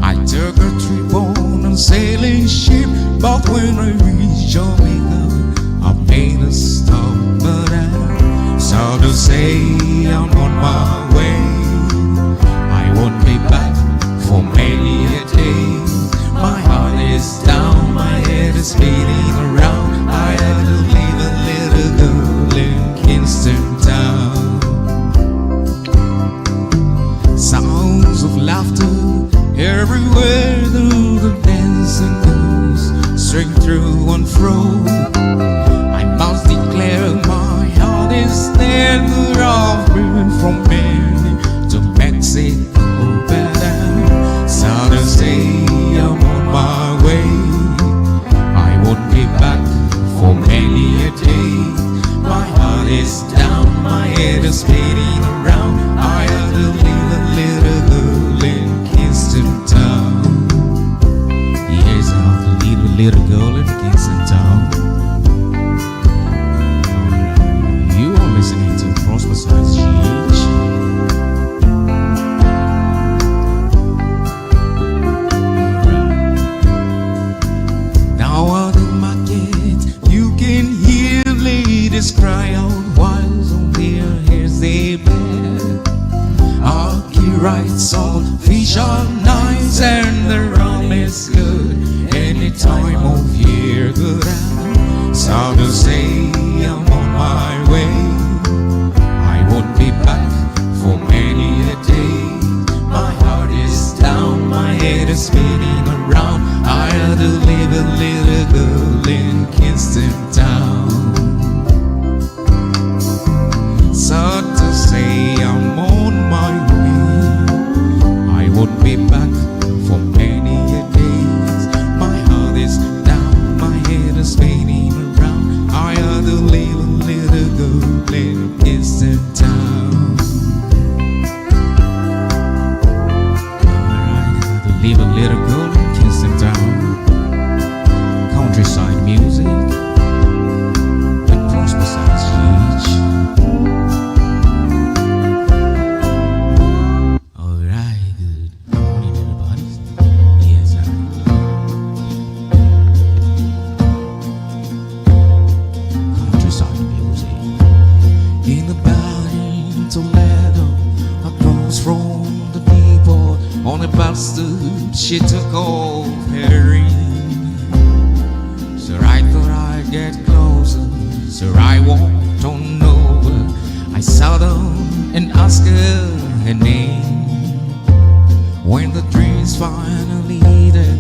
I took a trip on a sailing ship, but when I reached Jamaica, I made a stop. But I'm sad to say I'm on my way. I won't be back for many a day. My heart is down, my head is spinning around. I had to leave a little girl in Kingston town. Sounds of laughter everywhere, through the dancing girls string through and fro. I must declare my heart is there, but I've been from Maine to Mexico. But I'm sad to say I'm on my way. I won't be back for many a day. My heart is down, my head is spinning around. I had to leave a little girl in Kingston town. Yes, I have to leave a little girl in Kingston town. You are listening to Prosper Science GH. Now at the market, you can hear ladies cry out while on their salt fish are nice and the rum is good. Any time of year good out. Sound to say I'm on my way. I won't be back for many a day. My heart is down, my head is spinning around. I had to leave a little girl in Kingston Town. Sad to say I'm on my way. I won't be back for many a days. My heart is down, my head is spinning around. I had to leave a little girl in Kingston Town. Alright, I had to leave a little girl in Kingston Town. Countryside music with prosper sounds huge. Alright, good morning everybody. Yes, countryside music. In the valley in Toledo, across from the depot, on a bus stoop, she took off her ring. So I thought I'd get closer, so I walked on over. I sat down and asked her her name. When the dreams finally ended,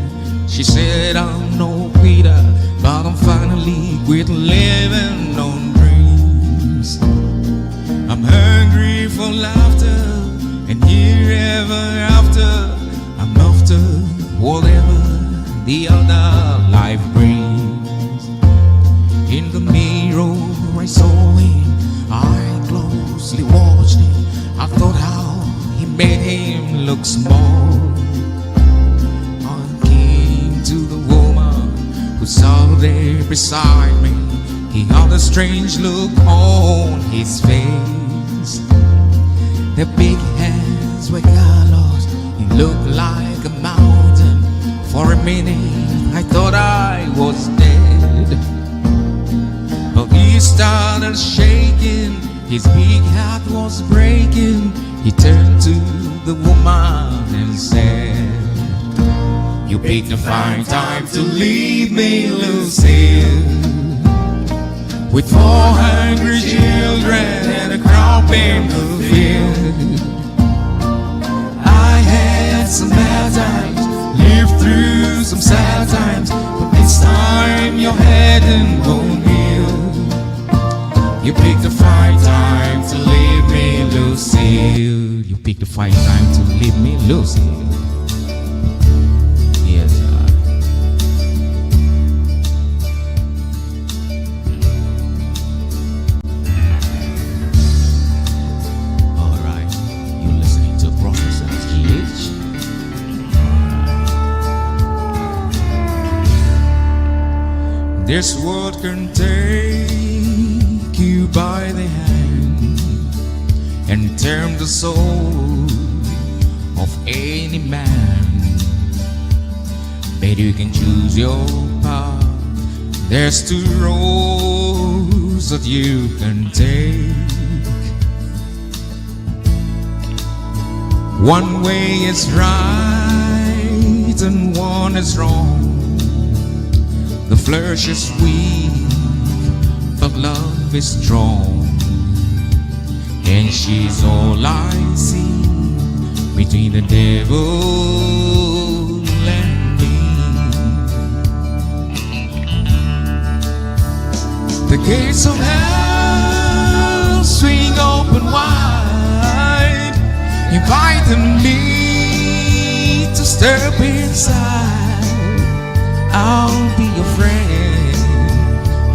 she said I'm no quitter, but I'm finally quit living on dreams. I'm hungry for laughter and here ever after. I'm after whatever the other life brings. In the mirror I saw him, I closely watched him. I thought how he made him look small. I came to the woman who sat there beside me. He had a strange look on his face. The big hands were callous, he looked like a mountain. For a minute I thought I was dead, but he started shaking, his big heart was breaking. He turned to the woman and said, you picked a fine time to leave me, Lucille, with 4 hungry children and a crop in the field. I had some bad times, lived through some sad times, but this time your head and bone heal. You picked a fine time to leave me, Lucille. You picked a fine time to leave me, Lucille. Yes, alright, you're listening to Professor GH. This world can take you by the hand and turn the soul of any man, but you can choose your path. There's 2 roads that you can take. One way is right and one is wrong. The flesh is weak, but love is strong. And she's all I see between the devil and me. The gates of hell swing open wide, inviting me to step inside. I'll be your friend.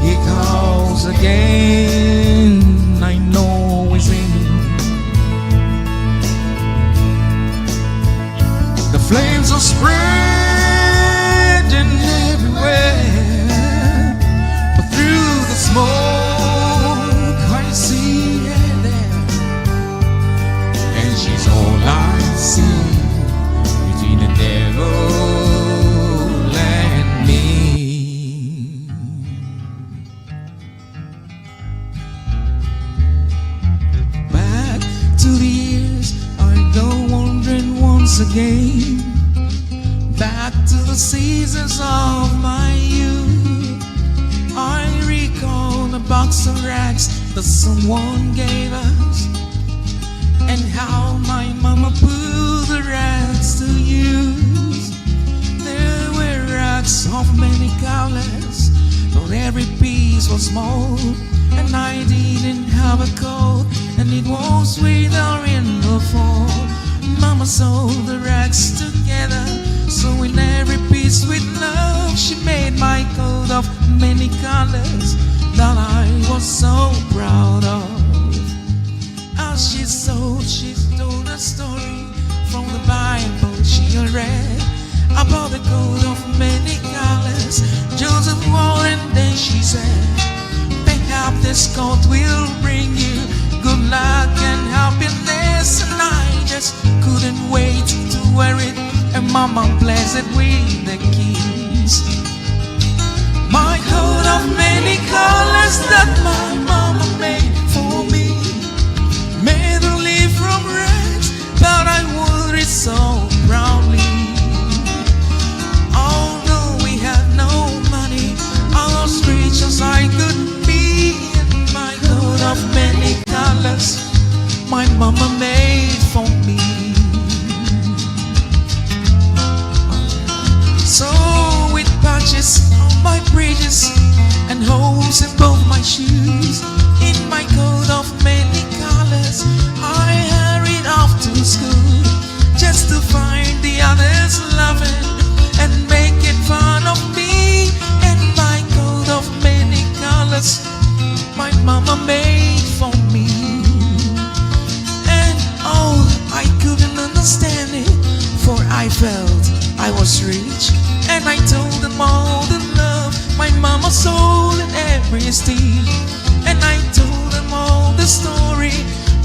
He calls again. I know he's in. The flames are spreading everywhere, but through the smoke I see her there, and she's all I see between the devil and me. once again back to the seasons of my youth. I recall a box of rags that someone gave us, and how my mama put the rags to use. There were rags of many colors, but every piece was small, and I didn't have a coat, and it was winter in the fall. Mama sewed the rags together, so in every piece with love, she made my coat of many colors that I was so proud of. As she sewed, she told a story from the Bible she had read about the coat of many colors Joseph wore, and then she said, perhaps this coat will bring you good luck and happiness. And I just couldn't wait to wear it, and Mama blessed it with the keys. My coat of many colors that my mama made for me, made a leaf from rags that I wore it so proudly. Although we had no money, I was rich as I could be, and my coat of many colors my mama made for me. So with patches on my bridges and holes in both my shoes, in my coat of many colors, I hurried off to school, just to find the others laughing and making fun of me. And my coat of many colors my mama made for me. And oh, I couldn't understand it, for I felt I was rich, and I told them all the love my mama sold in every stitch. And I told them all the story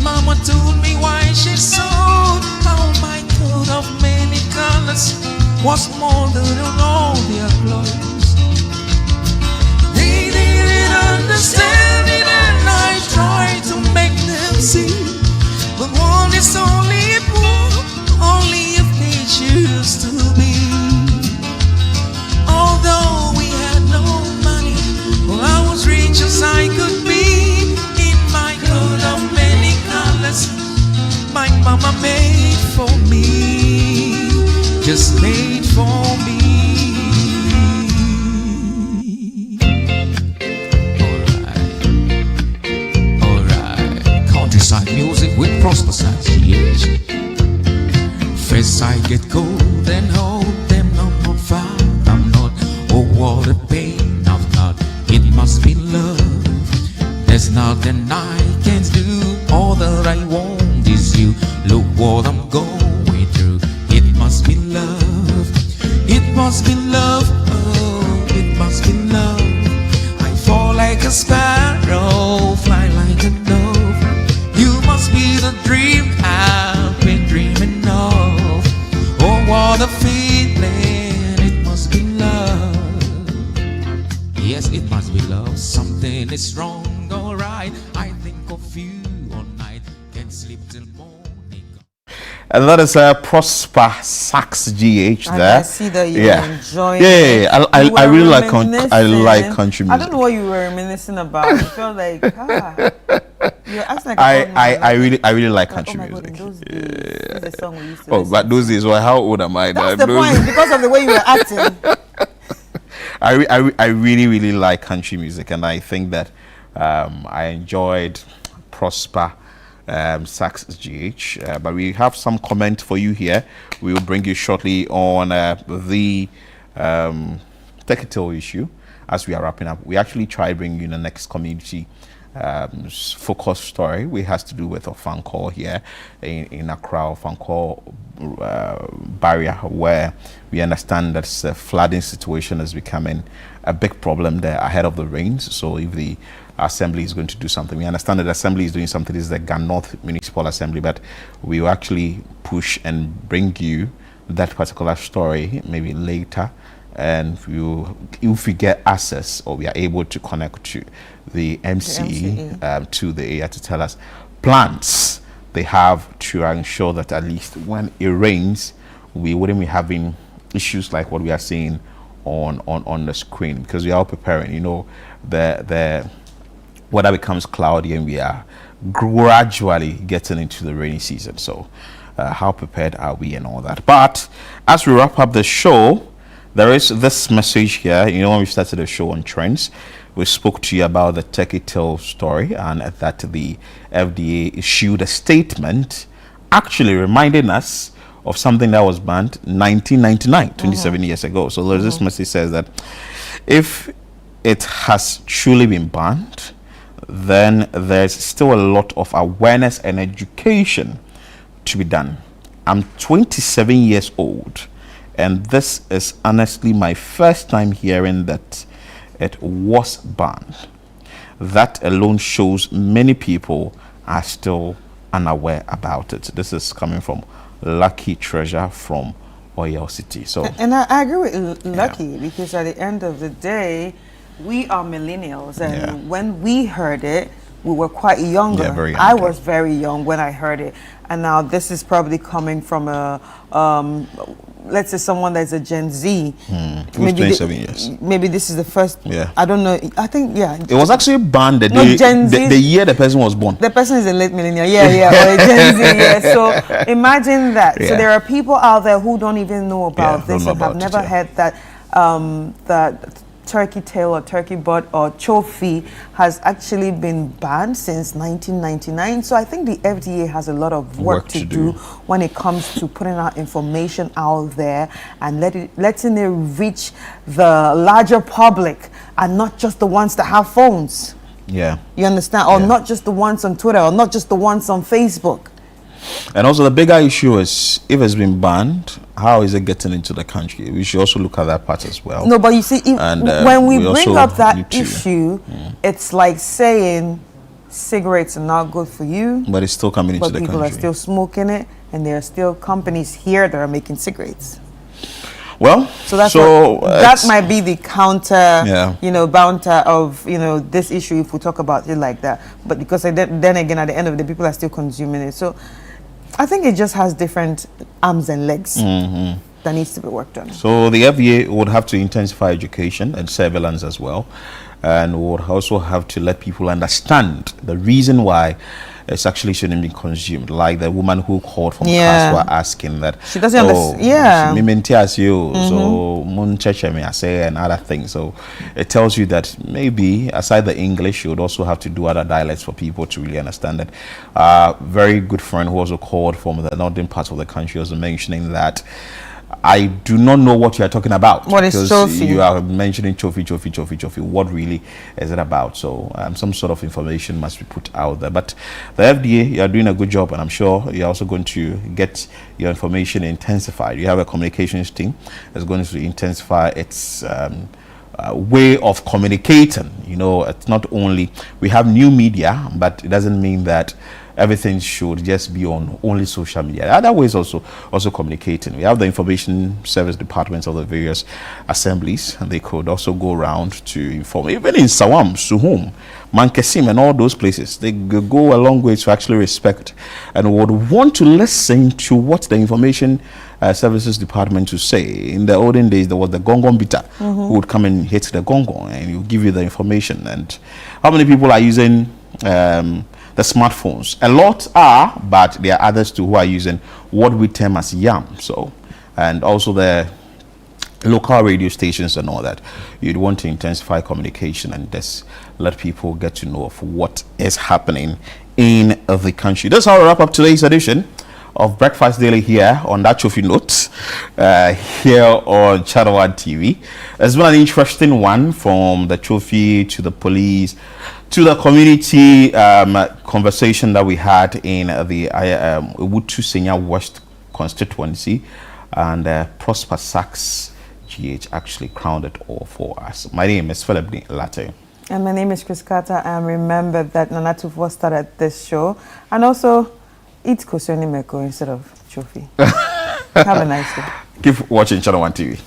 Mama told me why she sold, how my coat of many colors was more than all their clothes. They didn't understand it, and I tried to make them see, but one is only poor only if they choose to be. Although we had no money, well, I was rich as I could be, in my coat of many colors my mama made for me, just made for me. Alright, countryside music with Prosper Sax, yes. First I get cold and hold them, I'm not far, I'm not. Oh, what a pain I've got, it must be love. There's nothing I can do, all that I want is you. Look what I'm going through, it must be love. It must be love, oh, it must be love. I fall like a sparrow, fly like a dove. You must be the dream I've been dreaming of. Oh, what a feeling, it must be love. Yes, it must be love. Something is wrong, alright. I think of you all night, can't sleep till morning. And that is Prosper Sax GH there. I see that you're enjoying it. I really like I like country music. I don't know what you were reminiscing about. I felt like, you're acting like I really like country music. The song we used to oh, but those days, well, how old am I? That's the point, because of the way you were acting. I really like country music, and I think that I enjoyed Prosper Sax GH, but we have some comment for you here. We will bring you shortly on the technical issue as we are wrapping up. We actually tried bringing you the next community focus story. We has to do with a phone call here in Accra, phone call barrier, where we understand that the flooding situation is becoming a big problem there ahead of the rains. So if the Assembly is going to do something, we understand that the Assembly is doing something. This is the Gan North Municipal Assembly, but we will actually push and bring you that particular story maybe later, and if we get access or we are able to connect to the MC, to the area to tell us plans they have to ensure that at least when it rains, we wouldn't be having issues like what we are seeing on the screen, because we are all preparing. You know, the weather becomes cloudy and we are gradually getting into the rainy season. So how prepared are we and all that? But as we wrap up the show, there is this message here. You know, when we started the show on trends, we spoke to you about the turkey tail story, and that the FDA issued a statement actually reminding us of something that was banned 1999, 27 years ago. So there's this message says that if it has truly been banned, then there's still a lot of awareness and education to be done. I'm 27 years old, and this is honestly my first time hearing that it was banned. That alone shows many people are still unaware about it. This is coming from Lucky Treasure from Oil City. So, and I agree with Lucky, because at the end of the day, we are millennials, and when we heard it, we were quite younger. Very young. I was very young when I heard it, and now this is probably coming from a let's say someone that's a Gen Z. Maybe 27 years. Maybe this is the first. Yeah. I don't know. I think it was actually banned the year the person was born. The person is a late millennial. Yeah, or a Gen Z. Yeah. So imagine that. So there are people out there who don't even know about this and have never heard that that turkey tail or turkey butt or chofi has actually been banned since 1999. So I think the FDA has a lot of work to do when it comes to putting out information out there and letting it reach the larger public and not just the ones that have phones. Yeah. You understand? Or not just the ones on Twitter, or not just the ones on Facebook. And also the bigger issue is, if it's been banned, how is it getting into the country? We should also look at that part as well. No, but you see, when we bring up that issue, it's like saying cigarettes are not good for you. But it's still coming into the country. But people are still smoking it, and there are still companies here that are making cigarettes. Well, so that might be the counter, bounter of this issue if we talk about it like that. But because then again, at the end of the day, people are still consuming it. So I think it just has different arms and legs that needs to be worked on. So the FDA would have to intensify education and surveillance as well, and would also have to let people understand the reason why it's actually shouldn't be consumed. Like the woman who called from class were asking that she doesn't understand. And other things. So it tells you that maybe aside the English, you would also have to do other dialects for people to really understand it. Very good friend who also called from the northern parts of the country was mentioning that I do not know what you are talking about. What is chofi? You are mentioning chofi. What really is it about? So some sort of information must be put out there. But the FDA, you are doing a good job, and I'm sure you're also going to get your information intensified. You have a communications team that's going to intensify its way of communicating. It's not only we have new media, but it doesn't mean that everything should just be on only social media. Other ways also communicating. We have the information service departments of the various assemblies, and they could also go around to inform. Even in Sawam, Suhum, Mankesim, and all those places, they go a long way to actually respect and would want to listen to what the information services department to say. In the olden days, there was the gongong bita who would come and hit the gongong and he'll give you the information. And how many people are using the smartphones? A lot are, but there are others too who are using what we term as YAM. So, and also the local radio stations and all that. You'd want to intensify communication and just let people get to know of what is happening in the country. That's how we wrap up today's edition of Breakfast Daily here on that chofi note, here on Channel One TV. It's been an interesting one, from the chofi to the police to the community conversation that we had in the Ubutu Senior West constituency, and Prosper Sachs GH actually crowned it all for us. My name is Philip Latte. And my name is Chris Carter, and remember that Nana Tufo started this show, and also eat Kosoni Meko instead of chofi. Have a nice day. Keep watching Channel One TV.